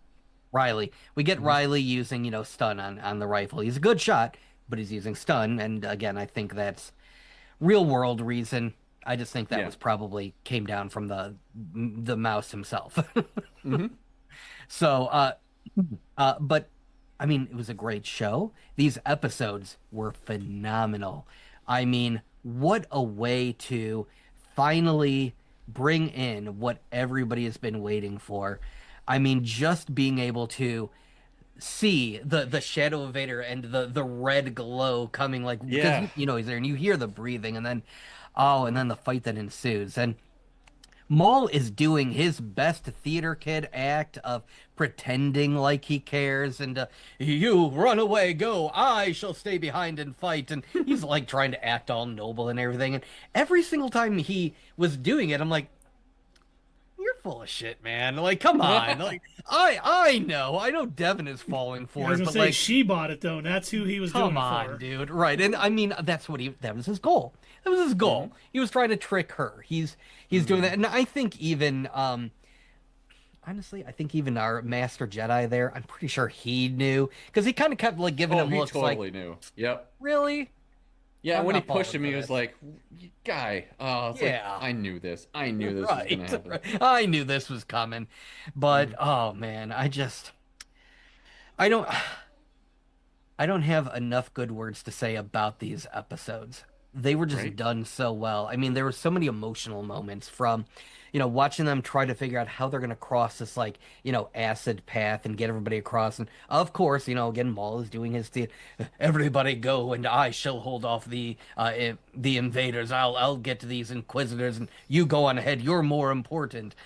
[SPEAKER 3] Riley. We get Riley using, stun on the rifle. He's a good shot, but he's using stun. And again, I think that's real world reason. I just think that was probably came down from the mouse himself. So, but I mean, it was a great show. These episodes were phenomenal. I mean, what a way to finally bring in what everybody has been waiting for. I mean, just being able to see the shadow of Vader and the red glow coming, like, because he's there, and you hear the breathing, and then the fight that ensues. And Maul is doing his best theater kid act of pretending like he cares, and you run away, go, I shall stay behind and fight. And he's like trying to act all noble and everything. And every single time he was doing it, I'm like, you're full of shit, man. Like, come on. Like, I know Devin is falling for
[SPEAKER 2] I was
[SPEAKER 3] it,
[SPEAKER 2] gonna
[SPEAKER 3] but
[SPEAKER 2] say
[SPEAKER 3] like,
[SPEAKER 2] she bought it though, and that's who he was doing
[SPEAKER 3] come
[SPEAKER 2] it
[SPEAKER 3] on,
[SPEAKER 2] for.
[SPEAKER 3] dude. Right. And I mean, that was his goal. That was his goal. He was trying to trick her. He's doing that. And I think even honestly, I think even our Master Jedi there, I'm pretty sure he knew, because he kind of kept like giving him
[SPEAKER 1] he
[SPEAKER 3] looks
[SPEAKER 1] totally
[SPEAKER 3] like,
[SPEAKER 1] knew. Yep.
[SPEAKER 3] really?
[SPEAKER 1] Yeah,
[SPEAKER 3] I'm
[SPEAKER 1] when he
[SPEAKER 3] not
[SPEAKER 1] pushed him,
[SPEAKER 3] falling
[SPEAKER 1] he
[SPEAKER 3] for
[SPEAKER 1] was
[SPEAKER 3] this.
[SPEAKER 1] like, "Guy, it's like, I knew this. I knew this was gonna happen."
[SPEAKER 3] Right. I knew this was coming. But oh man, I don't I don't have enough good words to say about these episodes. They were just
[SPEAKER 1] Right?
[SPEAKER 3] done so well. I mean, there were so many emotional moments from, watching them try to figure out how they're going to cross this, like, acid path and get everybody across. And of course, again, Maul is doing his thing. Everybody go, and I shall hold off the invaders. I'll get to these Inquisitors, and you go on ahead. You're more important.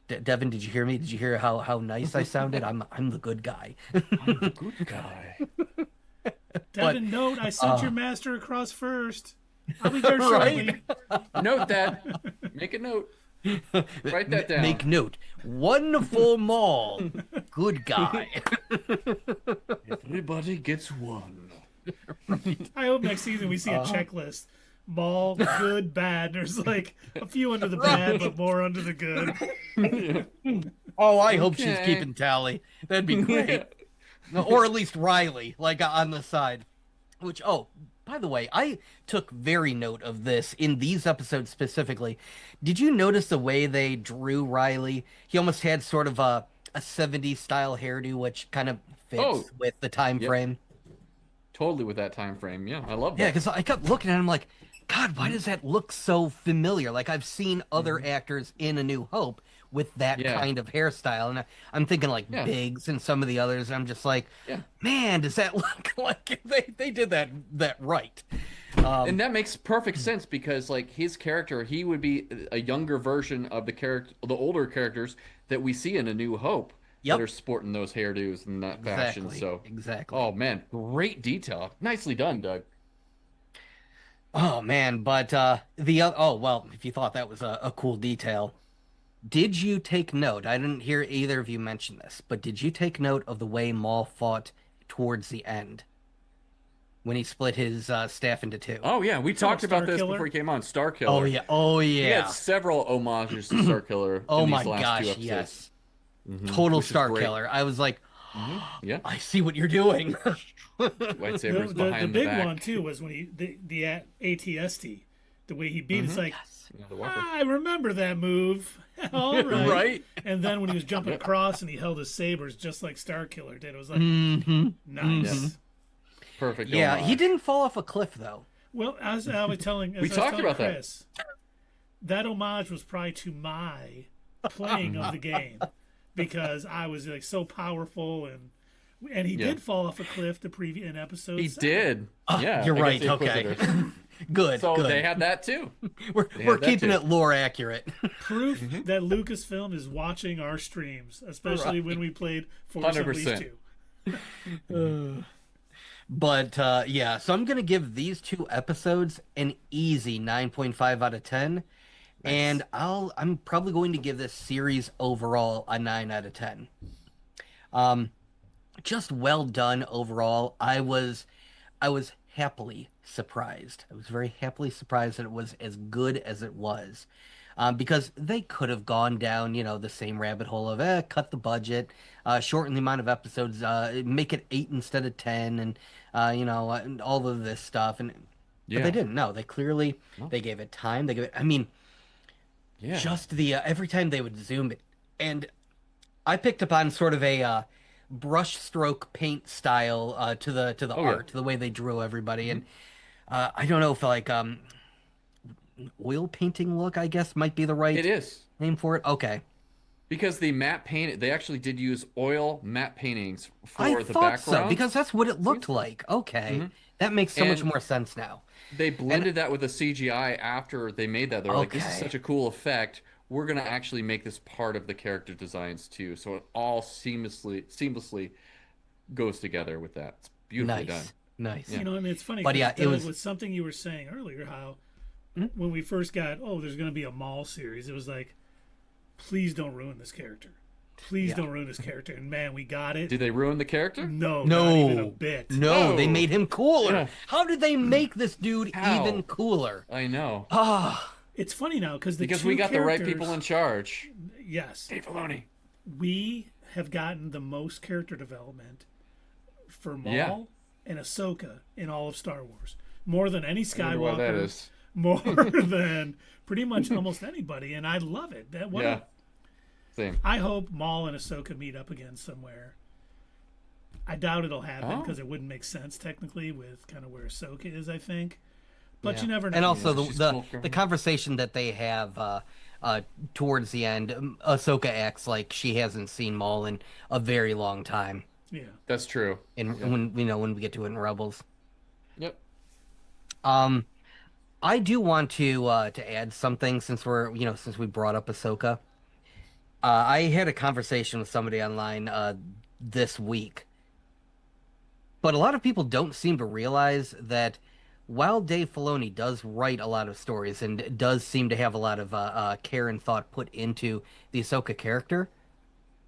[SPEAKER 3] Devin, did you hear me? Did you hear how nice I sounded? I'm the good guy.
[SPEAKER 1] I'm the good guy.
[SPEAKER 2] Devin, note, I sent your master across first. I'll be there shortly.
[SPEAKER 1] Note that. Make a note. Write that down.
[SPEAKER 3] Make note. Wonderful Maul. Good guy.
[SPEAKER 1] Everybody gets one.
[SPEAKER 2] I hope next season we see a checklist. Maul, good, bad. There's like a few under the bad, but more under the good.
[SPEAKER 3] Oh, I hope she's
[SPEAKER 1] Okay.
[SPEAKER 3] keeping tally. That'd be great. No, or at least Riley, like on the side. Which, by the way, I took very note of this in these episodes specifically. Did you notice the way they drew Riley? He almost had sort of a 70s style hairdo, which kind of fits with the time frame.
[SPEAKER 1] Totally with that time frame. Yeah, I love that.
[SPEAKER 3] Yeah, because I kept looking at him like, God, why does that look so familiar? Like, I've seen other actors in A New Hope with that kind of hairstyle. And I'm thinking like Biggs and some of the others. And I'm just like, man, does that look like they did that right?
[SPEAKER 1] And that makes perfect sense because, like, his character, he would be a younger version of the older characters that we see in A New Hope that are sporting those hairdos and that fashion. So, oh man, great detail. Nicely done, Doug.
[SPEAKER 3] Oh man, but if you thought that was a cool detail, did you take note? I didn't hear either of you mention this, but did you take note of the way Maul fought towards the end when he split his staff into two?
[SPEAKER 1] Oh yeah, we talked about this
[SPEAKER 2] Starkiller?
[SPEAKER 1] before he came on. Starkiller.
[SPEAKER 3] Oh yeah.
[SPEAKER 1] He had several homages to Starkiller.
[SPEAKER 3] Oh
[SPEAKER 1] in
[SPEAKER 3] my
[SPEAKER 1] these last
[SPEAKER 3] gosh,
[SPEAKER 1] two episodes.
[SPEAKER 3] yes. Total
[SPEAKER 1] Which is great.
[SPEAKER 3] Starkiller. I was like,
[SPEAKER 1] Yeah.
[SPEAKER 3] I see what you're doing.
[SPEAKER 1] Lightsabers
[SPEAKER 2] The
[SPEAKER 1] behind
[SPEAKER 2] big
[SPEAKER 1] back.
[SPEAKER 2] one too was when he the ATST, the way he beat. It's like,
[SPEAKER 1] Yeah, the walker.
[SPEAKER 2] I remember that move. All right.
[SPEAKER 3] Right?
[SPEAKER 2] And then when he was jumping across and he held his sabers just like Starkiller did, it was like, nice.
[SPEAKER 1] Perfect.
[SPEAKER 3] Yeah,
[SPEAKER 1] homage.
[SPEAKER 3] he didn't fall off a cliff though.
[SPEAKER 2] Well, as I was telling,
[SPEAKER 1] We talked about that.
[SPEAKER 2] Chris, that homage was probably to my playing of the game because I was like so powerful and he did fall off a cliff in episode.
[SPEAKER 1] He
[SPEAKER 2] 7.
[SPEAKER 1] did. Yeah,
[SPEAKER 3] You're right.
[SPEAKER 1] against the
[SPEAKER 3] Okay.
[SPEAKER 1] Inquisitors.
[SPEAKER 3] Good.
[SPEAKER 1] So
[SPEAKER 3] good.
[SPEAKER 1] they had that too.
[SPEAKER 3] We're keeping it lore accurate.
[SPEAKER 2] Proof that Lucasfilm is watching our streams, especially when we played Force Unleashed 2.
[SPEAKER 3] But yeah, so I'm gonna give these 2 episodes an easy 9.5 out of 10, and I'm probably going to give this series overall a 9 out of 10. Just well done overall. I was happily surprised. I was very happily surprised that it was as good as it was. Because they could have gone down, the same rabbit hole of cut the budget, shorten the amount of episodes, make it 8 instead of 10, and and all of this stuff. But they didn't. No, they clearly they gave it time. They gave it. I mean, just the every time they would zoom it, and I picked up on sort of a brush stroke paint style to the art, to the way they drew everybody, and I don't know if like oil painting look, I guess, might be the right name for it. Okay.
[SPEAKER 1] Because the matte paint, they actually did use oil matte paintings for
[SPEAKER 3] I
[SPEAKER 1] the
[SPEAKER 3] thought
[SPEAKER 1] background.
[SPEAKER 3] so, because that's what it looked like. Okay. That makes so much more sense now.
[SPEAKER 1] They blended that with the CGI after they made that. They're like, this is such a cool effect. We're going to actually make this part of the character designs too. So it all seamlessly goes together with that. It's beautifully done.
[SPEAKER 3] Nice.
[SPEAKER 2] Yeah. It's funny.
[SPEAKER 3] But yeah, it was
[SPEAKER 2] something you were saying earlier, how when we first got, there's going to be a Maul series, it was like, please don't ruin this character. Please don't ruin this character. And man, we got it.
[SPEAKER 1] Did they ruin the character?
[SPEAKER 2] No, not even a bit.
[SPEAKER 3] No, they made him cooler. How did they make this dude even cooler?
[SPEAKER 1] I know.
[SPEAKER 2] It's funny now because
[SPEAKER 1] we got the right people in charge.
[SPEAKER 2] Yes.
[SPEAKER 1] Dave Filoni.
[SPEAKER 2] We have gotten the most character development for Maul and Ahsoka in all of Star Wars. More than any Skywalker.
[SPEAKER 1] I wonder why that is.
[SPEAKER 2] More than pretty much almost anybody, and I love it.
[SPEAKER 1] Same.
[SPEAKER 2] I hope Maul and Ahsoka meet up again somewhere. I doubt it'll happen because it wouldn't make sense technically with kind of where Ahsoka is, I think. But you never know.
[SPEAKER 3] And also the conversation that they have towards the end, Ahsoka acts like she hasn't seen Maul in a very long time.
[SPEAKER 2] Yeah,
[SPEAKER 1] that's true.
[SPEAKER 3] And when we get to it in Rebels.
[SPEAKER 1] Yep.
[SPEAKER 3] I do want to add something since we brought up Ahsoka. I had a conversation with somebody online this week, but a lot of people don't seem to realize that while Dave Filoni does write a lot of stories and does seem to have a lot of care and thought put into the Ahsoka character,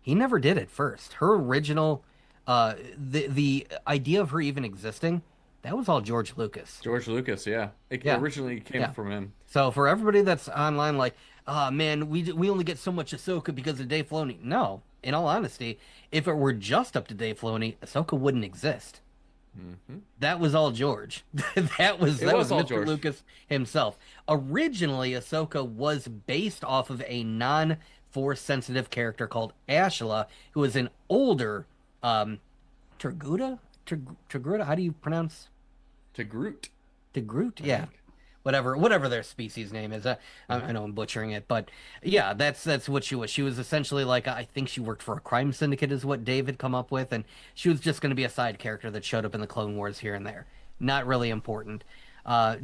[SPEAKER 3] he never did it first. Her original, the idea of her even existing, that was all George Lucas.
[SPEAKER 1] George Lucas, It originally came from him.
[SPEAKER 3] So for everybody that's online like, man, we only get so much Ahsoka because of Dave Filoni. No, in all honesty, if it were just up to Dave Filoni, Ahsoka wouldn't exist. That was all George. that was Mr.
[SPEAKER 1] George.
[SPEAKER 3] Lucas himself. Originally, Ahsoka was based off of a non-Force sensitive character called Ashla, who was an older Terguta? How do you pronounce? Tegroot, yeah. Whatever their species name is. I know I'm butchering it, but yeah, that's what she was. She was essentially like, I think she worked for a crime syndicate is what Dave had come up with, and she was just going to be a side character that showed up in the Clone Wars here and there. Not really important.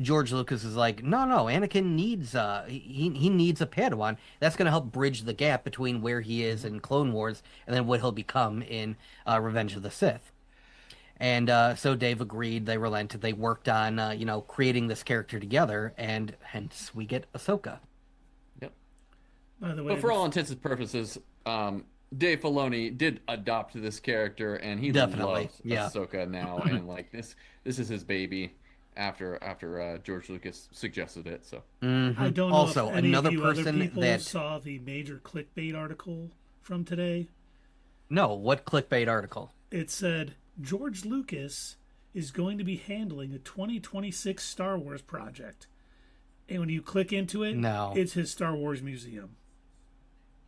[SPEAKER 3] George Lucas is like, no, Anakin needs he needs a Padawan. That's going to help bridge the gap between where he is in Clone Wars and then what he'll become in Revenge of the Sith. And so Dave agreed. They relented. They worked on, creating this character together, and hence we get Ahsoka.
[SPEAKER 1] Yep.
[SPEAKER 2] By the way,
[SPEAKER 1] but for all intents and purposes, Dave Filoni did adopt this character, and he
[SPEAKER 3] definitely
[SPEAKER 1] loves Ahsoka now, and like this is his baby. After George Lucas suggested it, so
[SPEAKER 2] I don't know
[SPEAKER 3] also
[SPEAKER 2] if any
[SPEAKER 3] another
[SPEAKER 2] of you
[SPEAKER 3] person
[SPEAKER 2] other people
[SPEAKER 3] that
[SPEAKER 2] saw the major clickbait article from today.
[SPEAKER 3] No, what clickbait article?
[SPEAKER 2] It said George Lucas is going to be handling the 2026 Star Wars project. And when you click into it, it's his Star Wars museum.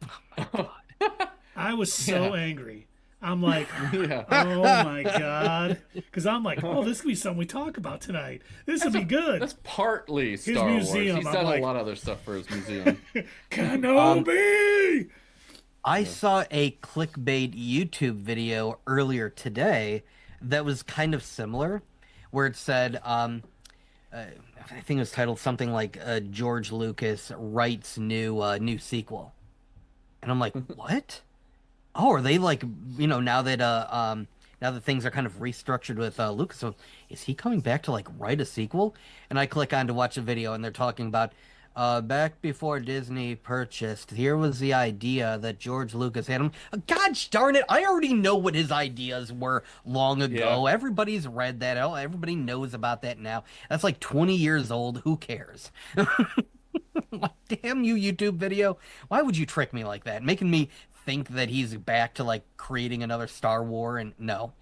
[SPEAKER 3] Oh my God.
[SPEAKER 2] I was so angry. I'm like,
[SPEAKER 1] Yeah.
[SPEAKER 2] oh my God. Because I'm like, oh, this could be something we talk about tonight. This will be good.
[SPEAKER 1] That's partly
[SPEAKER 2] His
[SPEAKER 1] Star Wars.
[SPEAKER 2] museum,
[SPEAKER 1] He's
[SPEAKER 2] I'm
[SPEAKER 1] done a
[SPEAKER 2] like,
[SPEAKER 1] lot of other stuff for his museum.
[SPEAKER 2] Kenobi!
[SPEAKER 3] I
[SPEAKER 1] Yeah.
[SPEAKER 3] saw a clickbait YouTube video earlier today that was kind of similar, where it said, I think it was titled something like George Lucas writes new sequel, and I'm like, what? Oh, are they like, now that things are kind of restructured with Lucas, so is he coming back to like write a sequel? And I click on to watch a video, and they're talking about back before Disney purchased, here was the idea that George Lucas had him. Gosh darn it, I already know what his ideas were long
[SPEAKER 1] Yeah.
[SPEAKER 3] ago. Everybody's read that. Oh, everybody knows about that now. That's like 20 years old. Who cares? Damn you, YouTube video. Why would you trick me like that? Making me think that he's back to like creating another Star War and no.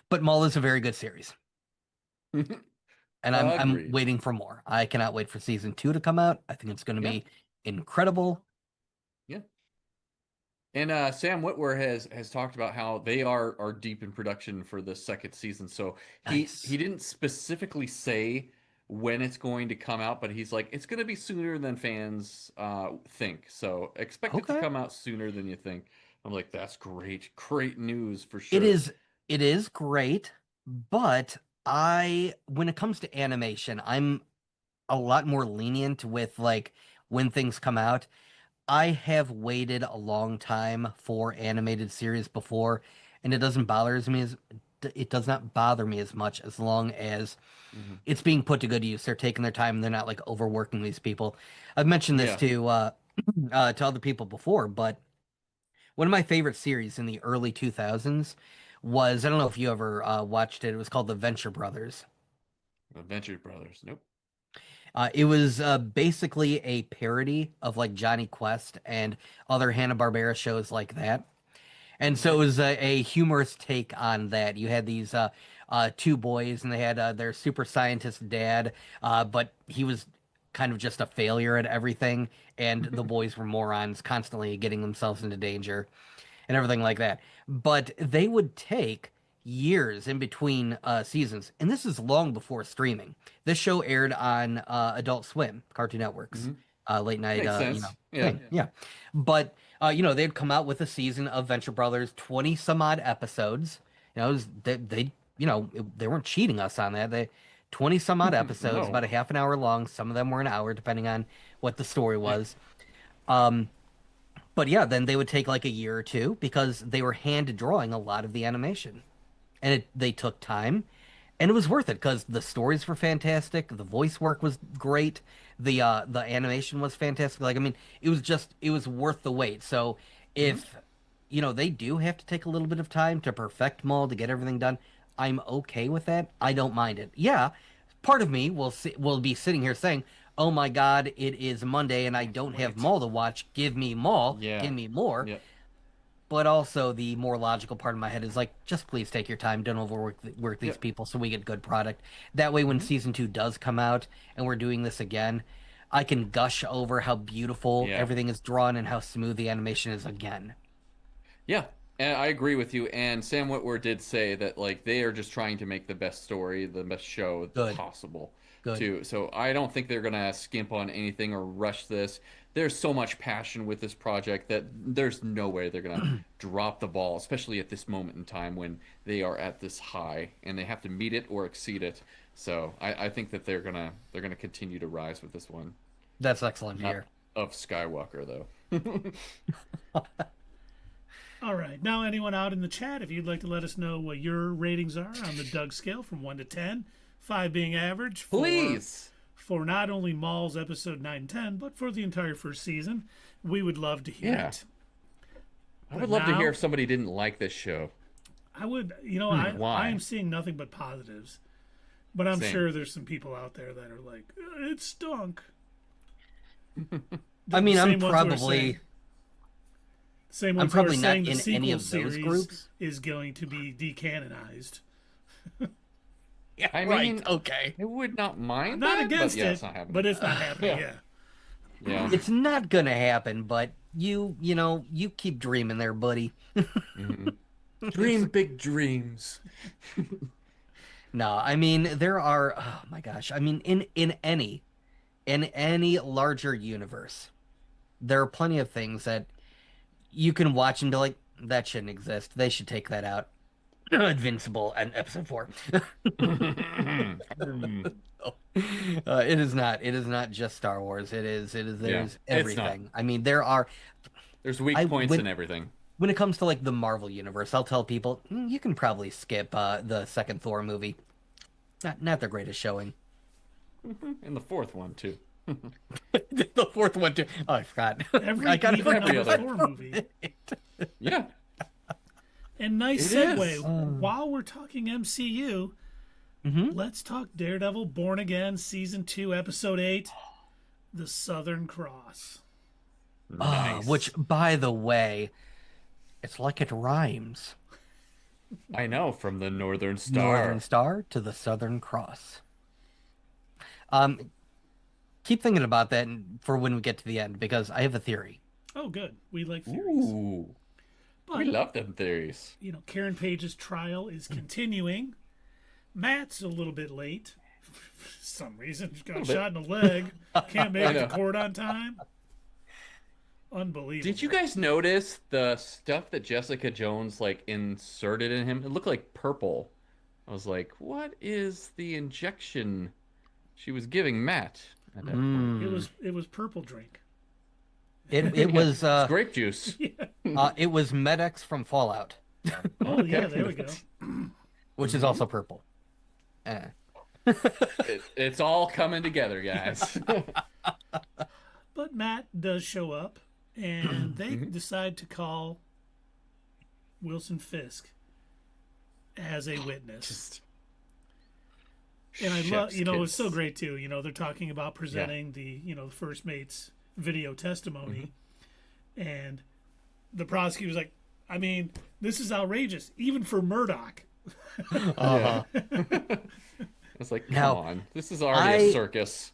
[SPEAKER 3] But Maul is a very good series. And I'm
[SPEAKER 1] Agreed.
[SPEAKER 3] waiting for more. I cannot wait for season 2 to come out. I think it's going to
[SPEAKER 1] Yeah.
[SPEAKER 3] be incredible.
[SPEAKER 1] Yeah. And Sam Witwer has talked about how they are deep in production for the second season. So he
[SPEAKER 3] Nice.
[SPEAKER 1] didn't specifically say when it's going to come out, but he's like, it's going to be sooner than fans think. So expect it to
[SPEAKER 3] Okay.
[SPEAKER 1] come out sooner than you think. I'm like, that's great, great news for
[SPEAKER 3] It
[SPEAKER 1] sure.
[SPEAKER 3] is it is great, but I when it comes to animation, I'm a lot more lenient with like when things come out. I have waited a long time for animated series before, and it does not bother me as much as long as
[SPEAKER 1] Hmm.
[SPEAKER 3] it's being put to good use. They're taking their time and they're not like overworking these people. I've mentioned this
[SPEAKER 1] Yeah.
[SPEAKER 3] to other people before, but one of my favorite series in the early 2000s was I don't know if you ever watched it. It was called The Venture Brothers.
[SPEAKER 1] Adventure Brothers. Nope.
[SPEAKER 3] It was basically a parody of like Johnny Quest and other Hanna-Barbera shows like that. And so it
[SPEAKER 1] Okay.
[SPEAKER 3] was a humorous take on that. You had these two boys, and they had their super scientist dad, but he was kind of just a failure at everything, and the boys were morons, constantly getting themselves into danger and everything like that. But they would take years in between seasons, and this is long before streaming. This show aired on Adult Swim, Cartoon Network's
[SPEAKER 1] Hmm.
[SPEAKER 3] late night,
[SPEAKER 1] Makes sense. Yeah.
[SPEAKER 3] thing. Yeah, but they'd come out with a season of Venture Brothers, 20 some odd episodes. They weren't cheating us on that. They 20 some odd episodes,
[SPEAKER 1] No.
[SPEAKER 3] about a half an hour long. Some of them were an hour, depending on what the story was. Um, but yeah, then they would take like a year or two because they were hand drawing a lot of the animation, and they took time, and it was worth it because the stories were fantastic, the voice work was great, the animation was fantastic. Like I mean, it was worth the wait. So
[SPEAKER 1] Hmm.
[SPEAKER 3] if they do have to take a little bit of time to perfect Maul to get everything done, I'm okay with that. I don't mind it. Yeah, part of me will be sitting here saying, "Oh my God, it is Monday and I
[SPEAKER 1] Have to
[SPEAKER 3] don't have
[SPEAKER 1] wait.
[SPEAKER 3] Maul to watch. Give me Maul. Give
[SPEAKER 1] Yeah.
[SPEAKER 3] me more."
[SPEAKER 1] Yeah.
[SPEAKER 3] But also the more logical part of my head is like, just please take your time. Don't work
[SPEAKER 1] Yeah.
[SPEAKER 3] these people so we get good product. That way, when
[SPEAKER 1] Hmm.
[SPEAKER 3] season 2 does come out and we're doing this again, I can gush over how beautiful
[SPEAKER 1] Yeah.
[SPEAKER 3] everything is drawn and how smooth the animation is again.
[SPEAKER 1] Yeah, and I agree with you. And Sam Witwer did say that like they are just trying to make the best story, the best show
[SPEAKER 3] Good,
[SPEAKER 1] possible,
[SPEAKER 3] good.
[SPEAKER 1] too. So I don't think they're gonna skimp on anything or rush this. There's so much passion with this project that there's no way they're gonna drop the ball, especially at this moment in time when they are at this high and they have to meet it or exceed it. So I think that they're gonna continue to rise with this one.
[SPEAKER 3] That's excellent to
[SPEAKER 1] Not
[SPEAKER 3] hear.
[SPEAKER 1] of Skywalker though.
[SPEAKER 2] All right. Now, anyone out in the chat, if you'd like to let us know what your ratings are on the Doug scale from 1 to 10, 5 being average
[SPEAKER 1] Please.
[SPEAKER 2] for not only Maul's episode 9 and 10, but for the entire first season, we would love to hear
[SPEAKER 1] Yeah.
[SPEAKER 2] it.
[SPEAKER 1] I
[SPEAKER 2] But
[SPEAKER 1] would love to
[SPEAKER 2] now-
[SPEAKER 1] hear if somebody didn't like this show.
[SPEAKER 2] I would, I
[SPEAKER 1] Why?
[SPEAKER 2] am seeing nothing but positives. But I'm
[SPEAKER 1] Same.
[SPEAKER 2] sure there's some people out there that are like, it stunk.
[SPEAKER 3] I mean,
[SPEAKER 2] Same ones who are saying- Same ones who are
[SPEAKER 3] probably not
[SPEAKER 2] saying the
[SPEAKER 3] in any
[SPEAKER 2] sequel
[SPEAKER 3] of those
[SPEAKER 2] series
[SPEAKER 3] groups.
[SPEAKER 2] is going to be decanonized.
[SPEAKER 3] Yeah,
[SPEAKER 1] I
[SPEAKER 3] right.
[SPEAKER 1] mean,
[SPEAKER 3] Okay.
[SPEAKER 1] I would not mind
[SPEAKER 2] I'm not
[SPEAKER 1] that,
[SPEAKER 2] against
[SPEAKER 1] but yeah,
[SPEAKER 2] it,
[SPEAKER 1] it's not happening.
[SPEAKER 2] but it's not happening.
[SPEAKER 1] Yeah. Yeah.
[SPEAKER 3] It's not gonna happen, but you keep dreaming there, buddy.
[SPEAKER 1] Hmm. Dream big dreams.
[SPEAKER 3] No, I mean there are, oh my gosh. I mean in any larger universe, there are plenty of things that you can watch and be like, that shouldn't exist. They should take that out. Invincible and episode 4. It is not just Star Wars.
[SPEAKER 1] Yeah,
[SPEAKER 3] There's
[SPEAKER 1] it's not.
[SPEAKER 3] everything. I mean, there are
[SPEAKER 1] There's weak
[SPEAKER 3] I
[SPEAKER 1] points
[SPEAKER 3] when
[SPEAKER 1] in everything.
[SPEAKER 3] when it comes to like the Marvel universe, I'll tell people, you can probably skip the second Thor movie. Not the greatest showing.
[SPEAKER 1] And the fourth one too.
[SPEAKER 3] The fourth one too. Oh, I forgot.
[SPEAKER 2] Every
[SPEAKER 3] I got
[SPEAKER 2] even
[SPEAKER 1] every
[SPEAKER 2] number
[SPEAKER 1] other.
[SPEAKER 2] 4 movie.
[SPEAKER 1] Yeah.
[SPEAKER 2] And nice
[SPEAKER 1] It
[SPEAKER 2] segue.
[SPEAKER 1] is.
[SPEAKER 2] While we're talking MCU, let's talk Daredevil Born Again, Season 2, Episode 8, The Southern Cross.
[SPEAKER 1] Nice.
[SPEAKER 3] Which, by the way, it's like it rhymes.
[SPEAKER 1] I know, from the Northern Star.
[SPEAKER 3] Northern Star to the Southern Cross. Keep thinking about that for when we get to the end, because I have a theory.
[SPEAKER 2] Oh, good. We like theories.
[SPEAKER 1] Ooh.
[SPEAKER 2] But,
[SPEAKER 1] We love them theories.
[SPEAKER 2] Karen Page's trial is continuing. Matt's a little bit late. For some reason, just got shot in the leg. Can't make it to court on time. Unbelievable.
[SPEAKER 1] Did you guys notice the stuff that Jessica Jones like inserted in him? It looked like purple. I was like, what is the injection she was giving Matt at that point?
[SPEAKER 2] It was purple drink.
[SPEAKER 3] It was
[SPEAKER 1] It's grape juice.
[SPEAKER 3] it was Medex from Fallout,
[SPEAKER 2] Oh, yeah, there we go.
[SPEAKER 3] which is also purple.
[SPEAKER 1] It's all coming together, guys.
[SPEAKER 2] But Matt does show up, and they decide to call Wilson Fisk as a witness. And I love, it's so great too. They're talking about presenting the first mate's video testimony, and the prosecutor's like, I mean, this is outrageous, even for Murdock.
[SPEAKER 1] It's like, come
[SPEAKER 3] Now,
[SPEAKER 1] on, this is already a circus.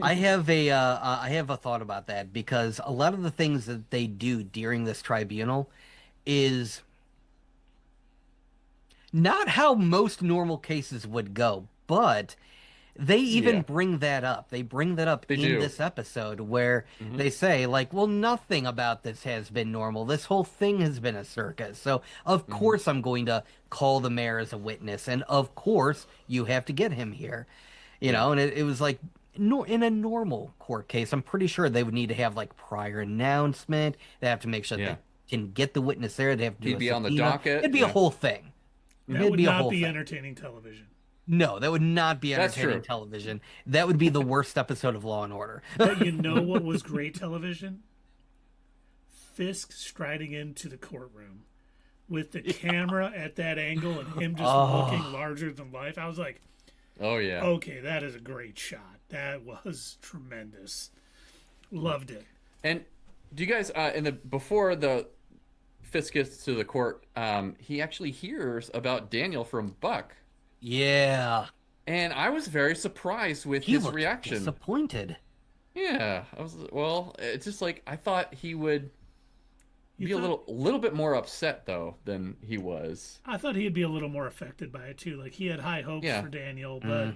[SPEAKER 3] I have a thought about that, because a lot of the things that they do during this tribunal is not how most normal cases would go, but they even bring that up. They bring that up in this episode where they say, like, well, nothing about this has been normal. This whole thing has been a circus. So, of course, I'm going to call the mayor as a witness. And, of course, you have to get him here. And it was like, in a normal court case, I'm pretty sure they would need to have, like, prior announcement. They have to make sure they can get the witness there. They have to do
[SPEAKER 1] He'd be on the docket.
[SPEAKER 3] It'd be a whole thing.
[SPEAKER 2] That would not be entertaining television.
[SPEAKER 3] No, that would not be
[SPEAKER 1] That's
[SPEAKER 3] entertaining
[SPEAKER 1] true.
[SPEAKER 3] television. That would be the worst episode of Law and Order.
[SPEAKER 2] But you know what was great television? Fisk striding into the courtroom with the camera at that angle and him just looking larger than life. I was like,
[SPEAKER 1] Oh yeah.
[SPEAKER 2] okay, that is a great shot. That was tremendous. Loved it.
[SPEAKER 1] And do you guys before the Fisk gets to the court, he actually hears about Daniel from Buck.
[SPEAKER 3] Yeah.
[SPEAKER 1] And I was very surprised with
[SPEAKER 3] He
[SPEAKER 1] his
[SPEAKER 3] looked
[SPEAKER 1] reaction.
[SPEAKER 3] disappointed.
[SPEAKER 1] Yeah, it's just like I thought he would
[SPEAKER 2] You
[SPEAKER 1] be a
[SPEAKER 2] thought-
[SPEAKER 1] little bit more upset though than he was.
[SPEAKER 2] I thought he'd be a little more affected by it too. Like he had high hopes
[SPEAKER 1] Yeah.
[SPEAKER 2] for Daniel, but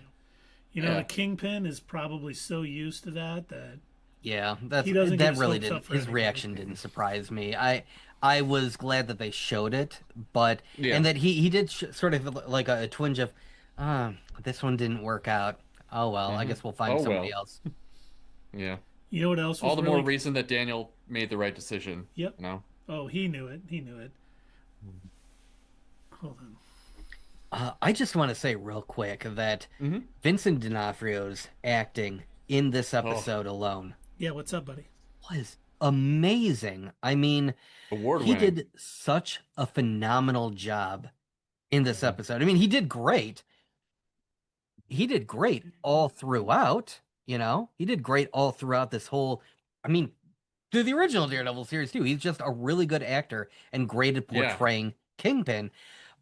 [SPEAKER 2] the Kingpin is probably so used to that.
[SPEAKER 3] Yeah,
[SPEAKER 2] He doesn't get
[SPEAKER 3] that
[SPEAKER 2] his
[SPEAKER 3] really
[SPEAKER 2] hopes up
[SPEAKER 3] didn't.
[SPEAKER 2] for
[SPEAKER 3] His
[SPEAKER 2] anything.
[SPEAKER 3] reaction didn't surprise me. I was glad that they showed it, but
[SPEAKER 1] Yeah.
[SPEAKER 3] and that he did sort of like a twinge of, this one didn't work out. Oh well, I guess we'll find somebody else.
[SPEAKER 1] Yeah.
[SPEAKER 2] You know what else was
[SPEAKER 1] All the
[SPEAKER 2] really...
[SPEAKER 1] more reason that Daniel made the right decision.
[SPEAKER 2] Yep.
[SPEAKER 1] You know?
[SPEAKER 2] Oh, he knew it. Hold on.
[SPEAKER 3] I just want to say real quick that Vincent D'Onofrio's acting in this episode alone
[SPEAKER 2] Yeah, what's up, buddy?
[SPEAKER 3] was amazing. I mean,
[SPEAKER 1] Award
[SPEAKER 3] he
[SPEAKER 1] winning.
[SPEAKER 3] did such a phenomenal job in this episode. I mean, he did great. He did great all throughout, He did great all throughout this whole, I mean, through the original Daredevil series too. He's just a really good actor and great at portraying Kingpin.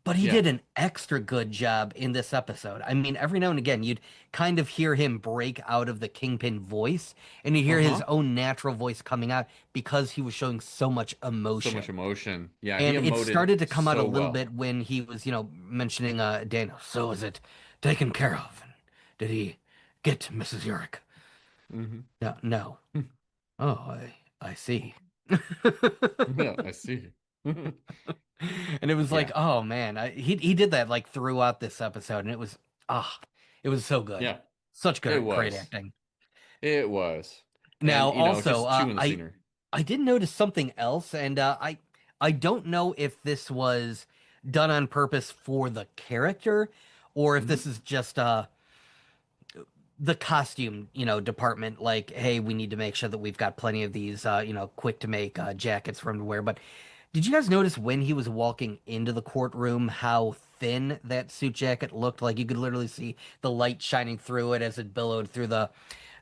[SPEAKER 3] But he
[SPEAKER 1] Yeah.
[SPEAKER 3] did an extra good job in this episode. I mean, every now and again, you'd kind of hear him break out of the Kingpin voice, and you hear his
[SPEAKER 1] Uh-huh.
[SPEAKER 3] own natural voice coming out because he was showing so much
[SPEAKER 1] So much
[SPEAKER 3] emotion.
[SPEAKER 1] emotion. Yeah, he
[SPEAKER 3] And it
[SPEAKER 1] emoted
[SPEAKER 3] started to come out a
[SPEAKER 1] so
[SPEAKER 3] little
[SPEAKER 1] well.
[SPEAKER 3] bit when he was, mentioning Daniel. So is it taken care of? And did he get Mrs. Urich?
[SPEAKER 1] Hmm.
[SPEAKER 3] No, no. Oh, I see.
[SPEAKER 1] Yeah, I see.
[SPEAKER 3] And it was like,
[SPEAKER 1] Yeah.
[SPEAKER 3] oh man, he did that like throughout this episode, and it was so good,
[SPEAKER 1] Yeah.
[SPEAKER 3] such
[SPEAKER 1] It
[SPEAKER 3] great
[SPEAKER 1] was.
[SPEAKER 3] acting.
[SPEAKER 1] It was.
[SPEAKER 3] Now,
[SPEAKER 1] And
[SPEAKER 3] also,
[SPEAKER 1] just chewing the scenery.
[SPEAKER 3] I did notice something else, and I don't know if this was done on purpose for the character, or if
[SPEAKER 1] Hmm.
[SPEAKER 3] this is just the costume, department, like, hey, we need to make sure that we've got plenty of these, quick to make jackets for him to wear. But did you guys notice when he was walking into the courtroom how thin that suit jacket looked? Like you could literally see the light shining through it as it billowed through the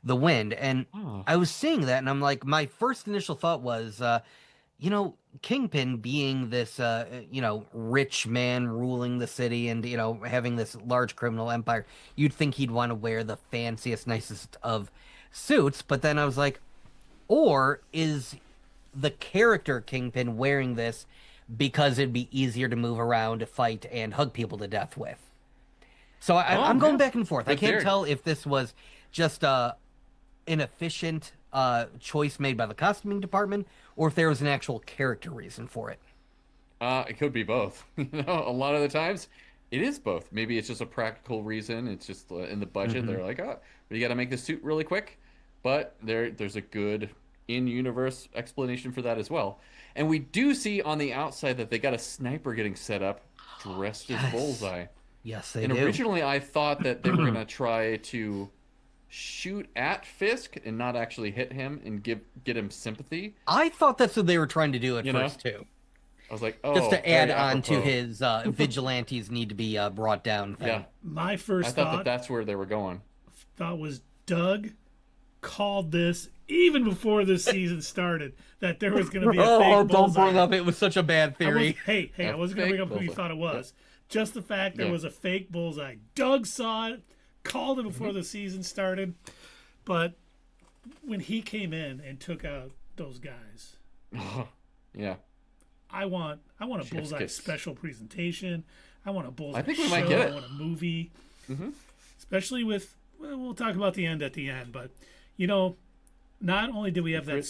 [SPEAKER 3] wind. And
[SPEAKER 1] Oh.
[SPEAKER 3] I was seeing that, and I'm like, my first initial thought was, Kingpin being this, rich man ruling the city and, having this large criminal empire, you'd think he'd want to wear the fanciest, nicest of suits. But then I was like, or is the character Kingpin wearing this because it'd be easier to move around, to fight, and hug people to death with? So I'm
[SPEAKER 1] Oh,
[SPEAKER 3] going
[SPEAKER 1] yeah.
[SPEAKER 3] back and forth. I
[SPEAKER 1] Good
[SPEAKER 3] can't
[SPEAKER 1] theory.
[SPEAKER 3] tell if this was just an efficient choice made by the costuming department, or if there was an actual character reason for it.
[SPEAKER 1] It could be both. A lot of the times it is both. Maybe it's just a practical reason. It's just in the budget.
[SPEAKER 3] Hmm.
[SPEAKER 1] They're like, oh, we got to make the suit really quick. But there's a good in-universe explanation for that as well. And we do see on the outside that they got a sniper getting set up dressed as
[SPEAKER 3] Yes.
[SPEAKER 1] Bullseye.
[SPEAKER 3] Yes, they
[SPEAKER 1] And
[SPEAKER 3] do.
[SPEAKER 1] originally I thought that they were gonna try to shoot at Fisk and not actually hit him and get him sympathy.
[SPEAKER 3] I thought that's what they were trying to do at
[SPEAKER 1] You know,
[SPEAKER 3] first too.
[SPEAKER 1] I was like,
[SPEAKER 3] Just
[SPEAKER 1] oh,
[SPEAKER 3] to add
[SPEAKER 1] very
[SPEAKER 3] on to
[SPEAKER 1] apropos.
[SPEAKER 3] his vigilantes need to be brought down
[SPEAKER 1] Yeah,
[SPEAKER 3] thing.
[SPEAKER 2] My
[SPEAKER 1] I
[SPEAKER 2] first
[SPEAKER 1] thought that that's where they were going.
[SPEAKER 2] thought was Doug called this even before the season started that there was going to be a
[SPEAKER 3] Oh,
[SPEAKER 2] fake
[SPEAKER 3] don't
[SPEAKER 2] bullseye.
[SPEAKER 3] bring up it was such a bad
[SPEAKER 2] I was,
[SPEAKER 3] theory.
[SPEAKER 2] hey,
[SPEAKER 1] A
[SPEAKER 2] I wasn't going to
[SPEAKER 1] fake
[SPEAKER 2] bring up who you
[SPEAKER 1] bullseye.
[SPEAKER 2] thought it was. Just the fact there
[SPEAKER 1] Yeah.
[SPEAKER 2] was a fake bullseye. Doug saw it, called it before the season started, but when he came in and took out those guys,
[SPEAKER 1] Yeah,
[SPEAKER 2] I want a
[SPEAKER 1] Chef's
[SPEAKER 2] bullseye
[SPEAKER 1] kiss.
[SPEAKER 2] special presentation. I want a bullseye
[SPEAKER 1] I think we
[SPEAKER 2] show.
[SPEAKER 1] might get it.
[SPEAKER 2] I want a movie,
[SPEAKER 1] Mm-hmm.
[SPEAKER 2] especially with. Well, we'll talk about the end at the end, but not only did we have that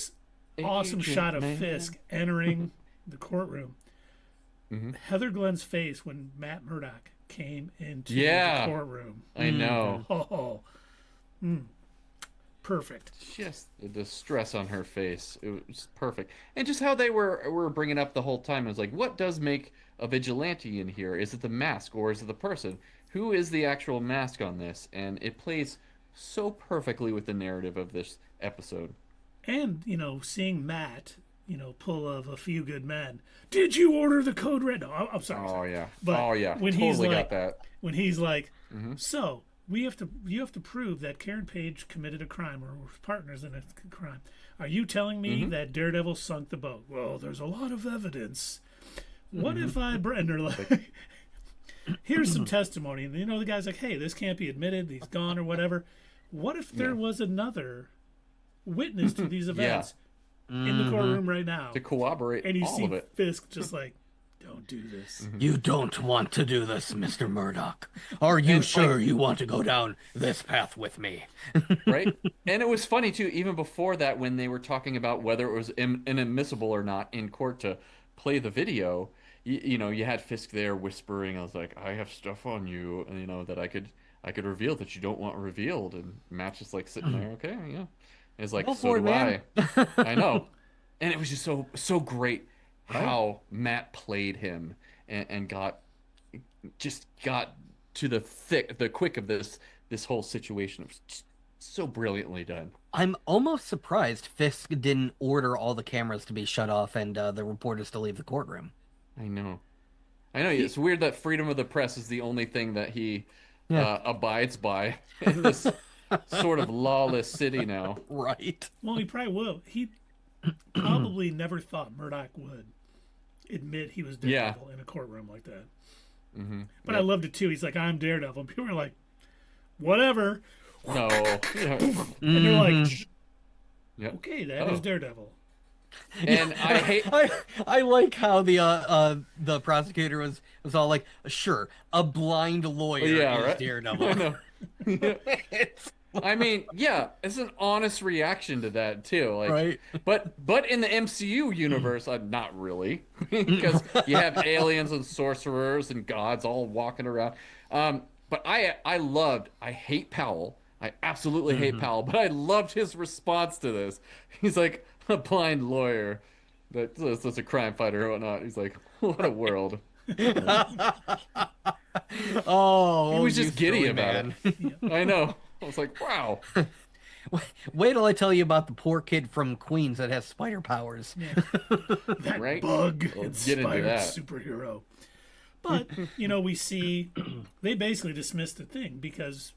[SPEAKER 2] awesome
[SPEAKER 1] Agent
[SPEAKER 2] shot of
[SPEAKER 1] Man.
[SPEAKER 2] Fisk entering the courtroom,
[SPEAKER 1] Mm-hmm.
[SPEAKER 2] Heather Glenn's face when Matt Murdock came into
[SPEAKER 1] Yeah.
[SPEAKER 2] the courtroom.
[SPEAKER 1] I know.
[SPEAKER 2] Oh, perfect.
[SPEAKER 1] Just the distress on her face. It was perfect. And just how they were bringing up the whole time. It was like, what does make a vigilante in here? Is it the mask or is it the person? Who is the actual mask on this? And it plays so perfectly with the narrative of this episode.
[SPEAKER 2] And, seeing Matt, pull of A Few Good Men. Did you order the code red? No, I'm sorry.
[SPEAKER 1] Oh yeah.
[SPEAKER 2] But
[SPEAKER 1] oh yeah.
[SPEAKER 2] when
[SPEAKER 1] Totally
[SPEAKER 2] he's like,
[SPEAKER 1] got that.
[SPEAKER 2] when he's like, so you have to prove that Karen Page committed a crime or was partners in a crime. Are you telling me that Daredevil sunk the boat? Well, there's a lot of evidence. What if I and they're like, here's some testimony, and the guy's like, hey, this can't be admitted. He's gone or whatever. What if there was another witness to these events in the courtroom right now?
[SPEAKER 1] To corroborate
[SPEAKER 2] And you
[SPEAKER 1] all
[SPEAKER 2] see
[SPEAKER 1] of it.
[SPEAKER 2] Fisk just like, don't do this.
[SPEAKER 3] You don't want to do this, Mr. Murdoch. Are you sure
[SPEAKER 1] like-
[SPEAKER 3] you want to go down this path with me?
[SPEAKER 1] Right? And it was funny too, even before that, when they were talking about whether it was inadmissible or not in court to play the video. You had Fisk there whispering. I was like, I have stuff on you, that I could reveal that you don't want revealed. And Matt's just like sitting there, okay, yeah. And it's like,
[SPEAKER 3] Go
[SPEAKER 1] so
[SPEAKER 3] for it,
[SPEAKER 1] do
[SPEAKER 3] man.
[SPEAKER 1] I. I know. And it was just so great how Matt played him and got to the quick of this whole situation. It was just so brilliantly done.
[SPEAKER 3] I'm almost surprised Fisk didn't order all the cameras to be shut off and the reporters to leave the courtroom.
[SPEAKER 1] I know. It's weird that freedom of the press is the only thing that he abides by in this sort of lawless city now.
[SPEAKER 3] Right.
[SPEAKER 2] Well, he probably will. He probably never thought Murdoch would admit he was Daredevil in a courtroom like that. But I loved it too. He's like, I'm Daredevil. And people are like, whatever.
[SPEAKER 1] No.
[SPEAKER 2] And they're like,
[SPEAKER 1] Yep.
[SPEAKER 2] okay, that is Daredevil.
[SPEAKER 1] And I hate.
[SPEAKER 3] I like how the prosecutor was all like, sure, a blind lawyer is Daredevil.
[SPEAKER 1] I know. I mean, yeah, it's an honest reaction to that too. Like,
[SPEAKER 3] right.
[SPEAKER 1] But in the MCU universe, not really, because you have aliens and sorcerers and gods all walking around. But I hate Powell. I absolutely hate Powell, but I loved his response to this. He's like, a blind lawyer that's a crime fighter or whatnot. He's like, what a world.
[SPEAKER 3] Oh,
[SPEAKER 1] he was just giddy
[SPEAKER 3] silly
[SPEAKER 1] about it. I know. I was like, wow.
[SPEAKER 3] Wait till I tell you about the poor kid from Queens that has spider powers.
[SPEAKER 2] Yeah. That bug-inspired superhero. But, we see they basically dismiss the thing because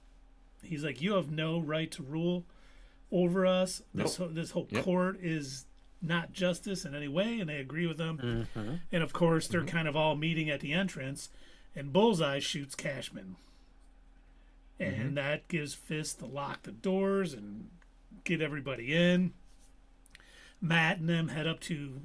[SPEAKER 2] he's like, you have no right to rule over us. This whole court is not justice in any way, and they agree with him. And, of course, they're kind of all meeting at the entrance, and Bullseye shoots Cashman. And that gives Fisk to lock the doors and get everybody in. Matt and them head up to,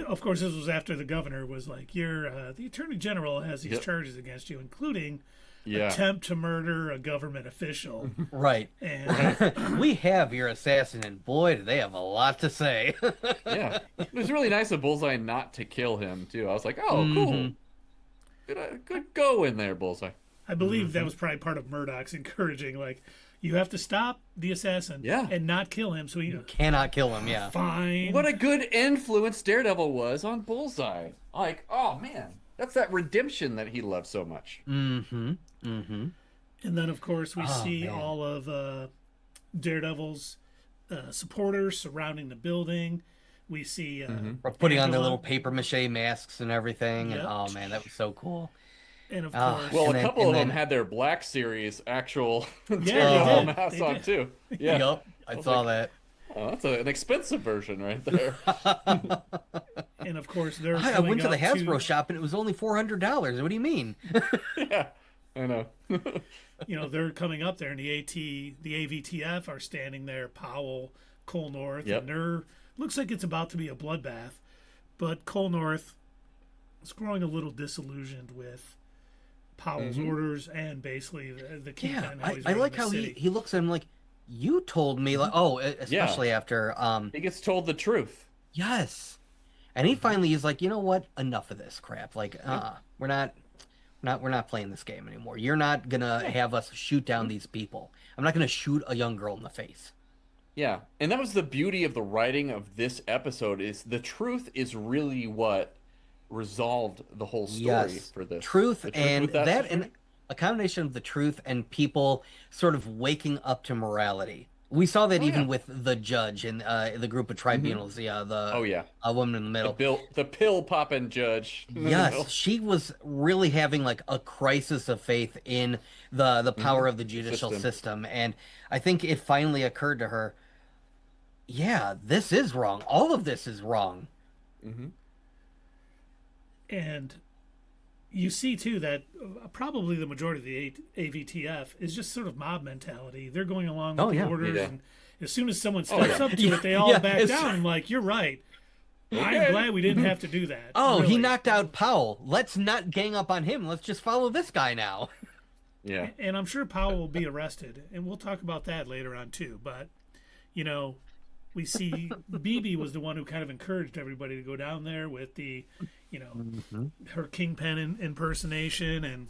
[SPEAKER 2] of course, this was after the governor was like, the attorney general has these charges against you, including attempt to murder a government official.
[SPEAKER 3] Right.
[SPEAKER 2] And
[SPEAKER 3] we have your assassin, and boy, do they have a lot to say.
[SPEAKER 1] Yeah. It was really nice of Bullseye not to kill him, too. I was like, oh, cool. Good go in there, Bullseye.
[SPEAKER 2] I believe that was probably part of Murdock's encouraging, like, you have to stop the assassin and not kill him. So you
[SPEAKER 3] cannot kill him,
[SPEAKER 2] Fine.
[SPEAKER 1] What a good influence Daredevil was on Bullseye. Like, oh, man. That's that redemption that he loved so much.
[SPEAKER 2] And then, of course, we see all of Daredevil's supporters surrounding the building. We see
[SPEAKER 3] putting on their little paper mache masks and everything. And, oh, man, that was so cool.
[SPEAKER 2] And of course,
[SPEAKER 1] well, a couple of them had their Black Series actual Daredevil masks on too. Yeah,
[SPEAKER 3] yep, I saw that.
[SPEAKER 1] Oh, that's an expensive version right there.
[SPEAKER 2] And of course, they're.
[SPEAKER 3] I went to the Hasbro shop and it was only $400. What do you mean?
[SPEAKER 1] Yeah, I know.
[SPEAKER 2] They're coming up there, and the AVTF are standing there. Powell, Cole North, and they're looks like it's about to be a bloodbath. But Cole North is growing a little disillusioned with Powell's orders and basically the Kingpin.
[SPEAKER 3] I like how he looks at him like, you told me, like, especially after
[SPEAKER 1] he gets told the truth.
[SPEAKER 3] Yes, and he finally is like, you know what, enough of this crap. Like, we're not playing this game anymore. You're not gonna have us shoot down these people. I'm not gonna shoot a young girl in the face.
[SPEAKER 1] Yeah, and that was the beauty of the writing of this episode. Is the truth is really what resolved the whole story for this.
[SPEAKER 3] Truth and that and a combination of the truth and people sort of waking up to morality. We saw that even with the judge and the group of tribunals. The woman in the middle,
[SPEAKER 1] the pill popping judge.
[SPEAKER 3] Yes, she was really having like a crisis of faith in the power of the judicial system, and I think it finally occurred to her. Yeah, this is wrong. All of this is wrong.
[SPEAKER 2] And you see, too, that probably the majority of the AVTF is just sort of mob mentality. They're going along with the orders, and as soon as someone steps up to it, they all back down. I'm like, you're right. I'm glad we didn't have to do that.
[SPEAKER 3] Oh, he knocked out Powell. Let's not gang up on him. Let's just follow this guy now.
[SPEAKER 1] Yeah.
[SPEAKER 2] And I'm sure Powell will be arrested, and we'll talk about that later on, too. But, we see BB was the one who kind of encouraged everybody to go down there with the, her Kingpin impersonation, and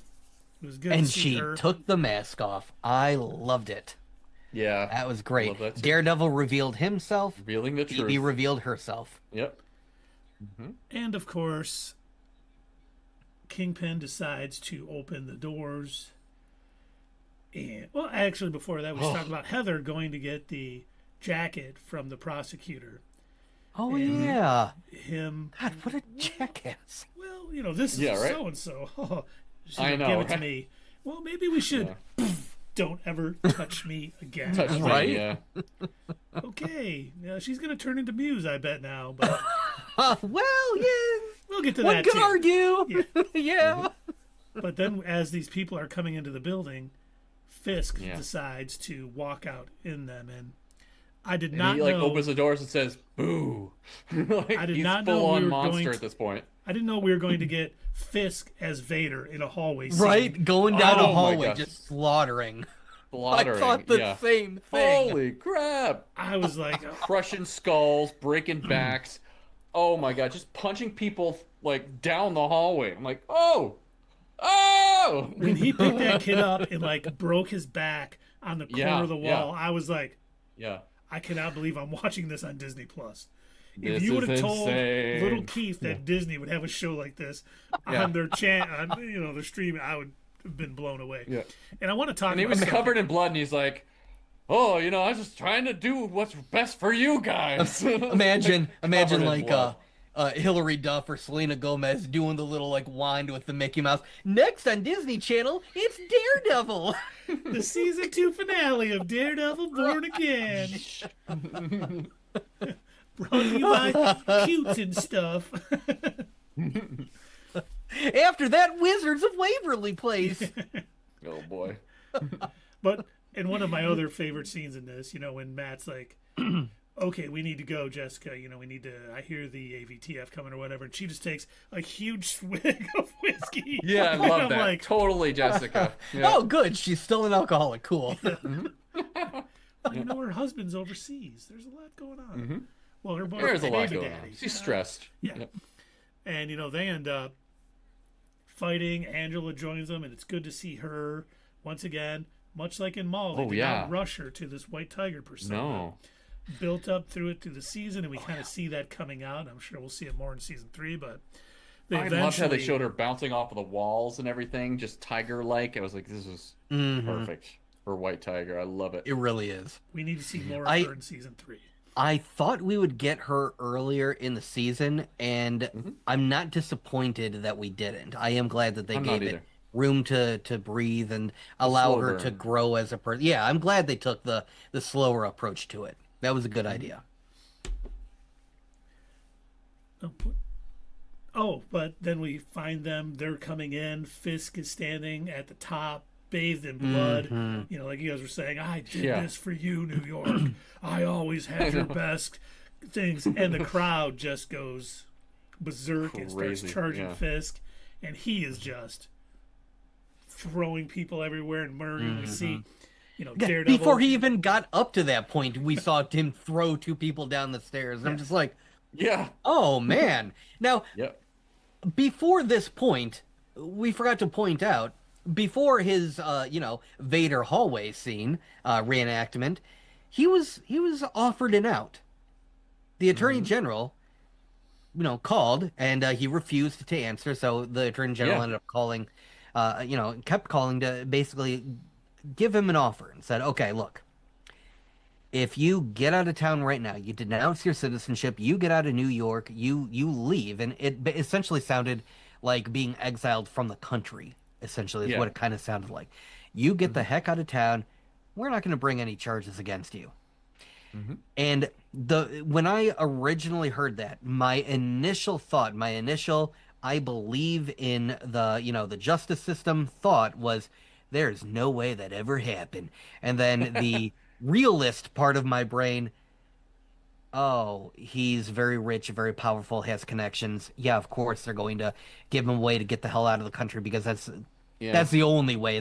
[SPEAKER 2] it was good.
[SPEAKER 3] And
[SPEAKER 2] to see
[SPEAKER 3] she took the mask off. I loved it.
[SPEAKER 1] Yeah,
[SPEAKER 3] that was great. Daredevil revealed himself.
[SPEAKER 1] Revealing the truth.
[SPEAKER 3] BB revealed herself.
[SPEAKER 1] Yep.
[SPEAKER 2] And of course, Kingpin decides to open the doors. And actually, before that, we talked about Heather going to get the jacket from the prosecutor.
[SPEAKER 3] Oh, yeah.
[SPEAKER 2] Him.
[SPEAKER 3] God, what a jackass.
[SPEAKER 2] Well, this is so-and-so. Oh, she's
[SPEAKER 1] I know.
[SPEAKER 2] Give it to me. Well, maybe we should. Don't ever touch me again.
[SPEAKER 1] Touch me,
[SPEAKER 3] right?
[SPEAKER 1] Yeah.
[SPEAKER 2] Okay. She's going to turn into Muse, I bet now. But
[SPEAKER 3] well, yeah.
[SPEAKER 2] We'll get to
[SPEAKER 3] One
[SPEAKER 2] that
[SPEAKER 3] could
[SPEAKER 2] too.
[SPEAKER 3] argue.
[SPEAKER 2] Yeah.
[SPEAKER 3] Yeah.
[SPEAKER 2] But then, as these people are coming into the building, Fisk
[SPEAKER 1] Yeah.
[SPEAKER 2] decides to walk out in them, and I did
[SPEAKER 1] And
[SPEAKER 2] not
[SPEAKER 1] he like
[SPEAKER 2] know.
[SPEAKER 1] opens the doors and says, "Boo!" Like,
[SPEAKER 2] I did
[SPEAKER 1] he's
[SPEAKER 2] not know
[SPEAKER 1] full
[SPEAKER 2] we
[SPEAKER 1] on
[SPEAKER 2] were
[SPEAKER 1] monster
[SPEAKER 2] going
[SPEAKER 1] at this point.
[SPEAKER 2] I didn't know we were going to get Fisk as Vader in a hallway scene.
[SPEAKER 3] Right, going down
[SPEAKER 1] Oh
[SPEAKER 3] the
[SPEAKER 1] my
[SPEAKER 3] hallway,
[SPEAKER 1] gosh.
[SPEAKER 3] just slaughtering.
[SPEAKER 1] Slaughtering.
[SPEAKER 3] I thought the
[SPEAKER 1] Yeah.
[SPEAKER 3] same thing.
[SPEAKER 1] Holy crap!
[SPEAKER 2] I was like, oh,
[SPEAKER 1] Crushing skulls, breaking backs. Oh my god, just punching people like down the hallway. I'm like, oh, oh.
[SPEAKER 2] when he picked that kid up and like broke his back on the corner
[SPEAKER 1] Yeah,
[SPEAKER 2] of the
[SPEAKER 1] yeah.
[SPEAKER 2] wall, I was like,
[SPEAKER 1] Yeah.
[SPEAKER 2] I cannot believe I'm watching this on Disney Plus. If
[SPEAKER 1] This
[SPEAKER 2] you would have
[SPEAKER 1] is
[SPEAKER 2] told
[SPEAKER 1] insane.
[SPEAKER 2] little Keith that Disney would have a show like this
[SPEAKER 1] Yeah.
[SPEAKER 2] on their on their stream, I would have been blown away.
[SPEAKER 1] Yeah.
[SPEAKER 2] And I want to talk
[SPEAKER 1] And he
[SPEAKER 2] about
[SPEAKER 1] was
[SPEAKER 2] something.
[SPEAKER 1] covered in blood, and he's like, "Oh, I was just trying to do what's best for you guys."
[SPEAKER 3] Imagine
[SPEAKER 1] Covered in
[SPEAKER 3] like
[SPEAKER 1] blood.
[SPEAKER 3] Hillary Duff or Selena Gomez doing the little like wind with the Mickey Mouse. Next on Disney Channel, it's Daredevil.
[SPEAKER 2] The season 2 finale of Daredevil Born Again. Brought to you by Cutes and Stuff.
[SPEAKER 3] After that, Wizards of Waverly Place.
[SPEAKER 1] Oh boy.
[SPEAKER 2] But in one of my other favorite scenes in this, when Matt's like, okay, we need to go, Jessica. We need to, I hear the AVTF coming or whatever. And she just takes a huge swig of whiskey.
[SPEAKER 1] Yeah, I
[SPEAKER 2] And
[SPEAKER 1] love
[SPEAKER 2] I'm
[SPEAKER 1] that.
[SPEAKER 2] like,
[SPEAKER 1] Totally, Jessica. Yeah.
[SPEAKER 3] Oh, good. She's still an alcoholic. Cool.
[SPEAKER 2] well, her husband's overseas. There's a lot going on. Well, her boyfriend,
[SPEAKER 1] There's a lot
[SPEAKER 2] baby
[SPEAKER 1] going
[SPEAKER 2] daddy.
[SPEAKER 1] on. She's stressed.
[SPEAKER 2] Yeah.
[SPEAKER 1] Yep.
[SPEAKER 2] And, they end up fighting. Angela joins them, and it's good to see her once again. Much like in Maul, they
[SPEAKER 1] Oh,
[SPEAKER 2] did
[SPEAKER 1] yeah.
[SPEAKER 2] not rush her to this white tiger persona.
[SPEAKER 1] No.
[SPEAKER 2] Built up through the season, and we kind of see that coming out. I'm sure we'll see it more in season 3, but they
[SPEAKER 1] I loved how they showed her bouncing off of the walls and everything, just tiger-like. I was like, this is perfect for White Tiger. I love it.
[SPEAKER 3] It really is.
[SPEAKER 2] We need to see more of her in season 3.
[SPEAKER 3] I thought we would get her earlier in the season, and I'm not disappointed that we didn't. I am glad that they
[SPEAKER 1] I'm not
[SPEAKER 3] gave it
[SPEAKER 1] either.
[SPEAKER 3] room to breathe and allow
[SPEAKER 1] slow
[SPEAKER 3] her
[SPEAKER 1] burn.
[SPEAKER 3] to grow as a person. Yeah, I'm glad they took the slower approach to it. That was a good idea.
[SPEAKER 2] Oh, but then we find them. They're coming in. Fisk is standing at the top, bathed in blood. Like you guys were saying, I did
[SPEAKER 1] Yeah.
[SPEAKER 2] this for you, New York. I always had your best things. And the crowd just goes berserk and starts
[SPEAKER 1] Crazy,
[SPEAKER 2] charging
[SPEAKER 1] yeah.
[SPEAKER 2] Fisk. And he is just throwing people everywhere and murdering. We see, Daredevil.
[SPEAKER 3] Before he even got up to that point, we saw him throw 2 people down the stairs. And I'm just like,
[SPEAKER 1] Yeah.
[SPEAKER 3] oh, man. Now,
[SPEAKER 1] Yep.
[SPEAKER 3] before this point, we forgot to point out, before his, Vader hallway scene reenactment, he was offered an out. The Attorney General, called, and he refused to answer, so the Attorney General
[SPEAKER 1] Yeah.
[SPEAKER 3] ended up calling, kept calling to basically give him an offer and said, okay, look, if you get out of town right now, you denounce your citizenship, you get out of New York, you leave, and it essentially sounded like being exiled from the country, essentially, is
[SPEAKER 1] Yeah.
[SPEAKER 3] what it kind of sounded like. You get the heck out of town, we're not going to bring any charges against you. And when I originally heard that, my initial thought, I believe in the justice system thought was, there's no way that ever happened. And then the realist part of my brain, oh, he's very rich, very powerful, has connections. Yeah, of course they're going to give him a way to get the hell out of the country because that's the only way.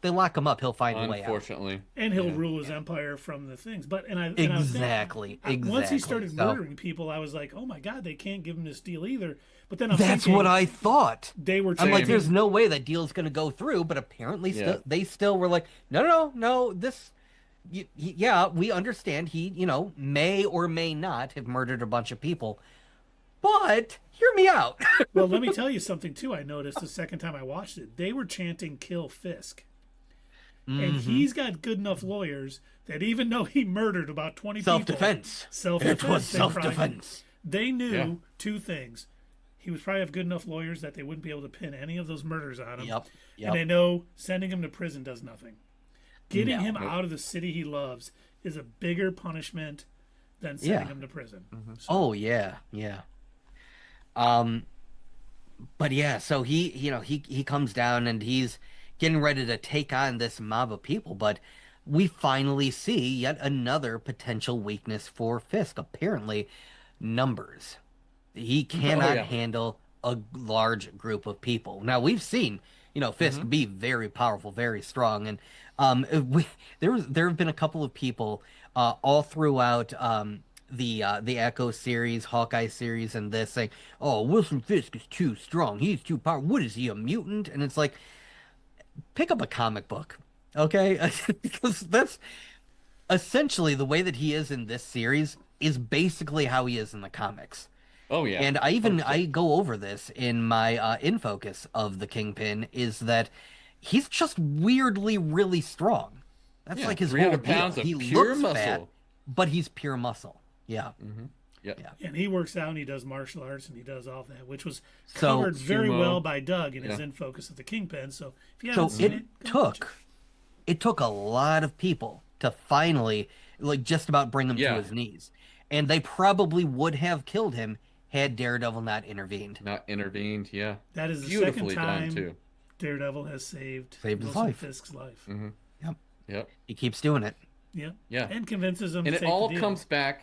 [SPEAKER 3] They lock him up, he'll find a way out.
[SPEAKER 1] Unfortunately.
[SPEAKER 2] And he'll rule his empire from the things. But I was
[SPEAKER 3] Exactly.
[SPEAKER 2] thinking, once he started
[SPEAKER 3] So,
[SPEAKER 2] murdering people, I was like, oh my God, they can't give him this deal either. But then
[SPEAKER 3] that's what I thought.
[SPEAKER 2] They were
[SPEAKER 3] I'm like,
[SPEAKER 2] chanting-
[SPEAKER 3] there's no way that deal's going to go through, but apparently they still were like, no, this, yeah, we understand he, may or may not have murdered a bunch of people, but hear me out.
[SPEAKER 2] Well, let me tell you something, too, I noticed the second time I watched it. They were chanting, kill Fisk. And he's got good enough lawyers that even though he murdered about 20
[SPEAKER 3] Self-defense.
[SPEAKER 2] people...
[SPEAKER 3] It was self-defense.
[SPEAKER 2] They knew 2 things. He would probably have good enough lawyers that they wouldn't be able to pin any of those murders on him.
[SPEAKER 3] Yep.
[SPEAKER 2] And they know sending him to prison does nothing. Getting him out of the city he loves is a bigger punishment than sending him to prison. So,
[SPEAKER 3] Oh, yeah. But yeah, so he comes down and he's getting ready to take on this mob of people, but we finally see yet another potential weakness for Fisk. Apparently, numbers. He
[SPEAKER 1] Oh
[SPEAKER 3] cannot
[SPEAKER 1] yeah.
[SPEAKER 3] handle a large group of people. Now we've seen, Fisk
[SPEAKER 1] Hmm.
[SPEAKER 3] be very powerful, very strong, and we, there have been a couple of people all throughout the Echo series, Hawkeye series, and this saying, "Oh, Wilson Fisk is too strong. He's too powerful. What is he, a mutant?" And it's like, pick up a comic book, okay? Because that's essentially the way that he is in this series is basically how he is in the comics.
[SPEAKER 1] Oh yeah.
[SPEAKER 3] And
[SPEAKER 1] 100%.
[SPEAKER 3] I go over this in my in focus of the Kingpin is that he's just weirdly really strong. That's
[SPEAKER 1] Yeah.
[SPEAKER 3] like his whole
[SPEAKER 1] 300
[SPEAKER 3] deal.
[SPEAKER 1] pounds
[SPEAKER 3] He
[SPEAKER 1] of pure
[SPEAKER 3] looks fat,
[SPEAKER 1] muscle.
[SPEAKER 3] but he's pure muscle. Yeah,
[SPEAKER 1] Hmm. Yep.
[SPEAKER 3] yeah.
[SPEAKER 2] And he works out and he does martial arts and he does all that, which was
[SPEAKER 3] So
[SPEAKER 2] covered very
[SPEAKER 1] Sumo.
[SPEAKER 2] well by Doug in his
[SPEAKER 1] Yeah.
[SPEAKER 2] in focus of the Kingpin. So if you haven't
[SPEAKER 3] so
[SPEAKER 2] seen
[SPEAKER 3] it
[SPEAKER 2] it, go watch it.
[SPEAKER 3] took a lot of people to finally like just about bring him to
[SPEAKER 1] Yeah.
[SPEAKER 3] his knees. And they probably would have killed him had Daredevil not intervened.
[SPEAKER 1] Not intervened. Yeah.
[SPEAKER 2] That is the second
[SPEAKER 1] Beautifully done
[SPEAKER 2] time
[SPEAKER 1] too.
[SPEAKER 2] Daredevil has saved
[SPEAKER 3] Saved his
[SPEAKER 2] Wilson
[SPEAKER 3] life.
[SPEAKER 2] Fisk's life.
[SPEAKER 1] Hmm.
[SPEAKER 3] Yep.
[SPEAKER 1] Yep.
[SPEAKER 3] He keeps doing it.
[SPEAKER 2] Yep.
[SPEAKER 1] Yeah.
[SPEAKER 2] And convinces him
[SPEAKER 1] And
[SPEAKER 2] to
[SPEAKER 1] it
[SPEAKER 2] take
[SPEAKER 1] all
[SPEAKER 2] the deal.
[SPEAKER 1] comes back.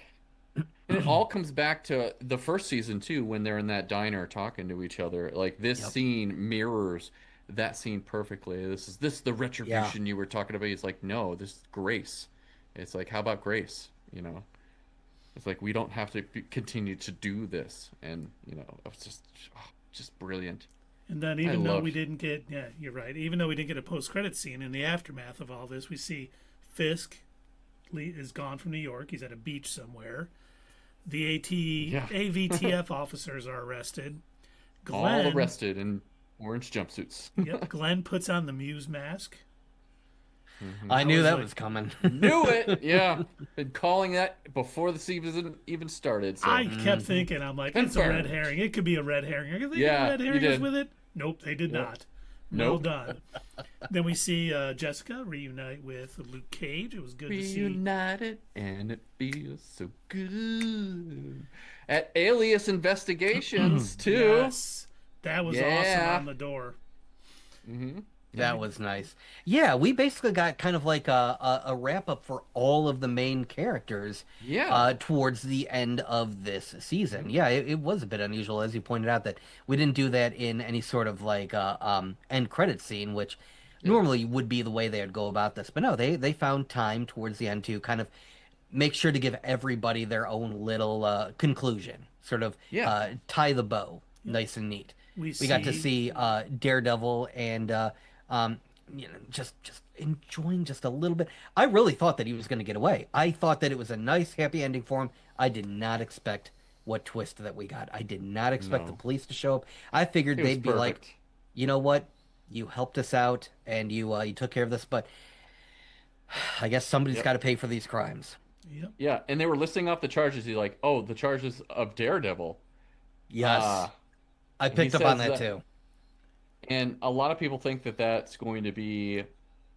[SPEAKER 1] And it all comes back to the first season too, when they're in that diner talking to each other. Like this
[SPEAKER 3] Yep.
[SPEAKER 1] scene mirrors that scene perfectly. This the
[SPEAKER 3] Yeah.
[SPEAKER 1] retribution you were talking about. He's like, no, this is grace. It's like, how about grace? It's like we don't have to continue to do this, and it's just brilliant.
[SPEAKER 2] And then
[SPEAKER 1] I
[SPEAKER 2] even though
[SPEAKER 1] love.
[SPEAKER 2] we didn't get, yeah, you're right. Even though we didn't get a post-credit scene in the aftermath of all this, we see Fisk is gone from New York. He's at a beach somewhere. The
[SPEAKER 1] Yeah.
[SPEAKER 2] AVTF officers are arrested.
[SPEAKER 1] All
[SPEAKER 2] Glenn,
[SPEAKER 1] arrested in orange jumpsuits.
[SPEAKER 2] yep, Glenn puts on the Muse mask.
[SPEAKER 3] I knew
[SPEAKER 2] was
[SPEAKER 3] that
[SPEAKER 2] like-
[SPEAKER 3] was coming.
[SPEAKER 1] Knew it. Yeah, been calling that before the season even started. So.
[SPEAKER 2] I kept thinking, I'm like, it's a red
[SPEAKER 1] Confirmed.
[SPEAKER 2] herring. It could be a red herring. Are they
[SPEAKER 1] Yeah,
[SPEAKER 2] red
[SPEAKER 1] you
[SPEAKER 2] herring
[SPEAKER 1] did.
[SPEAKER 2] with it? Nope, they did
[SPEAKER 1] Yep.
[SPEAKER 2] not. Well
[SPEAKER 1] Nope.
[SPEAKER 2] done. Then we see Jessica reunite with Luke Cage. It was good to see.
[SPEAKER 1] Reunited, and it feels so good. At Alias Investigations too.
[SPEAKER 2] Yes, that was awesome
[SPEAKER 1] Yeah.
[SPEAKER 2] on the door.
[SPEAKER 1] Hmm.
[SPEAKER 3] That was nice. Yeah, we basically got kind of like a wrap up for all of the main characters
[SPEAKER 1] Yeah.
[SPEAKER 3] towards the end of this season. Yeah, it was a bit unusual, as you pointed out, that we didn't do that in any sort of like end credit scene, which normally would be the way they would go about this. But no, they found time towards the end to kind of make sure to give everybody their own little conclusion, sort of
[SPEAKER 1] Yeah.
[SPEAKER 3] tie the bow, nice and neat.
[SPEAKER 2] We
[SPEAKER 3] We got to see Daredevil and just enjoying just a little bit. I really thought that he was going to get away. I thought that it was a nice, happy ending for him. I did not expect what twist that we got. I did not expect
[SPEAKER 1] No.
[SPEAKER 3] the police to show up. I figured
[SPEAKER 1] It was
[SPEAKER 3] they'd be like,
[SPEAKER 1] perfect.
[SPEAKER 3] you know what, you helped us out and you took care of this, but I guess somebody's
[SPEAKER 1] Yep.
[SPEAKER 3] got to pay for these crimes.
[SPEAKER 2] Yep.
[SPEAKER 1] Yeah, and they were listing off the charges. He's like, "Oh, the charges of Daredevil."
[SPEAKER 3] Yes, I
[SPEAKER 1] he
[SPEAKER 3] picked up on
[SPEAKER 1] says
[SPEAKER 3] that
[SPEAKER 1] that-
[SPEAKER 3] too.
[SPEAKER 1] And a lot of people think that that's going to be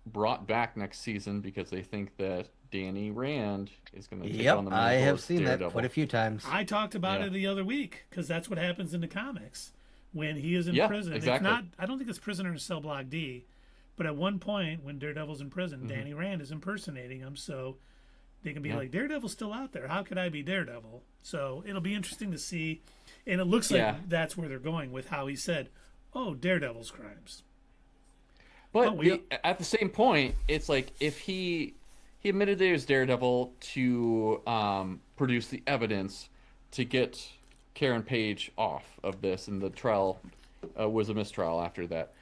[SPEAKER 1] brought back next season because they think that Danny Rand is going to take on
[SPEAKER 3] Yep,
[SPEAKER 1] the
[SPEAKER 3] I
[SPEAKER 1] mantle
[SPEAKER 3] have
[SPEAKER 1] as
[SPEAKER 3] seen that
[SPEAKER 1] Daredevil.
[SPEAKER 3] quite a few times.
[SPEAKER 2] I talked about
[SPEAKER 1] Yeah.
[SPEAKER 2] it the other week because that's what happens in the comics when he is in
[SPEAKER 1] Yeah,
[SPEAKER 2] prison.
[SPEAKER 1] exactly.
[SPEAKER 2] It's not. I don't think it's Prisoner in Cell Block D, but at one point when Daredevil's in prison,
[SPEAKER 1] Mm-hmm.
[SPEAKER 2] Danny Rand is impersonating him, so they can be
[SPEAKER 1] Yeah.
[SPEAKER 2] like, Daredevil's still out there. How could I be Daredevil? So it'll be interesting to see, and it looks like
[SPEAKER 1] Yeah.
[SPEAKER 2] that's where they're going with how he said, "Oh, Daredevil's crimes."
[SPEAKER 1] But
[SPEAKER 2] Oh, we-
[SPEAKER 1] at the same point, it's like if he admitted that he was Daredevil to produce the evidence to get Karen Page off of this, and the trial was a mistrial after that.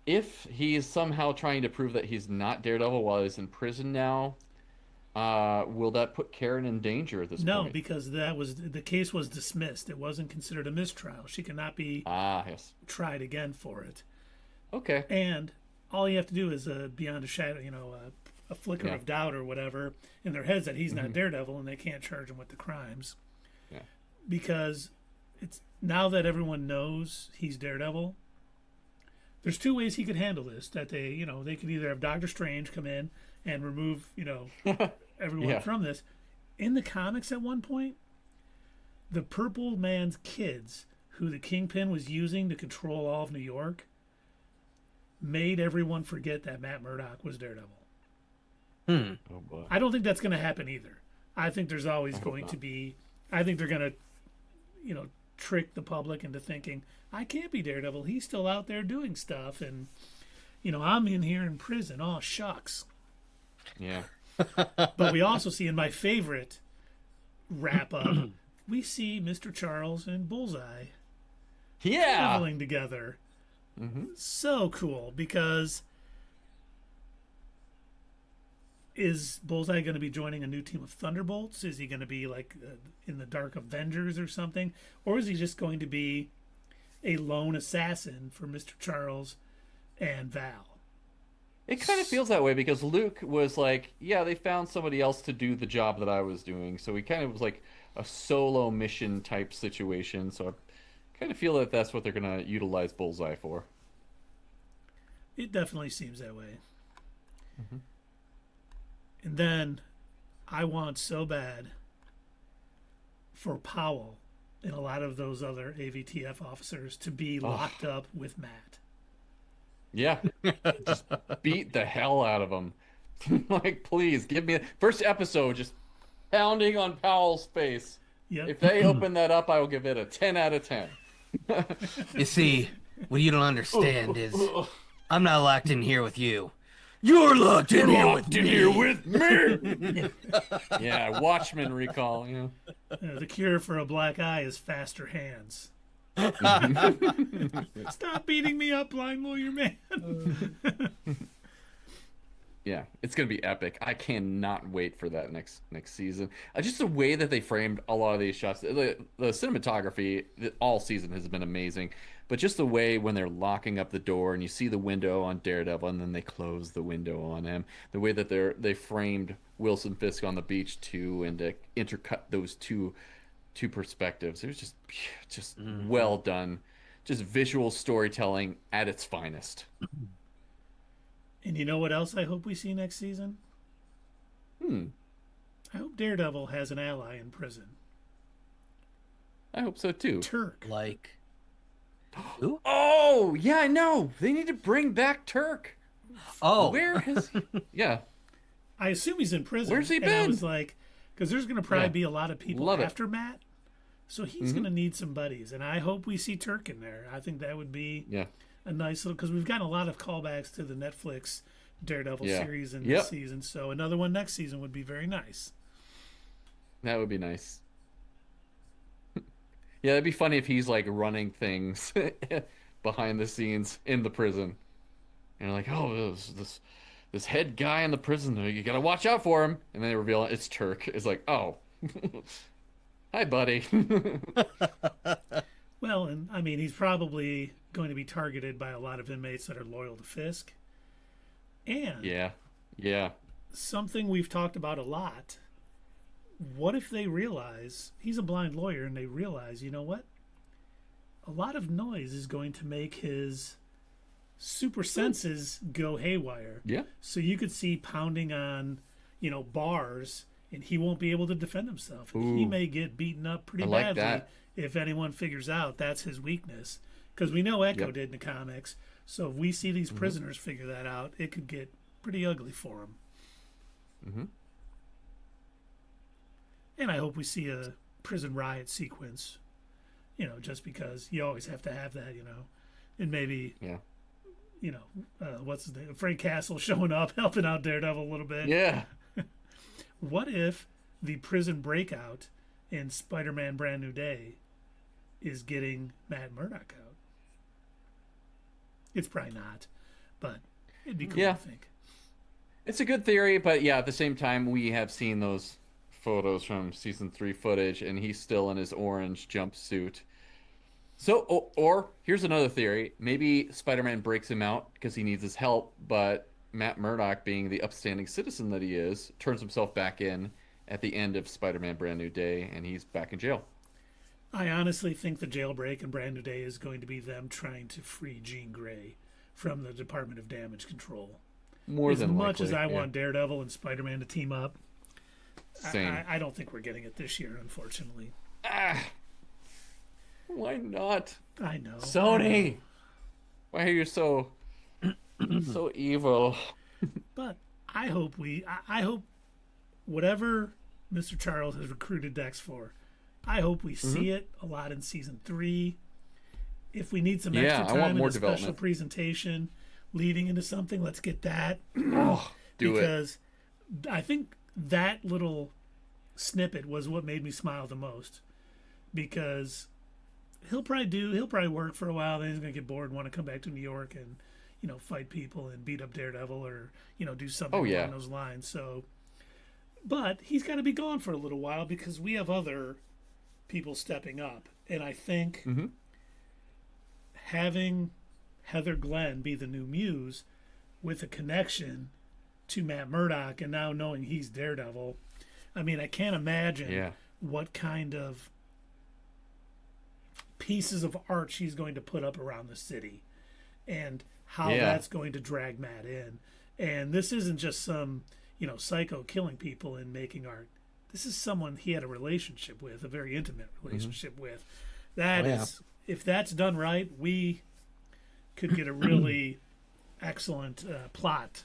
[SPEAKER 1] If he is somehow trying to prove that he's not Daredevil while he's in prison now, will that put Karen in danger at this
[SPEAKER 2] No,
[SPEAKER 1] point?
[SPEAKER 2] because the case was dismissed. It wasn't considered a mistrial. She cannot be
[SPEAKER 1] Ah, yes.
[SPEAKER 2] tried again for it.
[SPEAKER 1] Okay.
[SPEAKER 2] And all you have to do is beyond a shadow, a flicker
[SPEAKER 1] Yeah.
[SPEAKER 2] of doubt or whatever in their heads that he's not Daredevil and they can't charge him with the crimes.
[SPEAKER 1] Yeah.
[SPEAKER 2] Because it's now that everyone knows he's Daredevil, there's two ways he could handle this. That they could either have Doctor Strange come in and remove, everyone
[SPEAKER 1] Yeah.
[SPEAKER 2] from this. In the comics at one point, the Purple Man's kids who the Kingpin was using to control all of New York, made everyone forget that Matt Murdock was Daredevil.
[SPEAKER 3] Hmm.
[SPEAKER 1] Oh boy.
[SPEAKER 2] I don't think that's going to happen either. I think there's always going to be. I think they're going to, trick the public into thinking I can't be Daredevil. He's still out there doing stuff, and I'm in here in prison. Oh shucks.
[SPEAKER 1] Yeah.
[SPEAKER 2] But we also see in my favorite wrap up, we see Mr. Charles and Bullseye
[SPEAKER 1] Yeah.
[SPEAKER 2] traveling together. So cool, because is Bullseye going to be joining a new team of Thunderbolts? Is he going to be like in the Dark Avengers or something? Or is he just going to be a lone assassin for Mr. Charles and Val?
[SPEAKER 1] It kind of feels that way because Luke was like, yeah, they found somebody else to do the job that I was doing. So he kind of was like a solo mission type situation. So I kind of feel that that's what they're going to utilize Bullseye for.
[SPEAKER 2] It definitely seems that way. And then I want so bad for Powell and a lot of those other AVTF officers to be locked up with Matt.
[SPEAKER 1] Yeah. Just beat the hell out of him. Like, please, give me... First episode, just pounding on Powell's face.
[SPEAKER 2] Yep.
[SPEAKER 1] If they open that up, I will give it a 10 out of 10.
[SPEAKER 3] You see, what you don't understand is I'm not locked in here with you. You're locked in here with me.
[SPEAKER 1] Yeah, Watchmen recall. Yeah.
[SPEAKER 2] The cure for a black eye is faster hands. Stop beating me up, blind lawyer man.
[SPEAKER 1] Yeah, it's gonna be epic. I cannot wait for that next season. Just the way that they framed a lot of these shots, the cinematography all season has been amazing. But just the way when they're locking up the door and you see the window on Daredevil and then they close the window on him, the way that they framed Wilson Fisk on the beach too, and to intercut those two perspectives, it was just well done, just visual storytelling at its finest.
[SPEAKER 2] And you know what else I hope we see next season? I hope Daredevil has an ally in prison.
[SPEAKER 1] I hope so too.
[SPEAKER 2] Turk.
[SPEAKER 3] Like, who?
[SPEAKER 1] Oh yeah, I know. They need to bring back Turk.
[SPEAKER 3] Oh,
[SPEAKER 1] Where has he... Yeah.
[SPEAKER 2] I assume he's in prison.
[SPEAKER 1] Where's he
[SPEAKER 2] And I
[SPEAKER 1] been?
[SPEAKER 2] was like, because there's going to probably
[SPEAKER 1] Yeah.
[SPEAKER 2] be a lot of people
[SPEAKER 1] Love it.
[SPEAKER 2] after Matt, so he's going to need some buddies, and I hope we see Turk in there. I think that would be
[SPEAKER 1] Yeah.
[SPEAKER 2] a nice little, because we've gotten a lot of callbacks to the Netflix Daredevil
[SPEAKER 1] Yeah.
[SPEAKER 2] series in
[SPEAKER 1] Yep.
[SPEAKER 2] this season, so another one next season would be very nice.
[SPEAKER 1] That would be nice. Yeah, it'd be funny if he's like running things behind the scenes in the prison. And you're like, oh, this head guy in the prison, you gotta watch out for him. And then they reveal it's Turk. It's like, oh, hi, buddy.
[SPEAKER 2] Well, and I mean, he's probably going to be targeted by a lot of inmates that are loyal to Fisk. And
[SPEAKER 1] Yeah.
[SPEAKER 2] something we've talked about a lot. What if they realize he's a blind lawyer and they realize, you know what? A lot of noise is going to make his super senses go haywire.
[SPEAKER 1] Yeah.
[SPEAKER 2] So you could see pounding on, bars, and he won't be able to defend himself. And he
[SPEAKER 1] Ooh.
[SPEAKER 2] may get beaten up pretty
[SPEAKER 1] I like
[SPEAKER 2] badly
[SPEAKER 1] that.
[SPEAKER 2] if anyone figures out that's his weakness. Because we know Echo
[SPEAKER 1] Yep.
[SPEAKER 2] did in the comics. So if we see these prisoners figure that out, it could get pretty ugly for him.
[SPEAKER 1] Mm-hmm.
[SPEAKER 2] And I hope we see a prison riot sequence, just because you always have to have that, and maybe,
[SPEAKER 1] Yeah.
[SPEAKER 2] What's his name? Frank Castle showing up, helping out Daredevil a little bit.
[SPEAKER 1] Yeah.
[SPEAKER 2] What if the prison breakout in Spider-Man Brand New Day is getting Matt Murdock out? It's probably not, but it'd be cool,
[SPEAKER 1] Yeah.
[SPEAKER 2] I think.
[SPEAKER 1] It's a good theory, but yeah, at the same time, we have seen those photos from season 3 footage, and he's still in his orange jumpsuit. So, or here's another theory: maybe Spider-Man breaks him out because he needs his help, but Matt Murdock, being the upstanding citizen that he is, turns himself back in at the end of Spider-Man Brand New Day, and he's back in jail.
[SPEAKER 2] I honestly think the jailbreak in Brand New Day is going to be them trying to free Jean Grey from the Department of Damage Control.
[SPEAKER 1] More
[SPEAKER 2] As
[SPEAKER 1] than
[SPEAKER 2] much
[SPEAKER 1] likely,
[SPEAKER 2] as I
[SPEAKER 1] yeah.
[SPEAKER 2] want Daredevil and Spider-Man to team up,
[SPEAKER 1] Same.
[SPEAKER 2] I don't think we're getting it this year, unfortunately.
[SPEAKER 1] Why Why not?
[SPEAKER 2] I know.
[SPEAKER 1] Sony. Why are you so evil?
[SPEAKER 2] But I hope I hope whatever Mr. Charles has recruited Dex for, I hope we see it a lot in season 3. If we need some extra time in a special presentation leading into something, let's get that. Because I think that little snippet was what made me smile the most. Because he'll probably work for a while, then he's gonna get bored and want to come back to New York and, fight people and beat up Daredevil or, do something along those lines. So, but he's got to be gone for a little while because we have other people stepping up. And I think having Heather Glenn be the new Muse with a connection to Matt Murdock and now knowing he's Daredevil, I mean, I can't imagine what kind of pieces of art she's going to put up around the city and how that's going to drag Matt in. And this isn't just some, psycho killing people and making art. This is someone he had a relationship with, a very intimate relationship with. That is, if that's done right, we could get a really excellent plot,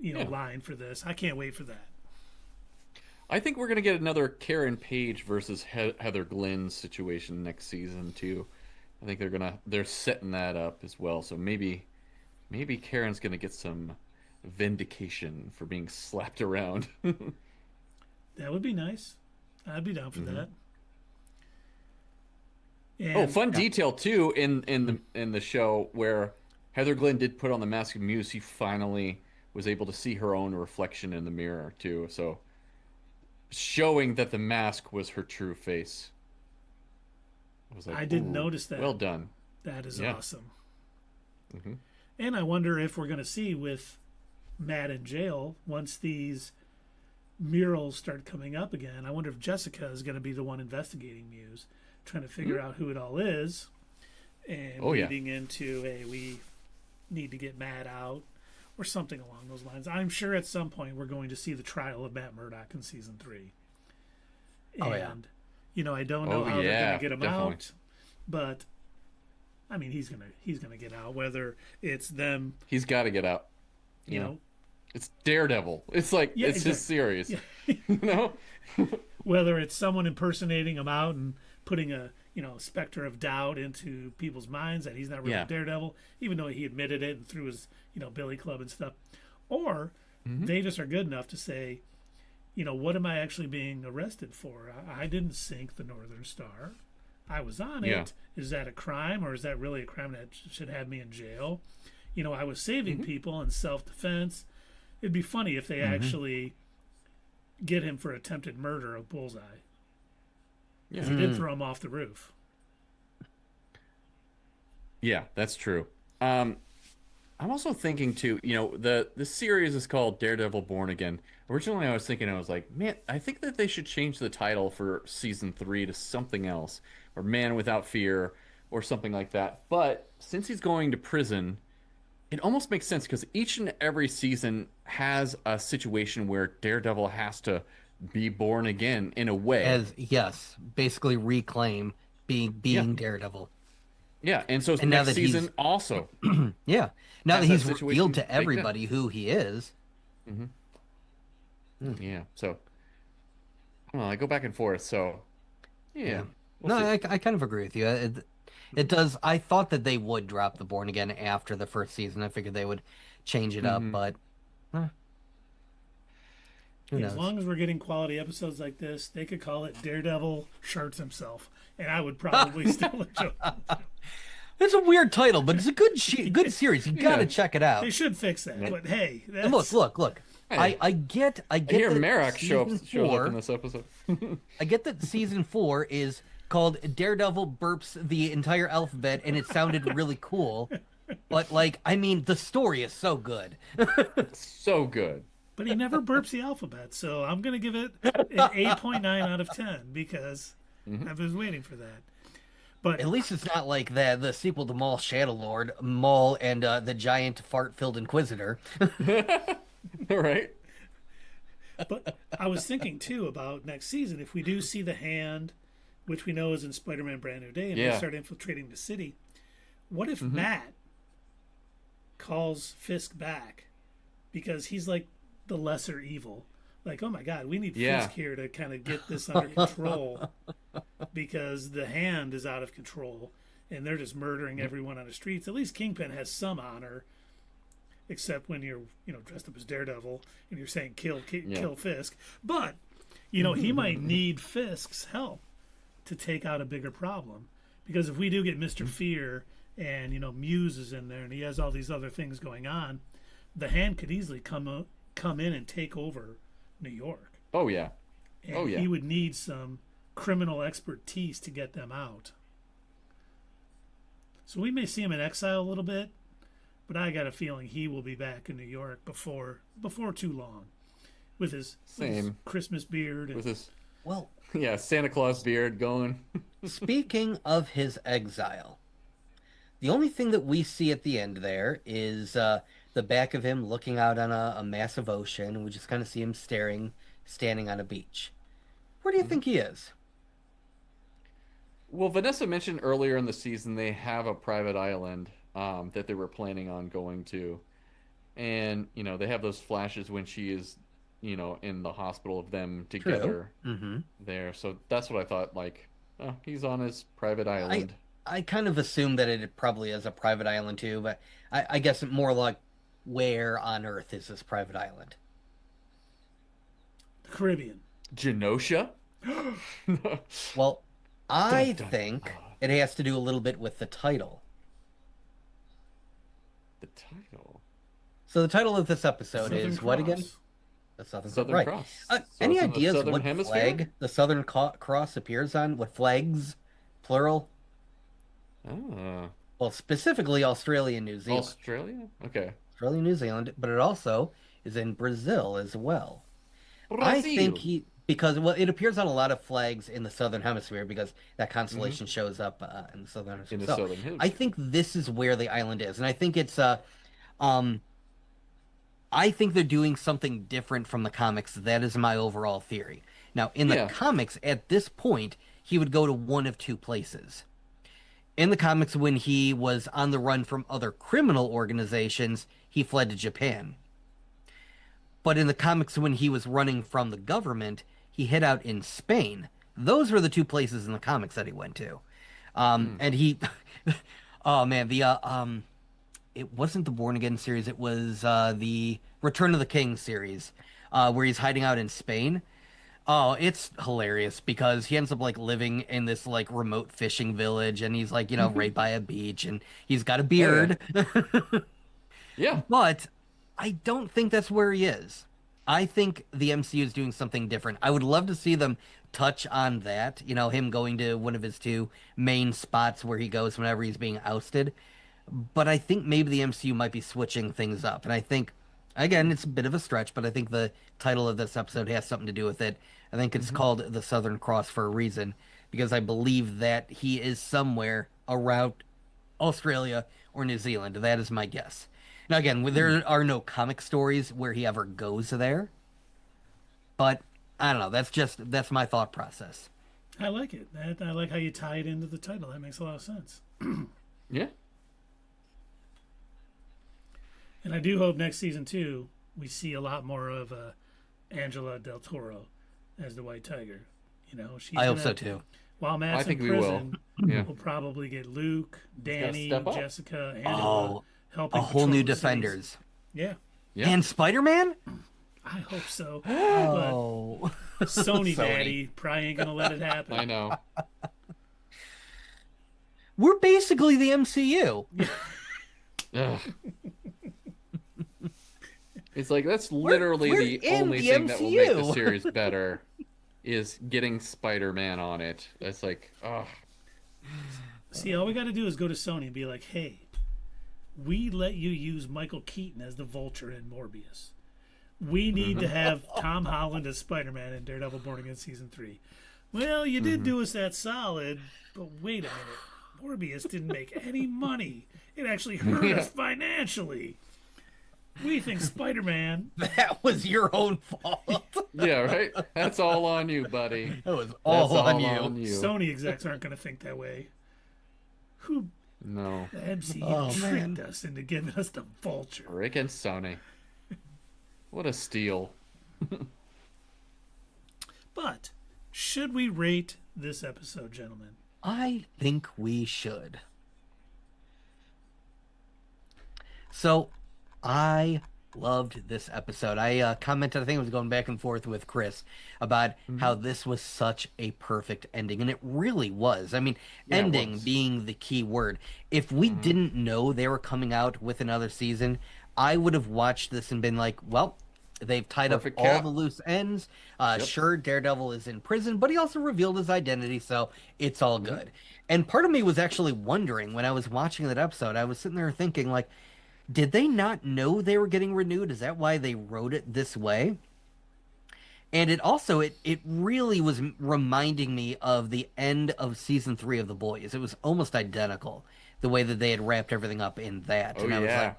[SPEAKER 2] line for this. I can't wait for that.
[SPEAKER 1] I think we're going to get another Karen Page versus Heather Glenn situation next season too. I think they're setting that up as well. So maybe Karen's going to get some vindication for being slapped around.
[SPEAKER 2] That would be nice. I'd be down for that. And,
[SPEAKER 1] fun detail too in the show where Heather Glenn did put on the mask of Muse. He finally was able to see her own reflection in the mirror too. So showing that the mask was her true face. I was like,
[SPEAKER 2] I didn't notice that.
[SPEAKER 1] Well done.
[SPEAKER 2] That is awesome. And I wonder if we're going to see with Matt in jail, once these murals start coming up again, I wonder if Jessica is going to be the one investigating Muse, trying to figure out who it all is, and leading into we need to get Matt out, or something along those lines. I'm sure at some point we're going to see the trial of Matt Murdock in season 3. And, I don't know how they're going to get him out, but I mean, he's gonna get out. Whether it's them,
[SPEAKER 1] he's got to get out.
[SPEAKER 2] You know,
[SPEAKER 1] it's Daredevil. It's like it's his series. Yeah.
[SPEAKER 2] Whether it's someone impersonating him out and putting a specter of doubt into people's minds that he's not really Daredevil, even though he admitted it and through his Billy Club and stuff, or they just are good enough to say, what am I actually being arrested for? I didn't sink the Northern Star. I was on it. Is that a crime, or is that really a crime that should have me in jail? I was saving people in self-defense. It'd be funny if they actually get him for attempted murder of Bullseye. Yeah, he did throw him off the roof.
[SPEAKER 1] Yeah, that's true. I'm also thinking too. The series is called Daredevil Born Again. Originally, I was like, man, I think that they should change the title for season 3 to something else, or Man Without Fear, or something like that. But since he's going to prison, it almost makes sense because each and every season has a situation where Daredevil has to be born again in a way.
[SPEAKER 3] Basically reclaim being Daredevil.
[SPEAKER 1] Yeah, and so next season also.
[SPEAKER 3] Now that he's revealed to everybody who he is.
[SPEAKER 1] Yeah, so I don't know, I go back and forth. So we'll
[SPEAKER 3] I kind of agree with you. It does. I thought that they would drop the Born Again after the first season. I figured they would change it up, but
[SPEAKER 2] as long as we're getting quality episodes like this, they could call it Daredevil Sharts Himself, and I would probably still enjoy it.
[SPEAKER 3] It's a weird title, but it's a good series. You got to check it out.
[SPEAKER 2] They should fix that. But hey,
[SPEAKER 3] look. Hey. I get.
[SPEAKER 1] I hear Merrick shows up in this episode.
[SPEAKER 3] I get that season 4 is called Daredevil Burps the Entire Alphabet, and it sounded really cool. But the story is so good.
[SPEAKER 1] So good.
[SPEAKER 2] But he never burps the alphabet, so I'm gonna give it an 8.9 out of 10 because I was waiting for that. But
[SPEAKER 3] at least it's not like the sequel to Maul Shadow Lord, Maul and the giant fart-filled Inquisitor.
[SPEAKER 1] Right.
[SPEAKER 2] But I was thinking too about next season, if we do see the hand which we know is in Spider-Man Brand New Day, and they
[SPEAKER 1] Yeah.
[SPEAKER 2] start infiltrating the city. What if Matt calls Fisk back because he's like the lesser evil? Like, oh my God, we need
[SPEAKER 1] Yeah.
[SPEAKER 2] Fisk here to kind of get this under control because the Hand is out of control and they're just murdering everyone on the streets. At least Kingpin has some honor, except when you're, dressed up as Daredevil and you're saying kill Fisk. But, he might need Fisk's help to take out a bigger problem. Because if we do get Mr. Fear and, Muse is in there and he has all these other things going on, the Hand could easily come in and take over New York.
[SPEAKER 1] Oh, yeah.
[SPEAKER 2] And he would need some criminal expertise to get them out. So we may see him in exile a little bit, but I got a feeling he will be back in New York before too long, with his Christmas beard.
[SPEAKER 1] With his
[SPEAKER 3] Well,
[SPEAKER 1] Santa Claus beard going.
[SPEAKER 3] speaking of his exile, the only thing that we see at the end there is the back of him looking out on a massive ocean, and we just kind of see him standing on a beach. Where do you think he is?
[SPEAKER 1] Well, Vanessa mentioned earlier in the season they have a private island that they were planning on going to. And, they have those flashes when she is, in the hospital of them together there. So that's what I thought, like, oh, he's on his private island.
[SPEAKER 3] I kind of assumed that it probably is a private island too, but I guess more like, where on Earth is this private island?
[SPEAKER 2] The Caribbean.
[SPEAKER 1] Genosha?
[SPEAKER 3] Well, I think it has to do a little bit with the title.
[SPEAKER 1] The title?
[SPEAKER 3] So the title of this episode
[SPEAKER 2] Southern
[SPEAKER 3] is what again?
[SPEAKER 2] Cross.
[SPEAKER 3] The
[SPEAKER 1] Southern
[SPEAKER 3] right.
[SPEAKER 1] Cross.
[SPEAKER 3] Any
[SPEAKER 1] it's in the
[SPEAKER 3] ideas
[SPEAKER 1] Southern
[SPEAKER 3] what
[SPEAKER 1] Hemisphere?
[SPEAKER 3] flag the Southern Cross appears on? What flags, plural?
[SPEAKER 1] Oh.
[SPEAKER 3] Well, specifically Australia and New Zealand.
[SPEAKER 1] Australia? Okay.
[SPEAKER 3] Australia and New Zealand, but it also is in Brazil as well. I think because it appears on a lot of flags in the Southern Hemisphere because that constellation shows up in the Southern Hemisphere.
[SPEAKER 1] In the Southern Hemisphere.
[SPEAKER 3] I think this is where the island is, and I think it's I think they're doing something different from the comics. That is my overall theory. Now, in the comics, at this point, he would go to one of two places. In the comics, when he was on the run from other criminal organizations, he fled to Japan. But in the comics, when he was running from the government, he hid out in Spain. Those were the two places in the comics that he went to. And he, oh man, it wasn't the Born Again series. It was the Return of the King series, where he's hiding out in Spain. Oh, it's hilarious because he ends up like living in this like remote fishing village, and he's like, right by a beach, and he's got a beard.
[SPEAKER 1] Yeah.
[SPEAKER 3] But I don't think that's where he is. I think the MCU is doing something different. I would love to see them touch on that, him going to one of his two main spots where he goes whenever he's being ousted. But I think maybe the MCU might be switching things up. And I think, again, it's a bit of a stretch, but I think the title of this episode has something to do with it. I think it's called The Southern Cross for a reason, because I believe that he is somewhere around Australia or New Zealand. That is my guess. Now, again, there are no comic stories where he ever goes there. But, I don't know. That's my thought process.
[SPEAKER 2] I like it. I like how you tie it into the title. That makes a lot of sense.
[SPEAKER 1] Yeah.
[SPEAKER 2] And I do hope next season, too, we see a lot more of Angela Del Toro as the White Tiger. She's
[SPEAKER 3] I hope so, too.
[SPEAKER 2] While Matt's in
[SPEAKER 1] we will.
[SPEAKER 2] prison,
[SPEAKER 1] Yeah.
[SPEAKER 2] we'll probably get Luke, Danny,
[SPEAKER 1] step up.
[SPEAKER 2] Jessica, Angela helping
[SPEAKER 3] a whole
[SPEAKER 2] patrol
[SPEAKER 3] new
[SPEAKER 2] the cities.
[SPEAKER 3] Defenders.
[SPEAKER 2] Yeah,
[SPEAKER 1] Yeah.
[SPEAKER 3] And Spider-Man?
[SPEAKER 2] I hope so.
[SPEAKER 3] Oh.
[SPEAKER 2] But Sony Daddy probably ain't gonna let it happen.
[SPEAKER 1] I know.
[SPEAKER 3] We're basically the MCU.
[SPEAKER 1] Ugh. It's like that's literally
[SPEAKER 3] we're
[SPEAKER 1] the
[SPEAKER 3] in
[SPEAKER 1] only
[SPEAKER 3] the
[SPEAKER 1] thing that will make the
[SPEAKER 3] MCU.
[SPEAKER 1] series better is getting Spider-Man on it. That's like, oh,
[SPEAKER 2] See, all we got to do is go to Sony and be like, "Hey, we let you use Michael Keaton as the Vulture in Morbius. We need to have Tom Holland as Spider-Man in Daredevil Born Again Season 3. Well, you did do us that solid, but wait a minute. Morbius didn't make any money. It actually hurt us financially. We think Spider-Man.
[SPEAKER 3] That was your own fault.
[SPEAKER 1] Yeah, right? That's all on you, buddy.
[SPEAKER 3] That was
[SPEAKER 1] That's
[SPEAKER 3] all on
[SPEAKER 1] on
[SPEAKER 3] you.
[SPEAKER 1] you.
[SPEAKER 2] Sony execs aren't going to think that way. Who
[SPEAKER 1] No.
[SPEAKER 2] the MCU
[SPEAKER 3] Oh,
[SPEAKER 2] tricked
[SPEAKER 3] man.
[SPEAKER 2] us into giving us the Vulture?
[SPEAKER 1] Rick and Sony. What a steal.
[SPEAKER 2] But should we rate this episode, gentlemen?
[SPEAKER 3] I think we should. So, I loved this episode. I commented, I think I was going back and forth with Chris about how this was such a perfect ending, and it really was. I mean,
[SPEAKER 1] Yeah, it
[SPEAKER 3] ending
[SPEAKER 1] was.
[SPEAKER 3] being the key word. If we didn't know they were coming out with another season, I would have watched this and been like, well, they've tied
[SPEAKER 1] Perfect
[SPEAKER 3] up all
[SPEAKER 1] cap.
[SPEAKER 3] the loose ends. Sure, Daredevil is in prison, but he also revealed his identity, so it's all good. And part of me was actually wondering when I was watching that episode, I was sitting there thinking, like, did they not know they were getting renewed? Is that why they wrote it this way? And it really was reminding me of the end of season 3 of The Boys. It was almost identical, the way that they had wrapped everything up in that.
[SPEAKER 1] Oh,
[SPEAKER 3] And I was
[SPEAKER 1] yeah.
[SPEAKER 3] like,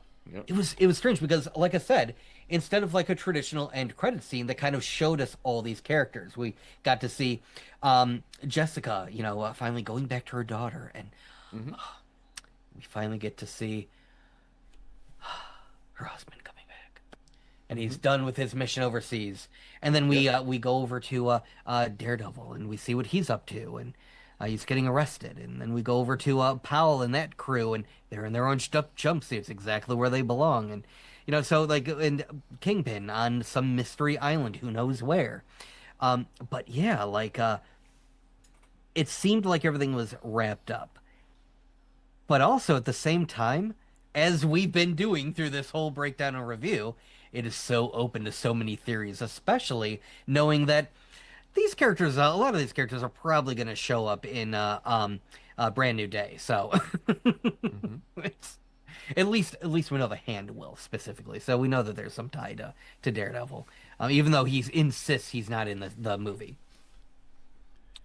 [SPEAKER 1] Yep.
[SPEAKER 3] it was strange because, like I said, instead of like a traditional end credit scene that kind of showed us all these characters, we got to see Jessica, finally going back to her daughter, and we finally get to see her husband coming back, and he's done with his mission overseas. And then we go over to Daredevil, and we see what he's up to, and he's getting arrested. And then we go over to Powell and that crew, and they're in their own jumpsuits, exactly where they belong. And so like, and Kingpin on some mystery island, who knows where. But yeah, like it seemed like everything was wrapped up. But also at the same time, as we've been doing through this whole breakdown and review, it is so open to so many theories, especially knowing that these characters, a lot of these characters are probably going to show up in Brand New Day. So it's, at least we know the Hand will specifically. So we know that there's some tie to Daredevil, even though he insists he's not in the movie.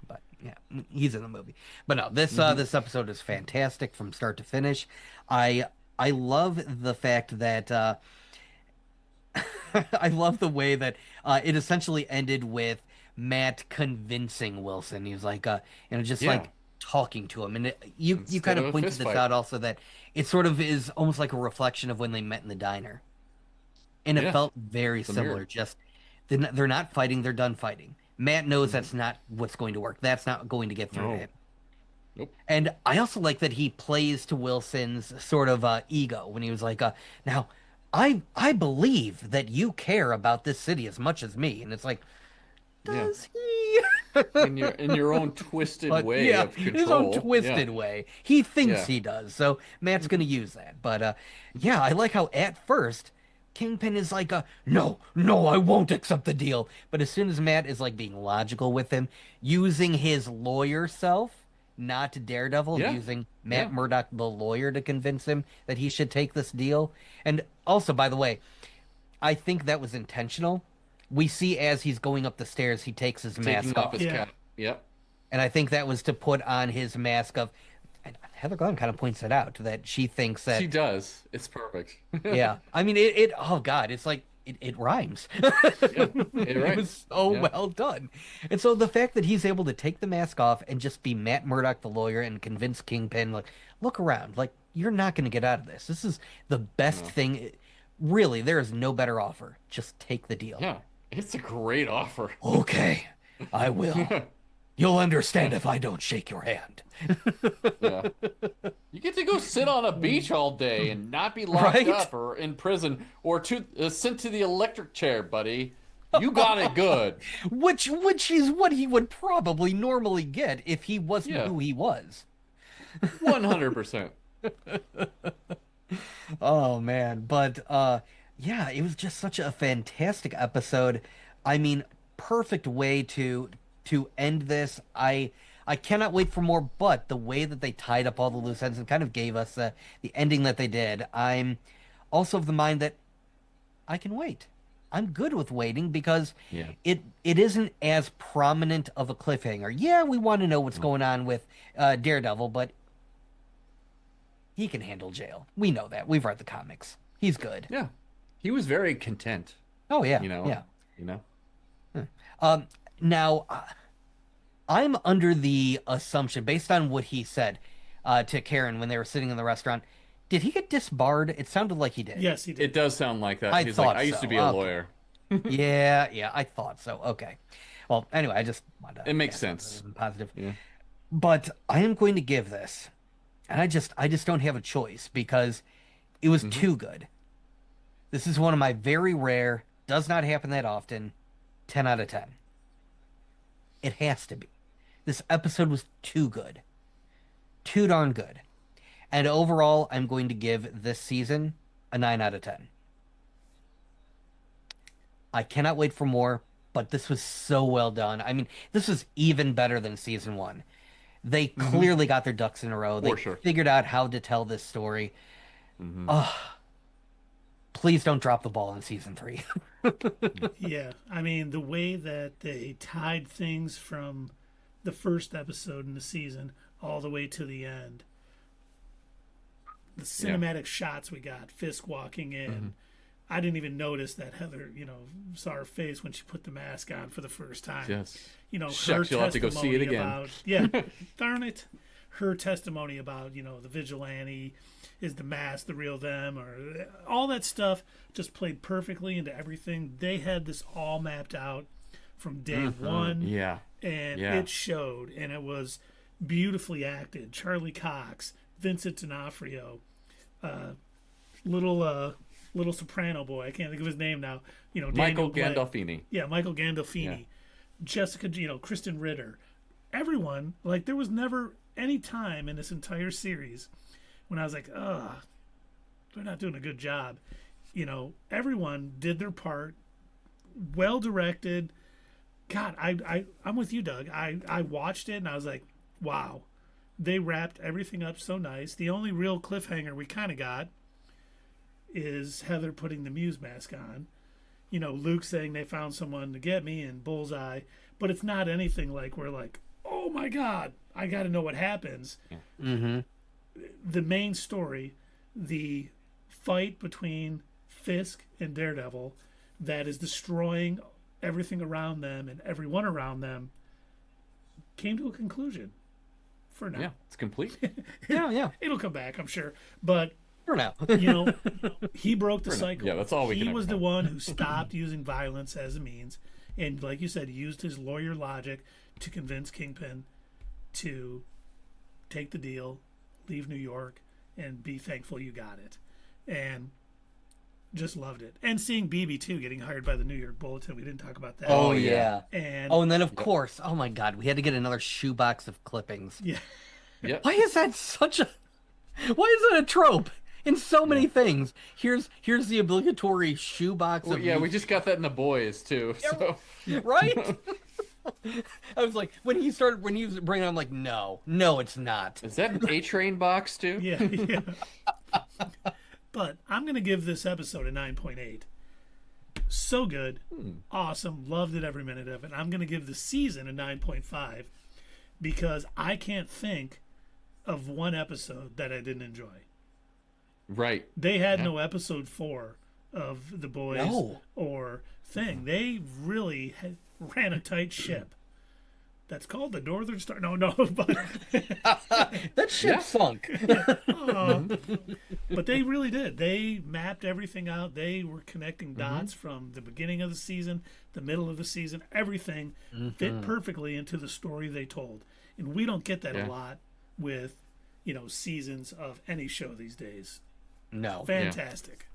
[SPEAKER 3] But yeah, he's in the movie. But no, this episode is fantastic from start to finish. I love the fact that I love the way that it essentially ended with Matt convincing Wilson. He was like, just
[SPEAKER 1] Yeah.
[SPEAKER 3] like talking to him, and you
[SPEAKER 1] Instead
[SPEAKER 3] kind
[SPEAKER 1] of
[SPEAKER 3] of
[SPEAKER 1] a
[SPEAKER 3] pointed
[SPEAKER 1] fist
[SPEAKER 3] this
[SPEAKER 1] fight.
[SPEAKER 3] out also, that it sort of is almost like a reflection of when they met in the diner, and it
[SPEAKER 1] Yeah.
[SPEAKER 3] felt very
[SPEAKER 1] a
[SPEAKER 3] similar.
[SPEAKER 1] mirror.
[SPEAKER 3] Just they're not fighting; they're done fighting. Matt knows that's not what's going to work. That's not going to get through to
[SPEAKER 1] No.
[SPEAKER 3] him.
[SPEAKER 1] Nope.
[SPEAKER 3] And I also like that he plays to Wilson's sort of ego when he was like, now, I believe that you care about this city as much as me. And it's like,
[SPEAKER 1] Yeah.
[SPEAKER 3] does he?
[SPEAKER 1] In your own twisted
[SPEAKER 3] But
[SPEAKER 1] way
[SPEAKER 3] yeah,
[SPEAKER 1] of control.
[SPEAKER 3] his own twisted
[SPEAKER 1] Yeah.
[SPEAKER 3] way. He thinks
[SPEAKER 1] Yeah.
[SPEAKER 3] he does. So Matt's going to use that. But yeah, I like how at first Kingpin is like, no, I won't accept the deal. But as soon as Matt is like being logical with him, using his lawyer self, not Daredevil,
[SPEAKER 1] Yeah.
[SPEAKER 3] using Matt
[SPEAKER 1] Yeah.
[SPEAKER 3] Murdock, the lawyer, to convince him that he should take this deal. And also, by the way, I think that was intentional. We see as he's going up the stairs, he takes his
[SPEAKER 1] Taking
[SPEAKER 3] mask
[SPEAKER 1] off
[SPEAKER 3] off.
[SPEAKER 1] his
[SPEAKER 2] Yeah.
[SPEAKER 1] cap. Yep.
[SPEAKER 3] And I think that was to put on his mask of, and Heather Glenn kind of points it out, that she thinks that,
[SPEAKER 1] She does. It's perfect.
[SPEAKER 3] yeah. I mean, oh God, it's like, it rhymes.
[SPEAKER 1] Yeah.
[SPEAKER 3] It
[SPEAKER 1] Right.
[SPEAKER 3] was so
[SPEAKER 1] Yeah.
[SPEAKER 3] well done. And so the fact that he's able to take the mask off and just be Matt Murdock, the lawyer, and convince Kingpin, like, look around, like, you're not going to get out of this. This is the best thing. Really, there is no better offer. Just take the deal.
[SPEAKER 1] Yeah. It's a great offer.
[SPEAKER 3] Okay, I will. You'll understand if I don't shake your hand.
[SPEAKER 1] Yeah. You get to go sit on a beach all day and not be locked
[SPEAKER 3] Right?
[SPEAKER 1] up or in prison or sent to the electric chair, buddy. You got it good.
[SPEAKER 3] Which is what he would probably normally get if he wasn't
[SPEAKER 1] Yeah.
[SPEAKER 3] who he was.
[SPEAKER 1] 100%.
[SPEAKER 3] Oh man, but yeah, it was just such a fantastic episode. I mean, perfect way to end this. I cannot wait for more, but the way that they tied up all the loose ends and kind of gave us the ending that they did, I'm also of the mind that I can wait. I'm good with waiting because
[SPEAKER 1] Yeah.
[SPEAKER 3] it isn't as prominent of a cliffhanger. Yeah, we want to know what's going on with Daredevil, but he can handle jail. We know that. We've read the comics. He's good.
[SPEAKER 1] Yeah. He was very content,
[SPEAKER 3] Oh yeah,
[SPEAKER 1] you know.
[SPEAKER 3] yeah.
[SPEAKER 1] You know.
[SPEAKER 3] Um, now I'm under the assumption, based on what he said to Karen when they were sitting in the restaurant, did he get disbarred? It sounded like he did.
[SPEAKER 2] Yes, he
[SPEAKER 1] It
[SPEAKER 2] did.
[SPEAKER 1] does sound like that.
[SPEAKER 3] I
[SPEAKER 1] He's like,
[SPEAKER 3] thought
[SPEAKER 1] I used
[SPEAKER 3] so.
[SPEAKER 1] to be a
[SPEAKER 3] Okay.
[SPEAKER 1] lawyer.
[SPEAKER 3] Yeah, yeah, I thought so. Okay. Well, anyway, I just wanted to
[SPEAKER 1] It makes
[SPEAKER 3] cast it as
[SPEAKER 1] sense.
[SPEAKER 3] positive.
[SPEAKER 1] Yeah.
[SPEAKER 3] But I am going to give this, and I just don't have a choice because it was
[SPEAKER 1] Hmm.
[SPEAKER 3] too good. This is one of my very rare, does not happen that often, 10 out of 10. It has to be. This episode was too good. Too darn good. And overall, I'm going to give this season a 9 out of 10. I cannot wait for more, but this was so well done. I mean, this was even better than season one. They
[SPEAKER 1] Hmm.
[SPEAKER 3] clearly got their ducks in a row. They
[SPEAKER 1] For sure.
[SPEAKER 3] figured out how to tell this story.
[SPEAKER 1] Hmm.
[SPEAKER 3] Oh, please don't drop the ball in season three.
[SPEAKER 2] Yeah, I mean the way that they tied things from the first episode in the season all the way to the end. The
[SPEAKER 1] Yeah.
[SPEAKER 2] cinematic shots we got, Fisk walking in.
[SPEAKER 1] Hmm.
[SPEAKER 2] I didn't even notice that Heather, saw her face when she put the mask on for the first time.
[SPEAKER 1] Yes.
[SPEAKER 2] Her
[SPEAKER 1] Shucks, you'll have to go see it
[SPEAKER 2] testimony
[SPEAKER 1] again.
[SPEAKER 2] about, yeah, darn it, her testimony about the vigilante is the mask the real them, or all that stuff just played perfectly into everything. They had this all mapped out from day one,
[SPEAKER 1] Yeah.
[SPEAKER 2] and
[SPEAKER 1] Yeah.
[SPEAKER 2] it showed, and it was beautifully acted. Charlie Cox, Vincent D'Onofrio, little soprano boy, I can't think of his name now.
[SPEAKER 1] Michael
[SPEAKER 2] Daniel Blake.
[SPEAKER 1] Gandolfini.
[SPEAKER 2] Yeah, Michael Gandolfini,
[SPEAKER 1] Yeah.
[SPEAKER 2] Jessica, Kristen Ritter, everyone. Like there was never any time in this entire series when I was like, ugh, they're not doing a good job. Everyone did their part, well directed. God, I'm with you, Doug. I watched it and I was like, wow, they wrapped everything up so nice. The only real cliffhanger we kind of got is Heather putting the Muse mask on. Luke saying they found someone to get me and Bullseye, but it's not anything like we're like, oh my God, I got to know what happens.
[SPEAKER 3] Mm-hmm.
[SPEAKER 2] The main story, the fight between Fisk and Daredevil that is destroying everything around them and everyone around them came to a conclusion for now.
[SPEAKER 1] Yeah. It's complete.
[SPEAKER 3] Yeah, yeah.
[SPEAKER 2] It'll come back, I'm sure. But
[SPEAKER 3] For now.
[SPEAKER 2] he broke the cycle.
[SPEAKER 1] Yeah, that's all we
[SPEAKER 2] He
[SPEAKER 1] can
[SPEAKER 2] was
[SPEAKER 1] ever
[SPEAKER 2] the
[SPEAKER 1] have.
[SPEAKER 2] one who stopped using violence as a means, and like you said, he used his lawyer logic to convince Kingpin to take the deal, leave New York, and be thankful you got it. And just loved it. And seeing BB too getting hired by the New York Bulletin. We didn't talk about that.
[SPEAKER 3] Oh,
[SPEAKER 1] yeah.
[SPEAKER 3] yeah.
[SPEAKER 2] And
[SPEAKER 3] Oh, and then of course, oh my God, we had to get another shoebox of clippings.
[SPEAKER 2] yeah,
[SPEAKER 1] Yep.
[SPEAKER 3] Why is that such a why is it a trope in so many things? Here's the obligatory shoebox
[SPEAKER 1] Well,
[SPEAKER 3] of
[SPEAKER 1] yeah, we just got that in the boys too. So
[SPEAKER 3] right? I was like, when he was bringing it, I'm like, no, it's not.
[SPEAKER 1] is that an A Train box too?
[SPEAKER 2] yeah, yeah. But I'm gonna give this episode a 9.8. So good, awesome, loved it every minute of it. I'm gonna give the season a 9.5 because I can't think of one episode that I didn't enjoy.
[SPEAKER 1] Right.
[SPEAKER 2] They had no episode 4 of The Boys
[SPEAKER 3] No.
[SPEAKER 2] or thing. They really ran a tight ship. That's called the Northern Star. No, but
[SPEAKER 3] That ship sunk.
[SPEAKER 2] but they really did. They mapped everything out. They were connecting dots from the beginning of the season, the middle of the season. Everything fit perfectly into the story they told. And we don't get that
[SPEAKER 1] Yeah.
[SPEAKER 2] a lot with, seasons of any show these days.
[SPEAKER 3] No.
[SPEAKER 2] Fantastic.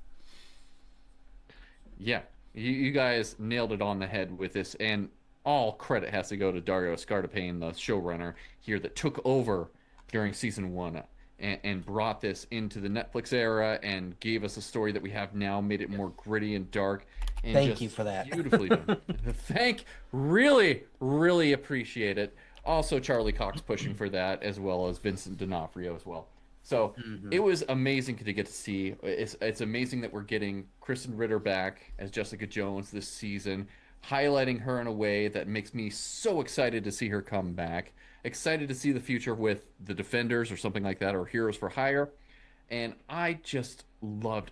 [SPEAKER 1] Yeah. You guys nailed it on the head with this, and all credit has to go to Dario Scartapane, the showrunner here that took over during season 1 and brought this into the Netflix era and gave us a story that we have now, made it more gritty and dark. And
[SPEAKER 3] Thank
[SPEAKER 1] just
[SPEAKER 3] you for that.
[SPEAKER 1] Beautifully done. Really, really appreciate it. Also, Charlie Cox pushing for that, as well as Vincent D'Onofrio as well. So it was amazing to get to see. It's amazing that we're getting Kristen Ritter back as Jessica Jones this season, highlighting her in a way that makes me so excited to see her come back. Excited to see the future with the Defenders or something like that, or Heroes for Hire. And I just loved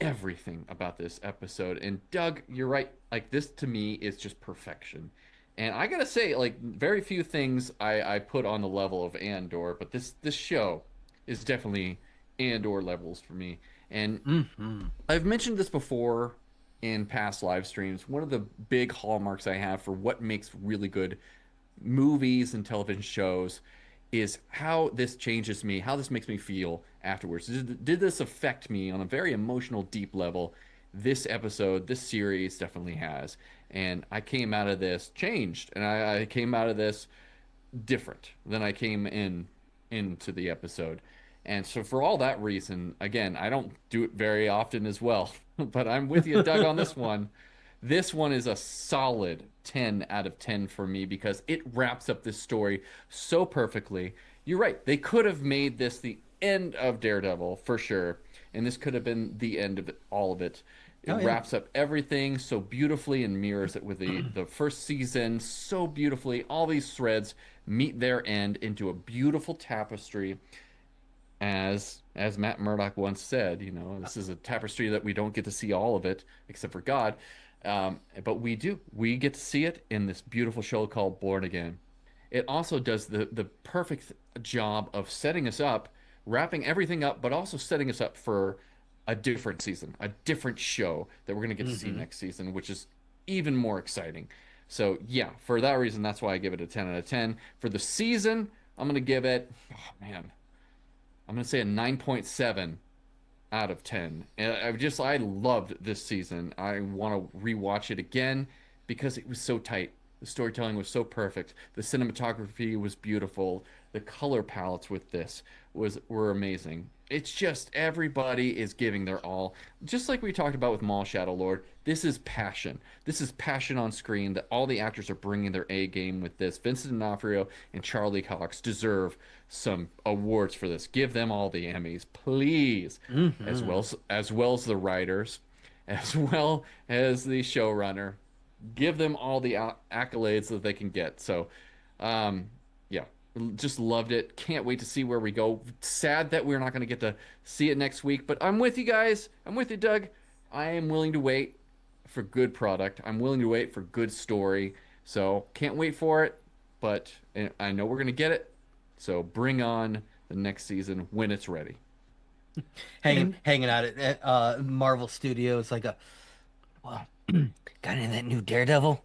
[SPEAKER 1] everything about this episode. And Doug, you're right. Like this to me is just perfection. And I gotta say, like very few things I put on the level of Andor, but this show is definitely Andor levels for me. And
[SPEAKER 3] Hmm.
[SPEAKER 1] I've mentioned this before in past live streams. One of the big hallmarks I have for what makes really good movies and television shows is how this changes me, how this makes me feel afterwards. Did this affect me on a very emotional, deep level? This episode, this series definitely has. And I came out of this changed, and I came out of this different than I came into the episode. And so for all that reason, again, I don't do it very often as well, but I'm with you, Doug, on this one. This one is a solid 10 out of 10 for me because it wraps up this story so perfectly. You're right. They could have made this the end of Daredevil for sure, and this could have been the end of it, all of it. It
[SPEAKER 3] Oh, yeah.
[SPEAKER 1] wraps up everything so beautifully and mirrors it with the first season so beautifully. All these threads meet their end into a beautiful tapestry as Matt Murdock once said, this is a tapestry that we don't get to see all of it except for God, but we do. We get to see it in this beautiful show called Born Again. It also does the perfect job of setting us up, wrapping everything up, but also setting us up for a different season, a different show that we're going to get to see next season, which is even more exciting. So yeah, for that reason, that's why I give it a 10 out of 10. For the season, I'm going to give it, oh man, I'm going to say a 9.7 out of 10. And I loved this season. I want to rewatch it again because it was so tight. The storytelling was so perfect. The cinematography was beautiful. The color palettes with this were amazing. It's just everybody is giving their all. Just like we talked about with Maul Shadow Lord, this is passion. This is passion on screen that all the actors are bringing their A game with this. Vincent D'Onofrio and Charlie Cox deserve some awards for this. Give them all the Emmys, please. As well as the writers, as well as the showrunner. Give them all the accolades that they can get. So, yeah, just loved it. Can't wait to see where we go. Sad that we're not going to get to see it next week, but I'm with you guys. I'm with you, Doug. I am willing to wait for good product. I'm willing to wait for good story. So, can't wait for it, but I know we're going to get it. So, bring on the next season when it's ready.
[SPEAKER 3] Hanging out at Marvel Studios like a well, got any of that new Daredevil?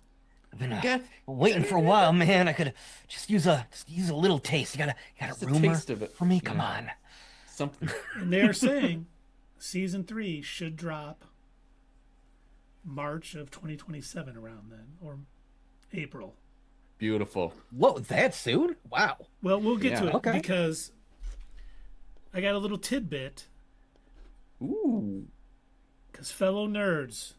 [SPEAKER 3] I've been
[SPEAKER 1] Get
[SPEAKER 3] waiting for a while, man. I could just use a little taste. You got
[SPEAKER 1] just
[SPEAKER 3] a
[SPEAKER 1] a
[SPEAKER 3] rumor
[SPEAKER 1] taste of it.
[SPEAKER 3] for me?
[SPEAKER 1] Yeah.
[SPEAKER 3] Come on.
[SPEAKER 1] Something.
[SPEAKER 2] And they are saying season 3 should drop March of 2027 around then, or April.
[SPEAKER 1] Beautiful.
[SPEAKER 3] Whoa, that soon? Wow.
[SPEAKER 2] Well, we'll get to
[SPEAKER 1] Yeah.
[SPEAKER 2] it
[SPEAKER 3] Okay.
[SPEAKER 2] because I got a little tidbit.
[SPEAKER 1] Ooh.
[SPEAKER 2] Because fellow nerds,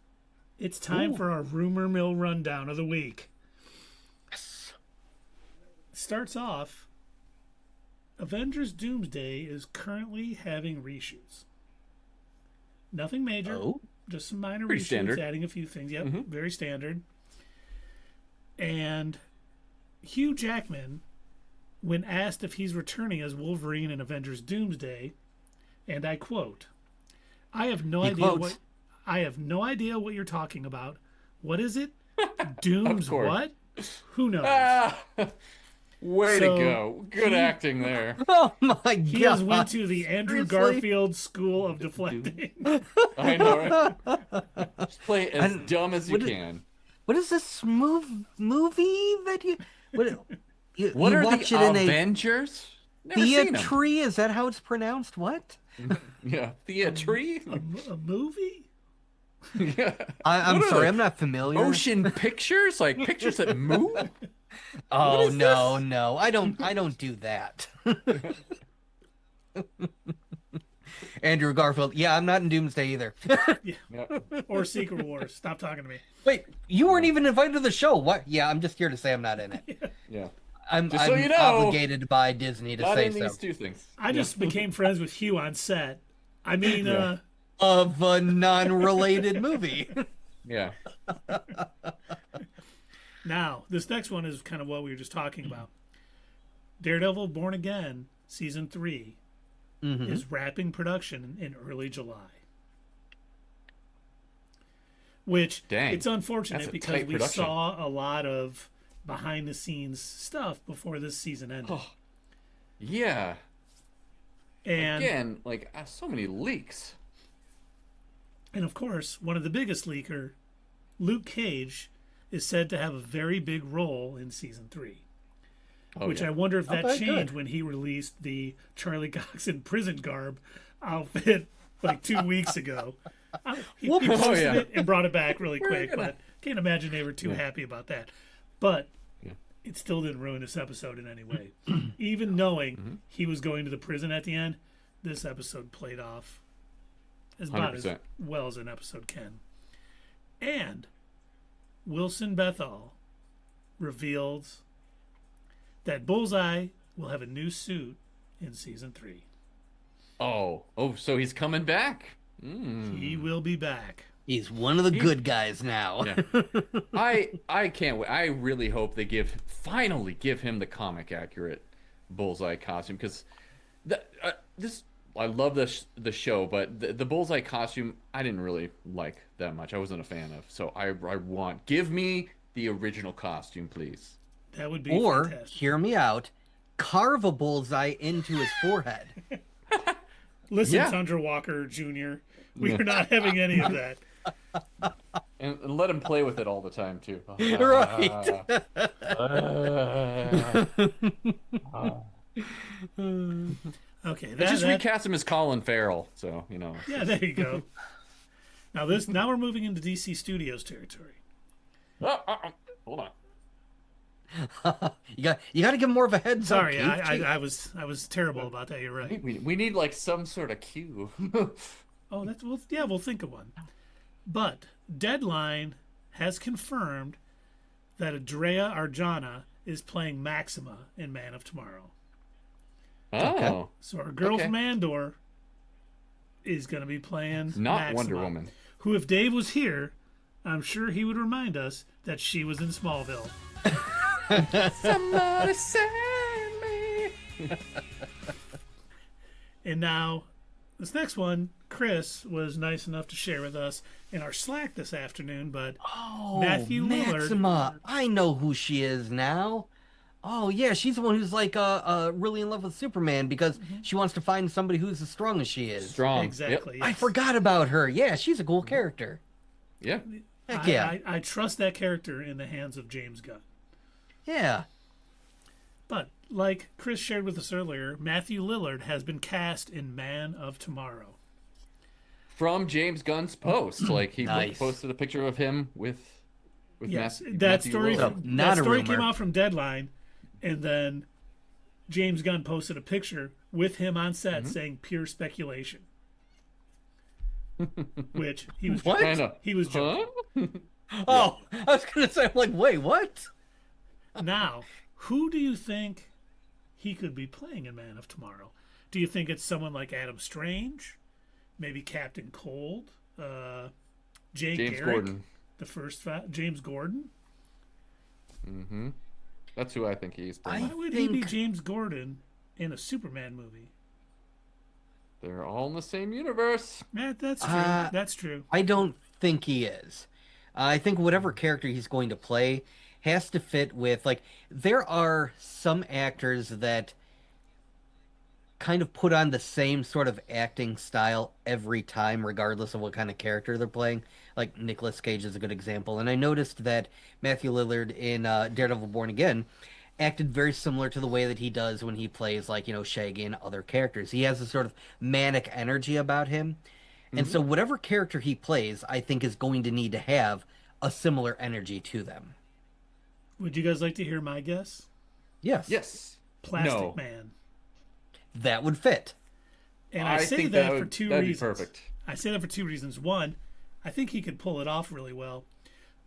[SPEAKER 2] it's time for our rumor mill rundown of the week. Starts off, Avengers Doomsday is currently having reshoots. Nothing major,
[SPEAKER 3] Oh.
[SPEAKER 2] just some minor
[SPEAKER 1] Pretty
[SPEAKER 2] reshoots,
[SPEAKER 1] standard.
[SPEAKER 2] adding a few things. Yep, very standard. And Hugh Jackman, when asked if he's returning as Wolverine in Avengers Doomsday, and I quote, I have no
[SPEAKER 3] He
[SPEAKER 2] idea
[SPEAKER 3] quotes.
[SPEAKER 2] what I have no idea what you're talking about. What is it? Dooms
[SPEAKER 1] course.
[SPEAKER 2] what? Who knows?
[SPEAKER 1] Ah, way
[SPEAKER 2] So,
[SPEAKER 1] to go. Good acting there.
[SPEAKER 3] Oh my
[SPEAKER 2] He
[SPEAKER 3] god.
[SPEAKER 2] has went to the Andrew
[SPEAKER 3] Seriously?
[SPEAKER 2] Garfield School of Deflecting.
[SPEAKER 1] I know, right? Just play it as dumb as you
[SPEAKER 3] what is-
[SPEAKER 1] can.
[SPEAKER 3] What is this movie that you you
[SPEAKER 1] What are
[SPEAKER 3] watch
[SPEAKER 1] the
[SPEAKER 3] it in a
[SPEAKER 1] Avengers? Never seen them.
[SPEAKER 3] theatre? Is that how it's pronounced? What?
[SPEAKER 1] Yeah, theatre.
[SPEAKER 2] A movie?
[SPEAKER 1] Yeah.
[SPEAKER 3] I'm
[SPEAKER 1] What are
[SPEAKER 3] sorry,
[SPEAKER 1] they?
[SPEAKER 3] I'm not familiar.
[SPEAKER 1] Motion pictures, like pictures that move.
[SPEAKER 3] Oh
[SPEAKER 1] is
[SPEAKER 3] no,
[SPEAKER 1] this?
[SPEAKER 3] no, I don't do that. Andrew Garfield. Yeah, I'm not in Doomsday either.
[SPEAKER 1] Yeah.
[SPEAKER 2] Or Secret Wars. Stop talking to me.
[SPEAKER 3] Wait, you weren't even invited to the show. What? Yeah, I'm just here to say I'm not in it.
[SPEAKER 1] Yeah.
[SPEAKER 3] I'm
[SPEAKER 1] Just so you know,
[SPEAKER 3] obligated by Disney to
[SPEAKER 1] Not
[SPEAKER 3] say
[SPEAKER 1] in
[SPEAKER 3] so.
[SPEAKER 1] these two things.
[SPEAKER 2] I just became friends with Hugh on set. I mean,
[SPEAKER 1] Yeah.
[SPEAKER 3] Of a non-related movie.
[SPEAKER 1] Yeah.
[SPEAKER 2] now, this next one is kind of what we were just talking about. Daredevil Born Again, Season 3, is wrapping production in early July. which
[SPEAKER 1] Dang,
[SPEAKER 2] it's unfortunate
[SPEAKER 1] that's a
[SPEAKER 2] because
[SPEAKER 1] tight
[SPEAKER 2] we
[SPEAKER 1] production.
[SPEAKER 2] saw a lot of behind the scenes stuff before this season ended.
[SPEAKER 1] Oh, yeah.
[SPEAKER 2] and
[SPEAKER 1] Again, like so many leaks.
[SPEAKER 2] and of course, one of the biggest leaker, Luke Cage, is said to have a very big role in season 3.
[SPEAKER 1] Oh,
[SPEAKER 2] Which
[SPEAKER 1] yeah.
[SPEAKER 2] I wonder if that
[SPEAKER 3] bet
[SPEAKER 2] changed
[SPEAKER 3] good.
[SPEAKER 2] when he released the Charlie Cox in prison garb outfit like 2 weeks ago. He
[SPEAKER 3] Whoops.
[SPEAKER 2] posted
[SPEAKER 1] Oh, yeah.
[SPEAKER 2] it and brought it back really quick,
[SPEAKER 1] gonna-
[SPEAKER 2] but can't imagine they were too happy about that. But
[SPEAKER 1] Yeah.
[SPEAKER 2] it still didn't ruin this episode in any way. Even knowing he was going to the prison at the end, this episode played off about as
[SPEAKER 1] 100%.
[SPEAKER 2] well as an episode can. And Wilson Bethel revealed that Bullseye will have a new suit in season 3.
[SPEAKER 1] Oh, so he's coming back.
[SPEAKER 2] He will be back.
[SPEAKER 3] He's one of the good guys now.
[SPEAKER 1] Yeah. I can't wait. I really hope they finally give him the comic accurate Bullseye costume, because this I love the show, but the Bullseye costume I didn't really like that much. I wasn't a fan of. So I give me the original costume, please.
[SPEAKER 2] That would be
[SPEAKER 3] Or,
[SPEAKER 2] fantastic.
[SPEAKER 3] hear me out, carve a bullseye into his forehead.
[SPEAKER 2] Listen,
[SPEAKER 1] Yeah.
[SPEAKER 2] Tundra Walker Jr., we are not having any of that.
[SPEAKER 1] And let him play with it all the time too.
[SPEAKER 3] Right.
[SPEAKER 2] Okay,
[SPEAKER 1] Just
[SPEAKER 2] that
[SPEAKER 1] recast him as Colin Farrell. So
[SPEAKER 2] yeah, there you go. Now we're moving into DC Studios territory.
[SPEAKER 1] Hold on.
[SPEAKER 3] You got to give him more of a heads up.
[SPEAKER 2] Sorry,
[SPEAKER 3] Keith.
[SPEAKER 2] I was terrible about that. You're right.
[SPEAKER 1] We need like some sort of cue.
[SPEAKER 2] Oh, we'll think of one. But Deadline has confirmed that Adria Arjona is playing Maxima in Man of Tomorrow.
[SPEAKER 1] Oh,
[SPEAKER 2] So our girl
[SPEAKER 1] Okay.
[SPEAKER 2] from Andor is going to be playing
[SPEAKER 1] not
[SPEAKER 2] Maxima,
[SPEAKER 1] Wonder Woman.
[SPEAKER 2] who, if Dave was here, I'm sure he would remind us that she was in Smallville.
[SPEAKER 1] Somebody save me.
[SPEAKER 2] And now, this next one, Chris was nice enough to share with us in our Slack this afternoon, but
[SPEAKER 3] Oh,
[SPEAKER 2] Matthew Lillard.
[SPEAKER 3] Maxima. I know who she is now. Oh, yeah, she's the one who's like really in love with Superman because she wants to find somebody who's as strong as she is.
[SPEAKER 1] Strong.
[SPEAKER 2] Exactly.
[SPEAKER 3] I
[SPEAKER 2] yes.
[SPEAKER 3] forgot about her. Yeah, she's a cool character.
[SPEAKER 1] Yep.
[SPEAKER 3] Heck yeah.
[SPEAKER 2] I trust that character in the hands of James Gunn.
[SPEAKER 3] Yeah.
[SPEAKER 2] But, like Chris shared with us earlier, Matthew Lillard has been cast in Man of Tomorrow.
[SPEAKER 1] From James Gunn's post, like he
[SPEAKER 3] Nice.
[SPEAKER 1] posted a picture of him with
[SPEAKER 2] Yes,
[SPEAKER 1] Matthew
[SPEAKER 2] that story,
[SPEAKER 1] Lillard.
[SPEAKER 3] Not
[SPEAKER 2] that
[SPEAKER 3] a
[SPEAKER 2] story
[SPEAKER 3] rumor.
[SPEAKER 2] came out from Deadline, and then James Gunn posted a picture with him on set saying pure speculation. Which he was
[SPEAKER 3] What?
[SPEAKER 1] I know.
[SPEAKER 2] He was joking.
[SPEAKER 1] Huh?
[SPEAKER 3] Oh, I was going to say, I'm like, wait, what?
[SPEAKER 2] Now, who do you think he could be playing in Man of Tomorrow? Do you think it's someone like Adam Strange? Maybe Captain Cold? Jay
[SPEAKER 1] James
[SPEAKER 2] Garrick?
[SPEAKER 1] Gordon.
[SPEAKER 2] The first James Gordon?
[SPEAKER 1] Mm-hmm. That's who I think he's
[SPEAKER 3] I-
[SPEAKER 1] playing.
[SPEAKER 2] Why would he be
[SPEAKER 3] think-
[SPEAKER 2] James Gordon in a Superman movie?
[SPEAKER 1] They're all in the same universe.
[SPEAKER 2] Matt, that's true. That's true.
[SPEAKER 3] I don't think he is. I think whatever character he's going to play has to fit with, like, there are some actors that kind of put on the same sort of acting style every time, regardless of what kind of character they're playing. Like, Nicolas Cage is a good example. And I noticed that Matthew Lillard in Daredevil Born Again acted very similar to the way that he does when he plays, like, Shaggy and other characters. He has a sort of manic energy about him. And so whatever character he plays, I think is going to need to have a similar energy to them.
[SPEAKER 2] Would you guys like to hear my guess?
[SPEAKER 3] Yes.
[SPEAKER 1] Yes.
[SPEAKER 2] Plastic
[SPEAKER 1] No.
[SPEAKER 2] Man.
[SPEAKER 3] That would fit.
[SPEAKER 2] And I say
[SPEAKER 1] think
[SPEAKER 2] that
[SPEAKER 1] would,
[SPEAKER 2] for two
[SPEAKER 1] that'd
[SPEAKER 2] reasons.
[SPEAKER 1] Be perfect.
[SPEAKER 2] I say that for two reasons. One, I think he could pull it off really well.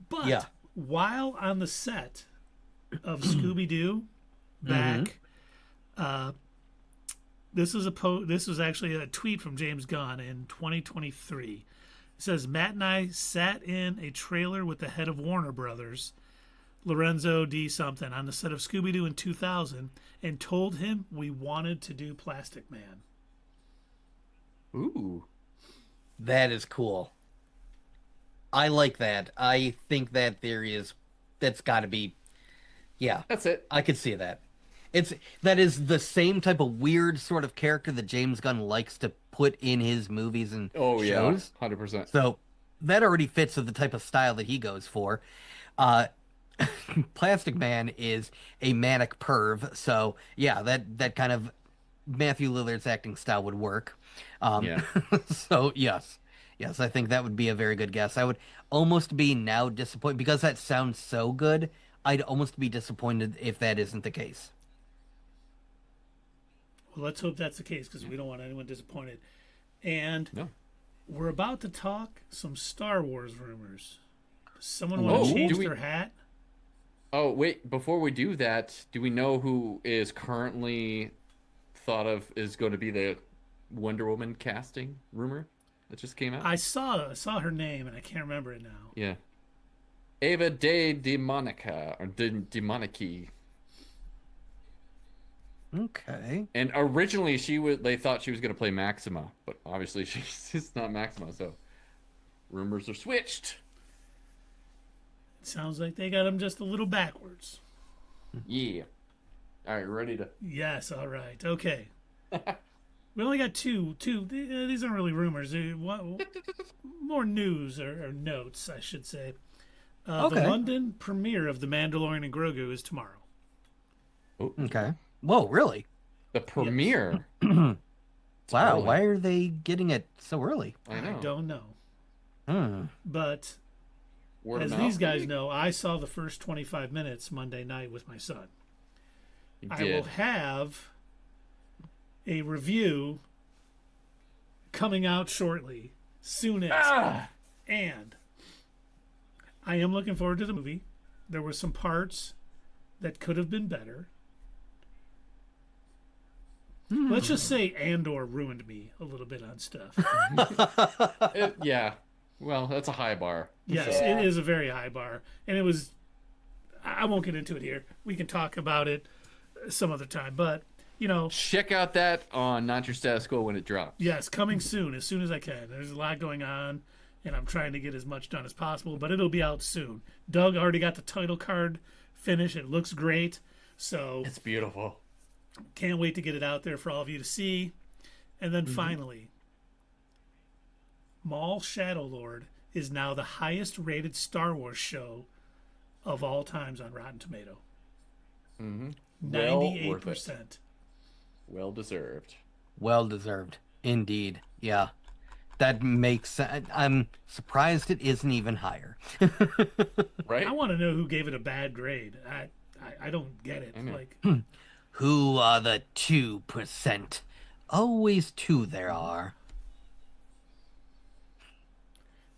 [SPEAKER 2] But
[SPEAKER 3] Yeah.
[SPEAKER 2] while on the set of Scooby Doo, back, this was actually a tweet from James Gunn in 2023. It says, Matt and I sat in a trailer with the head of Warner Brothers, Lorenzo D. something, on the set of Scooby Doo in 2000, and told him we wanted to do Plastic Man.
[SPEAKER 1] Ooh.
[SPEAKER 3] That is cool. I like that. I think that that's got to be, yeah,
[SPEAKER 1] That's it.
[SPEAKER 3] I could see that. That is the same type of weird sort of character that James Gunn likes to put in his movies and
[SPEAKER 1] Oh yeah,
[SPEAKER 3] shows.
[SPEAKER 1] 100%.
[SPEAKER 3] So that already fits with the type of style that he goes for. Uh, Plastic Man is a manic perv, so yeah, that kind of Matthew Lillard's acting style would work. Um,
[SPEAKER 1] Yeah.
[SPEAKER 3] so yes, I think that would be a very good guess. I would almost be now disappointed because that sounds so good. I'd almost be disappointed if that isn't the case.
[SPEAKER 2] Well, let's hope that's the case because we don't want anyone disappointed. And
[SPEAKER 1] No.
[SPEAKER 2] we're about to talk some Star Wars rumors. Does someone
[SPEAKER 1] Oh,
[SPEAKER 2] want to change
[SPEAKER 1] do we-
[SPEAKER 2] their hat?
[SPEAKER 1] Oh, wait, before we do that, do we know who is currently thought of is going to be the Wonder Woman casting rumor that just came out?
[SPEAKER 2] I saw her name and I can't remember it now.
[SPEAKER 1] Yeah. Ava de Demonica, or Demoniki.
[SPEAKER 3] Okay.
[SPEAKER 1] And originally they thought she was going to play Maxima, but obviously she's not Maxima, so rumors are switched.
[SPEAKER 2] It sounds like they got him just a little backwards.
[SPEAKER 1] Yeah. All right, ready to...
[SPEAKER 2] Yes, all right. Okay. We only got two. These aren't really rumors. More news or notes, I should say.
[SPEAKER 3] Okay.
[SPEAKER 2] The London premiere of The Mandalorian and Grogu is tomorrow.
[SPEAKER 3] Okay. Whoa, really?
[SPEAKER 1] The premiere.
[SPEAKER 3] Wow,
[SPEAKER 1] early.
[SPEAKER 3] why are they getting it so early?
[SPEAKER 1] I know.
[SPEAKER 2] don't know.
[SPEAKER 3] Hmm.
[SPEAKER 2] But
[SPEAKER 1] Word
[SPEAKER 2] as
[SPEAKER 1] of
[SPEAKER 2] these
[SPEAKER 1] mouth,
[SPEAKER 2] guys
[SPEAKER 1] maybe?
[SPEAKER 2] know, I saw the first 25 minutes Monday night with my son.
[SPEAKER 1] You
[SPEAKER 2] I
[SPEAKER 1] did.
[SPEAKER 2] will have a review coming out shortly, soon as. And I am looking forward to the movie. There were some parts that could have been better. Let's just say Andor ruined me a little bit on stuff.
[SPEAKER 1] Yeah. Well, that's a high bar.
[SPEAKER 2] Yes,
[SPEAKER 1] So-
[SPEAKER 2] it is a very high bar. And it was... I won't get into it here. We can talk about it some other time. But, you know,
[SPEAKER 1] Check out that on Not Your Status Quo when it drops.
[SPEAKER 2] yes, coming soon as I can. There's a lot going on, and I'm trying to get as much done as possible, but it'll be out soon. Doug already got the title card finished. It looks great. So
[SPEAKER 1] It's beautiful.
[SPEAKER 2] can't wait to get it out there for all of you to see. And then finally, Maul Shadow Lord is now the highest rated Star Wars show of all times on Rotten Tomato.
[SPEAKER 1] Mm-hmm.
[SPEAKER 2] 98%.
[SPEAKER 1] Well deserved.
[SPEAKER 3] Well deserved. Indeed. Yeah. That makes I'm surprised it isn't even higher.
[SPEAKER 1] Right?
[SPEAKER 2] I want to know who gave it a bad grade. I don't get it.
[SPEAKER 1] I know.
[SPEAKER 2] Like,
[SPEAKER 3] Who are the 2%? Always two there are.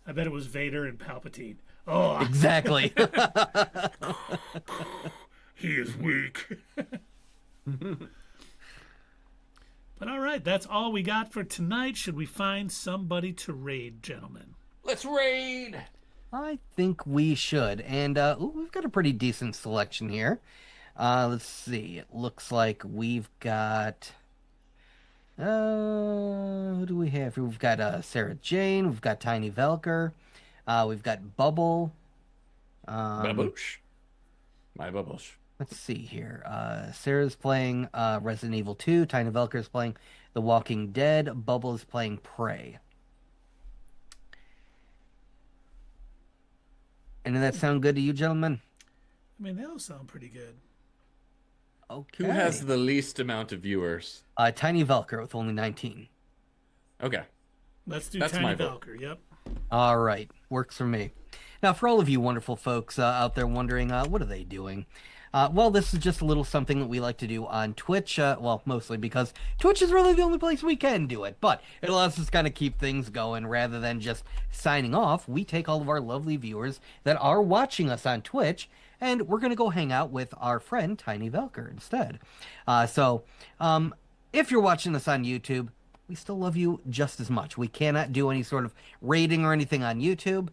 [SPEAKER 2] I bet it was Vader and Palpatine. Oh,
[SPEAKER 3] Exactly.
[SPEAKER 2] he is weak. But all right, that's all we got for tonight. Should we find somebody to raid, gentlemen?
[SPEAKER 1] Let's raid!
[SPEAKER 3] I think we should. And we've got a pretty decent selection here. Let's see. It looks like we've got... who do we have here? We've got Sarah Jane. We've got Tiny Velker. We've got Bubble.
[SPEAKER 1] Baboosh. My baboosh.
[SPEAKER 3] Let's see here. Sarah's playing Resident Evil 2. Tiny Velker's playing The Walking Dead. Bubble is playing Prey. And did that sound good to you, gentlemen?
[SPEAKER 2] I mean, they all sound pretty good.
[SPEAKER 3] Okay.
[SPEAKER 1] Who has the least amount of viewers?
[SPEAKER 3] Tiny Velker with only 19.
[SPEAKER 1] Okay.
[SPEAKER 2] Let's do
[SPEAKER 1] That's
[SPEAKER 2] Tiny
[SPEAKER 1] my vote.
[SPEAKER 2] Valkyr. Yep.
[SPEAKER 3] All right, works for me. Now, for all of you wonderful folks out there wondering, what are they doing? Well, this is just a little something that we like to do on Twitch. Well, mostly because Twitch is really the only place we can do it, but it allows us to kind of keep things going rather than just signing off. We take all of our lovely viewers that are watching us on Twitch, and we're going to go hang out with our friend Tiny Velker instead. So, if you're watching us on YouTube, we still love you just as much. We cannot do any sort of rating or anything on YouTube,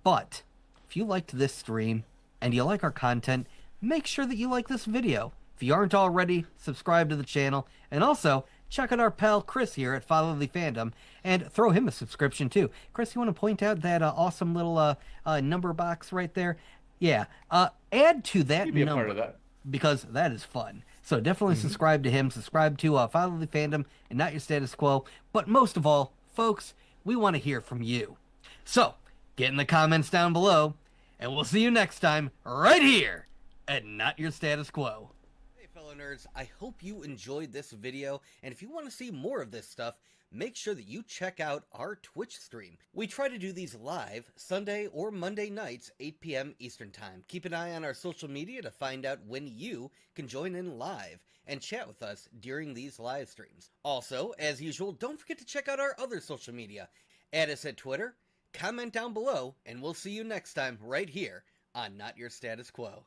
[SPEAKER 3] but if you liked this stream and you like our content, make sure that you like this video. If you aren't already, subscribe to the channel, and also check out our pal Chris here at Fatherly Fandom and throw him a subscription too. Chris, you want to point out that awesome little number box right there? Yeah, add to that
[SPEAKER 1] You'd be a
[SPEAKER 3] number
[SPEAKER 1] part of that.
[SPEAKER 3] because that is fun. So definitely subscribe to him. Subscribe to Fatherly Fandom and Not Your Status Quo. But most of all, folks, we want to hear from you. So get in the comments down below, and we'll see you next time right here at Not Your Status Quo. Hey fellow nerds, I hope you enjoyed this video, and if you want to see more of this stuff, make sure that you check out our Twitch stream. We try to do these live Sunday or Monday nights, 8 p.m. Eastern Time. Keep an eye on our social media to find out when you can join in live and chat with us during these live streams. Also, as usual, don't forget to check out our other social media. Add us at Twitter, comment down below, and we'll see you next time right here on Not Your Status Quo.